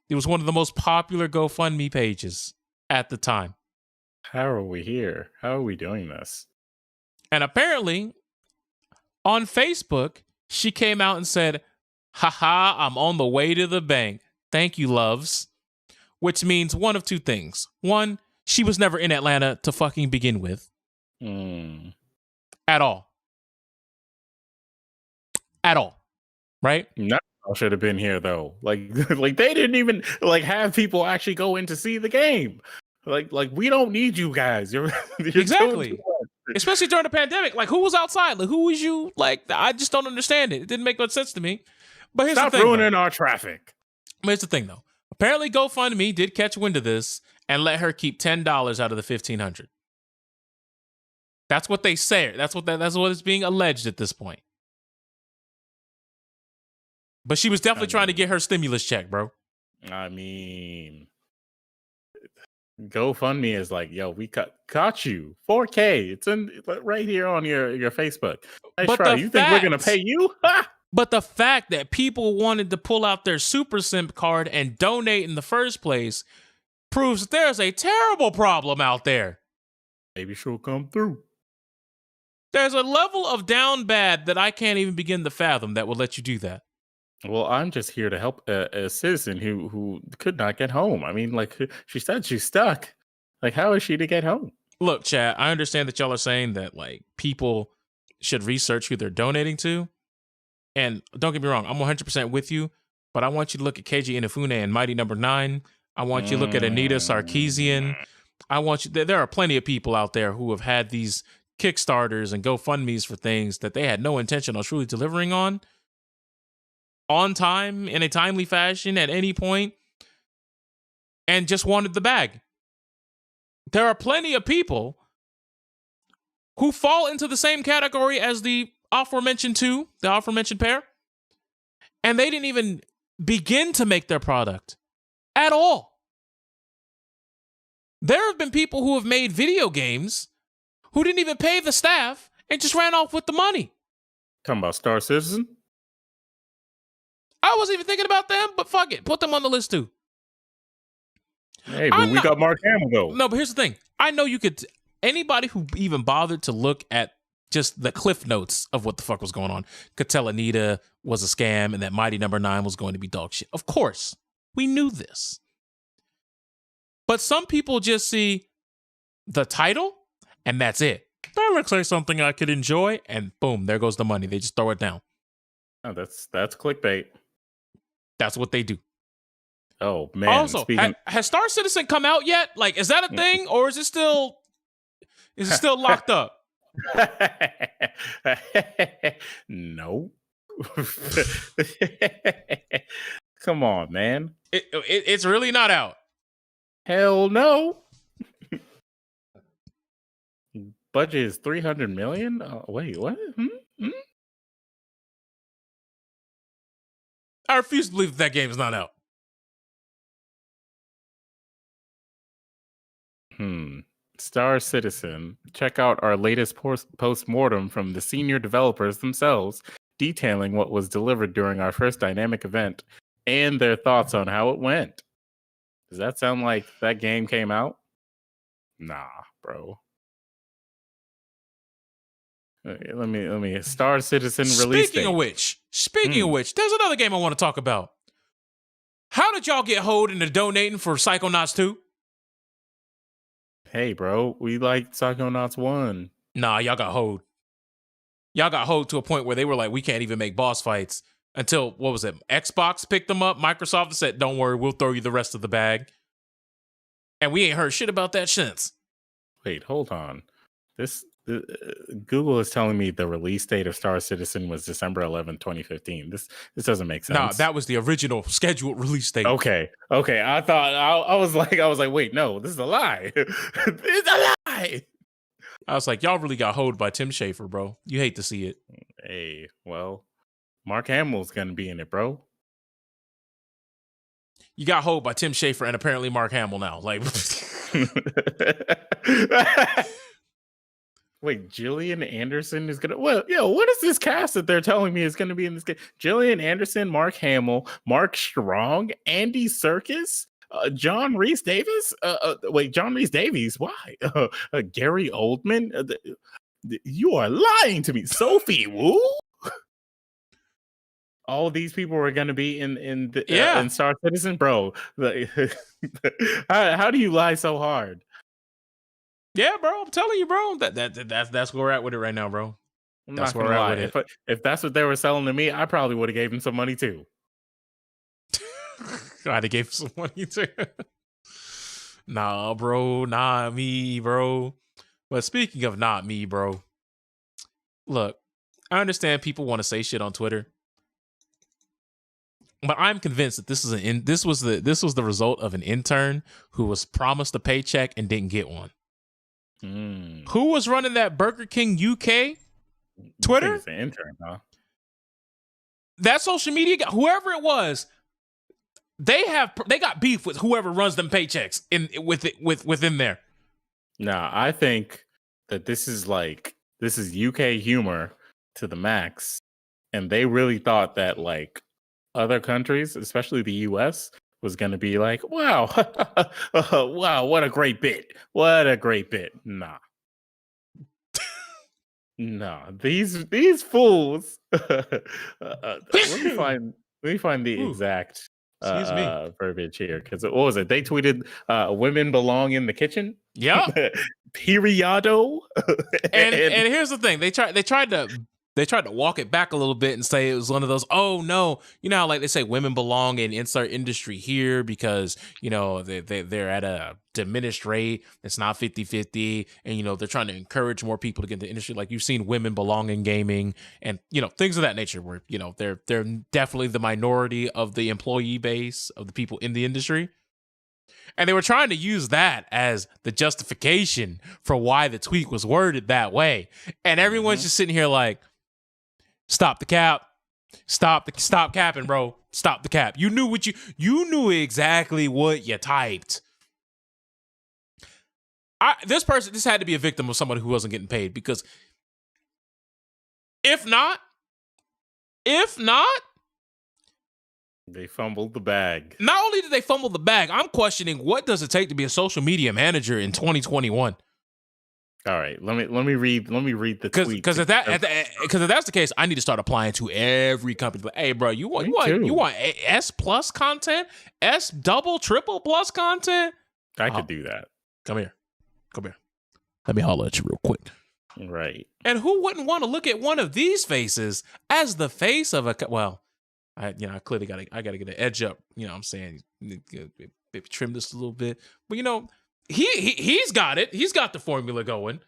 It was one of the most popular GoFundMe pages at the time. How are we here? How are we doing this? And apparently, on Facebook, she came out and said, haha, I'm on the way to the bank. Thank you, loves. Which means one of two things. One, she was never in Atlanta to fucking begin with. At all. At all. Right? No, I should have been here though. Like they didn't even have people actually go in to see the game. Like we don't need you guys. You're exactly. Especially during the pandemic. Like, who was outside? Like, who was you? Like, I just don't understand it. It didn't make much sense to me. But here's Stop the thing, ruining our traffic. Here's the thing, though. Apparently, GoFundMe did catch wind of this and let her keep $10 out of the $1,500. That's what they say. That's what is being alleged at this point. But she was definitely trying to get her stimulus check, bro. I mean, GoFundMe is like, yo, we caught you 4K. It's right here on your Facebook. Nice try. You think we're gonna pay you? But the fact that people wanted to pull out their Super Simp card and donate in the first place proves that there's a terrible problem out there. Maybe she'll come through. There's a level of down bad that I can't even begin to fathom that will let you do that. Well, I'm just here to help a citizen who could not get home. I mean, like, she said she's stuck. Like, how is she to get home? Look, chat, I understand that y'all are saying that, like, people should research who they're donating to. And don't get me wrong, I'm 100% with you. But I want you to look at KG Inafune and Mighty Number 9. I want you to look at Anita Sarkeesian. I want you. There are plenty of people out there who have had these Kickstarters and GoFundMes for things that they had no intention of truly delivering on. on time in a timely fashion at any point and just wanted the bag. There are plenty of people who fall into the same category as the aforementioned pair, and they didn't even begin to make their product at all. There have been people who have made video games who didn't even pay the staff and just ran off with the money. Talking about Star Citizen? I wasn't even thinking about them, but fuck it. Put them on the list too. Hey, but we got Mark Hamill though. No, but here's the thing. I know you could, anybody who even bothered to look at just the cliff notes of what the fuck was going on could tell Anita was a scam and that Mighty Number 9 was going to be dog shit. Of course, we knew this. But some people just see the title and that's it. That looks like something I could enjoy, and boom, there goes the money. They just throw it down. Oh, that's clickbait. That's what they do. Oh man! Also, has Star Citizen come out yet? Like, is that a thing, or is it still locked up? No. Come on, man. It's really not out. Hell no. Budget is $300 million. Wait, what? I refuse to believe that game is not out. Star Citizen. Check out our latest post-mortem from the senior developers themselves, detailing what was delivered during our first dynamic event and their thoughts on how it went. Does that sound like that game came out? Nah, bro. Let me Star Citizen release date. Speaking of which, there's another game I want to talk about. How did y'all get hoed into donating for Psychonauts 2? Hey, bro, we like Psychonauts 1. Nah, y'all got hoed. Y'all got hoed to a point where they were like, we can't even make boss fights until, what was it? Xbox picked them up. Microsoft said, don't worry, we'll throw you the rest of the bag. And we ain't heard shit about that since. Wait, hold on. Google is telling me the release date of Star Citizen was December 11, 2015. This doesn't make sense. Nah, that was the original scheduled release date. Okay. I thought I was like, wait, no, this is a lie. It's a lie. I was like, y'all really got hoed by Tim Schafer, bro. You hate to see it. Hey, well, Mark Hamill's gonna be in it, bro. You got hoed by Tim Schafer and apparently Mark Hamill now. Like, wait, Gillian Anderson is gonna. Well, what is this cast that they're telling me is gonna be in this game? Gillian Anderson, Mark Hamill, Mark Strong, Andy Serkis, John Rhys Davies. John Rhys Davies. Why? Gary Oldman. You are lying to me, Sophie Wu. All these people are going to be in Star Citizen, bro. How do you lie so hard? Yeah, bro. I'm telling you, bro. That's where we're at with it right now, bro. That's where we're at with it. If that's what they were selling to me, I probably would have gave him some money too. I'd have gave him some money too. Nah, bro. Not me, bro. But speaking of not me, bro. Look, I understand people want to say shit on Twitter. But I'm convinced that this was the result of an intern who was promised a paycheck and didn't get one. Who was running that Burger King UK Twitter? It's an intern, huh? That social media guy, whoever it was, they got beef with whoever runs them paychecks within there. Nah, I think that this is UK humor to the max, and they really thought that like other countries, especially the US, was going to be like, wow, wow, what a great bit. What a great bit. Nah. Nah, these fools. Let me find the exact verbiage here, because what was it? They tweeted, "Women belong in the kitchen." Yeah. Periodo. and here's the thing: they tried to they tried to walk it back a little bit and say it was one of those, oh no, you know how like they say women belong in insert industry here because, you know, they're at a diminished rate. It's not 50-50. And, you know, they're trying to encourage more people to get into the industry. Like you've seen women belong in gaming and, you know, things of that nature where, you know, they're definitely the minority of the employee base of the people in the industry. And they were trying to use that as the justification for why the tweet was worded that way. And everyone's just sitting here like, stop the cap. Stop capping, bro. Stop the cap. You knew exactly what you typed. This had to be a victim of somebody who wasn't getting paid because if not, they fumbled the bag. Not only did they fumble the bag, I'm questioning what does it take to be a social media manager in 2021. All right, let me read the tweet. Because if that's the case, I need to start applying to every company. Like, hey, bro, you want S plus content, S double triple plus content? I could do that. Come here. Let me holler at you real quick. Right. And who wouldn't want to look at one of these faces as the face of I clearly gotta get an edge up. You know what I'm saying? Maybe trim this a little bit. But you know, he's got it. He's got the formula going.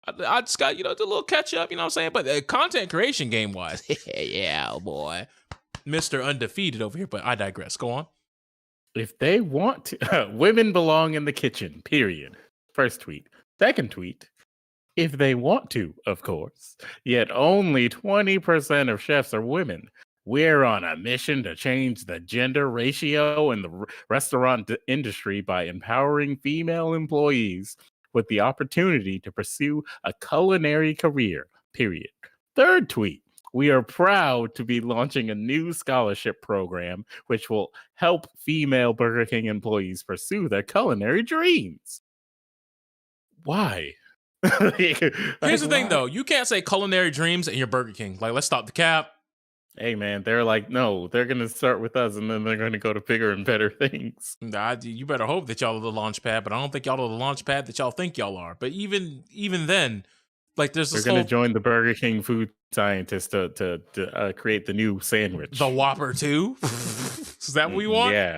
I just got, you know, the little catch up, you know what I'm saying? But content creation game wise, yeah, boy. Mr. Undefeated over here, but I digress. Go on. If they want to, women belong in the kitchen, period. First tweet. Second tweet. If they want to, of course. Yet only 20% of chefs are women. We're on a mission to change the gender ratio in the restaurant industry by empowering female employees with the opportunity to pursue a culinary career, period. Third tweet. We are proud to be launching a new scholarship program which will help female Burger King employees pursue their culinary dreams. Why? Here's the thing, though. You can't say culinary dreams and you're Burger King. Like, let's stop the cap. Hey, man, they're like, no, they're going to start with us and then they're going to go to bigger and better things. You better hope that y'all are the launch pad, but I don't think y'all are the launch pad that y'all think y'all are. But even then, like, there's this They're going to join the Burger King food scientists to create the new sandwich. The Whopper 2? Is that what we want? Yeah.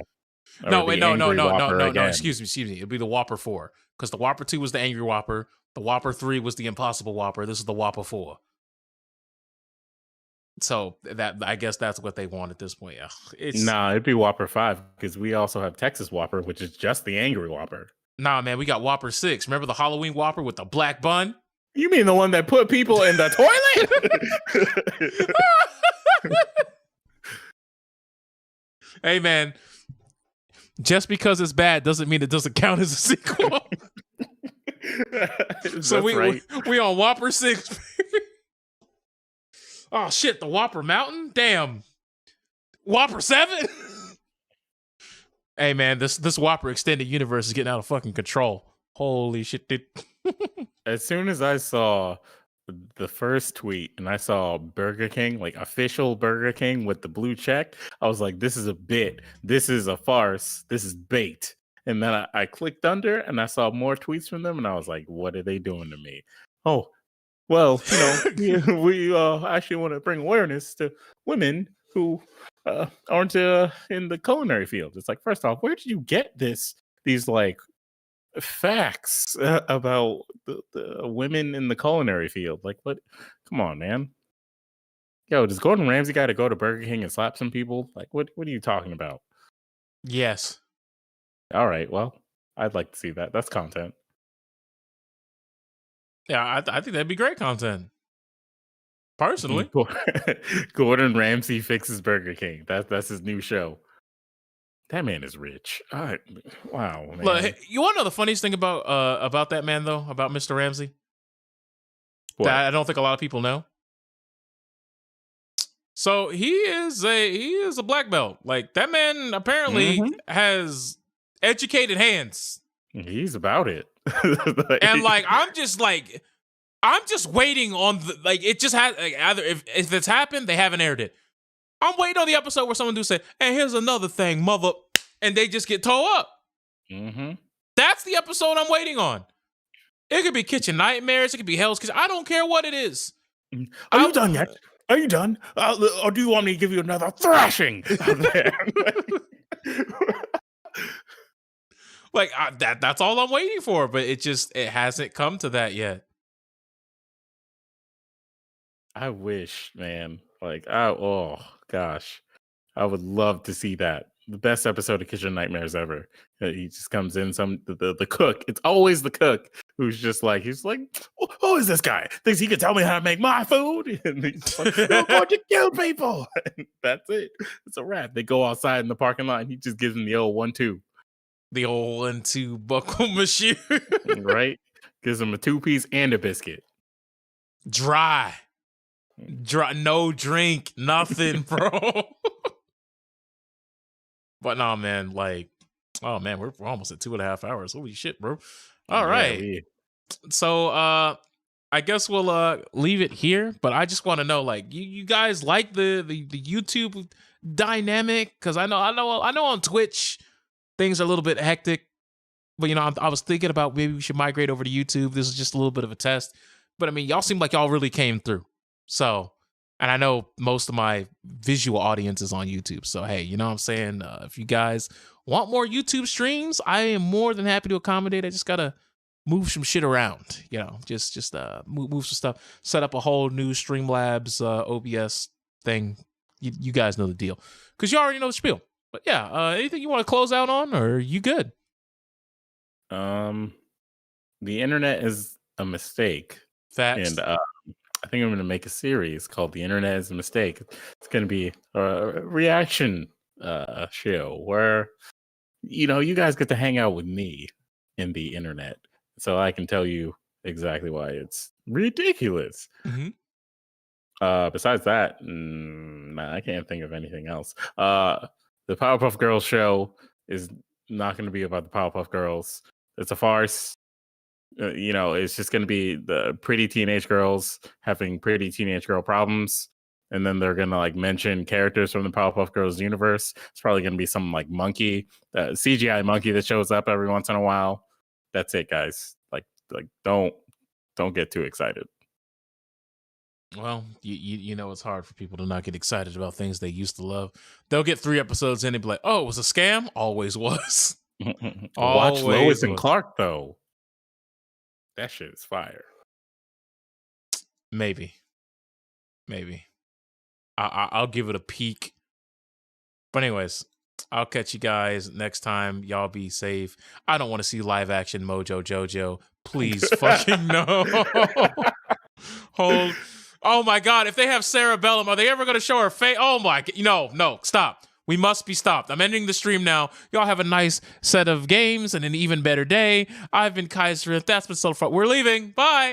No, excuse me. It'd be the Whopper 4. Because the Whopper 2 was the Angry Whopper. The Whopper 3 was the Impossible Whopper. This is the Whopper 4. So that, I guess that's what they want at this point. It'd be Whopper 5 because we also have Texas Whopper, which is just the Angry Whopper. Nah, man, we got Whopper 6. Remember the Halloween Whopper with the black bun? You mean the one that put people in the toilet? Hey, man, just because it's bad doesn't mean it doesn't count as a sequel. So we on Whopper 6, baby. Oh shit, the Whopper Mountain? Damn. Whopper 7? Hey man, this Whopper extended universe is getting out of fucking control. Holy shit, dude. As soon as I saw the first tweet and I saw Burger King, like official Burger King with the blue check, I was like, this is a bit. This is a farce. This is bait. And then I clicked under and I saw more tweets from them and I was like, what are they doing to me? Oh, well, you know, we actually want to bring awareness to women who aren't in the culinary field. It's like, first off, where did you get these like facts about the women in the culinary field? Like, what? Come on, man. Yo, does Gordon Ramsay got to go to Burger King and slap some people? Like, what are you talking about? Yes. All right, well, I'd like to see that. That's content. Yeah, I think that'd be great content. Personally. Gordon Ramsay fixes Burger King. That's his new show. That man is rich. Wow, man. Look, you want to know the funniest thing about that man, though? About Mr. Ramsay? What? That I don't think a lot of people know. So he is a black belt. Like, that man apparently has educated hands. He's about it. And like I'm just waiting on it just has either if it's happened, they haven't aired it. I'm waiting on the episode where someone do say, and here's another thing, mother, and they just get towed up. That's the episode I'm waiting on. It could be Kitchen Nightmares, it could be Hell's Kitchen. I don't care what it is. Are you done yet? Are you done? Or do you want me to give you another thrashing out there? Like that's all I'm waiting for, but it hasn't come to that yet. I wish, man. Like, oh gosh, I would love to see that. The best episode of Kitchen Nightmares ever. He just comes in, the cook. It's always the cook who's just like, who is this guy? Thinks he can tell me how to make my food? And he's like, you're going to kill people. And that's it. It's a wrap. They go outside in the parking lot, and he just gives them the old 1-2. The old 1-2 buckle machine. Right? Gives them a 2-piece and a biscuit. Dry, no drink, nothing, bro. But no, man, like, oh man, we're almost at 2.5 hours. Holy shit, bro. All right. So I guess we'll leave it here, but I just want to know, like, you guys like the YouTube dynamic? Because I know on Twitch things are a little bit hectic, but I was thinking about maybe we should migrate over to YouTube. This is just a little bit of a test, but I mean, y'all seem like y'all really came through. So, and I know most of my visual audience is on YouTube. So, hey, you know what I'm saying? If you guys want more YouTube streams, I am more than happy to accommodate. I just got to move some shit around, just move some stuff, set up a whole new Streamlabs OBS thing. You guys know the deal because you already know the spiel. But yeah, anything you want to close out on, or are you good? The internet is a mistake. Facts. And I think I'm going to make a series called The Internet is a Mistake. It's going to be a reaction show where, you guys get to hang out with me in the internet. So I can tell you exactly why it's ridiculous. Mm-hmm. Besides that, I can't think of anything else. The Powerpuff Girls show is not going to be about the Powerpuff Girls. It's a farce. It's just going to be the pretty teenage girls having pretty teenage girl problems. And then they're going to mention characters from the Powerpuff Girls universe. It's probably going to be some monkey, CGI monkey that shows up every once in a while. That's it, guys. Don't get too excited. Well, you know it's hard for people to not get excited about things they used to love. They'll get 3 episodes in and be like, oh, it was a scam? Always was. Watch Lois and Clark, though. That shit is fire. Maybe. I'll give it a peek. But anyways, I'll catch you guys next time. Y'all be safe. I don't want to see live action Mojo Jojo. Please fucking no. Oh my God. If they have Sarah Bellum, are they ever going to show her face? Oh my God. No, stop. We must be stopped. I'm ending the stream now. Y'all have a nice set of games and an even better day. I've been Kaiser. That's been so fun. We're leaving. Bye.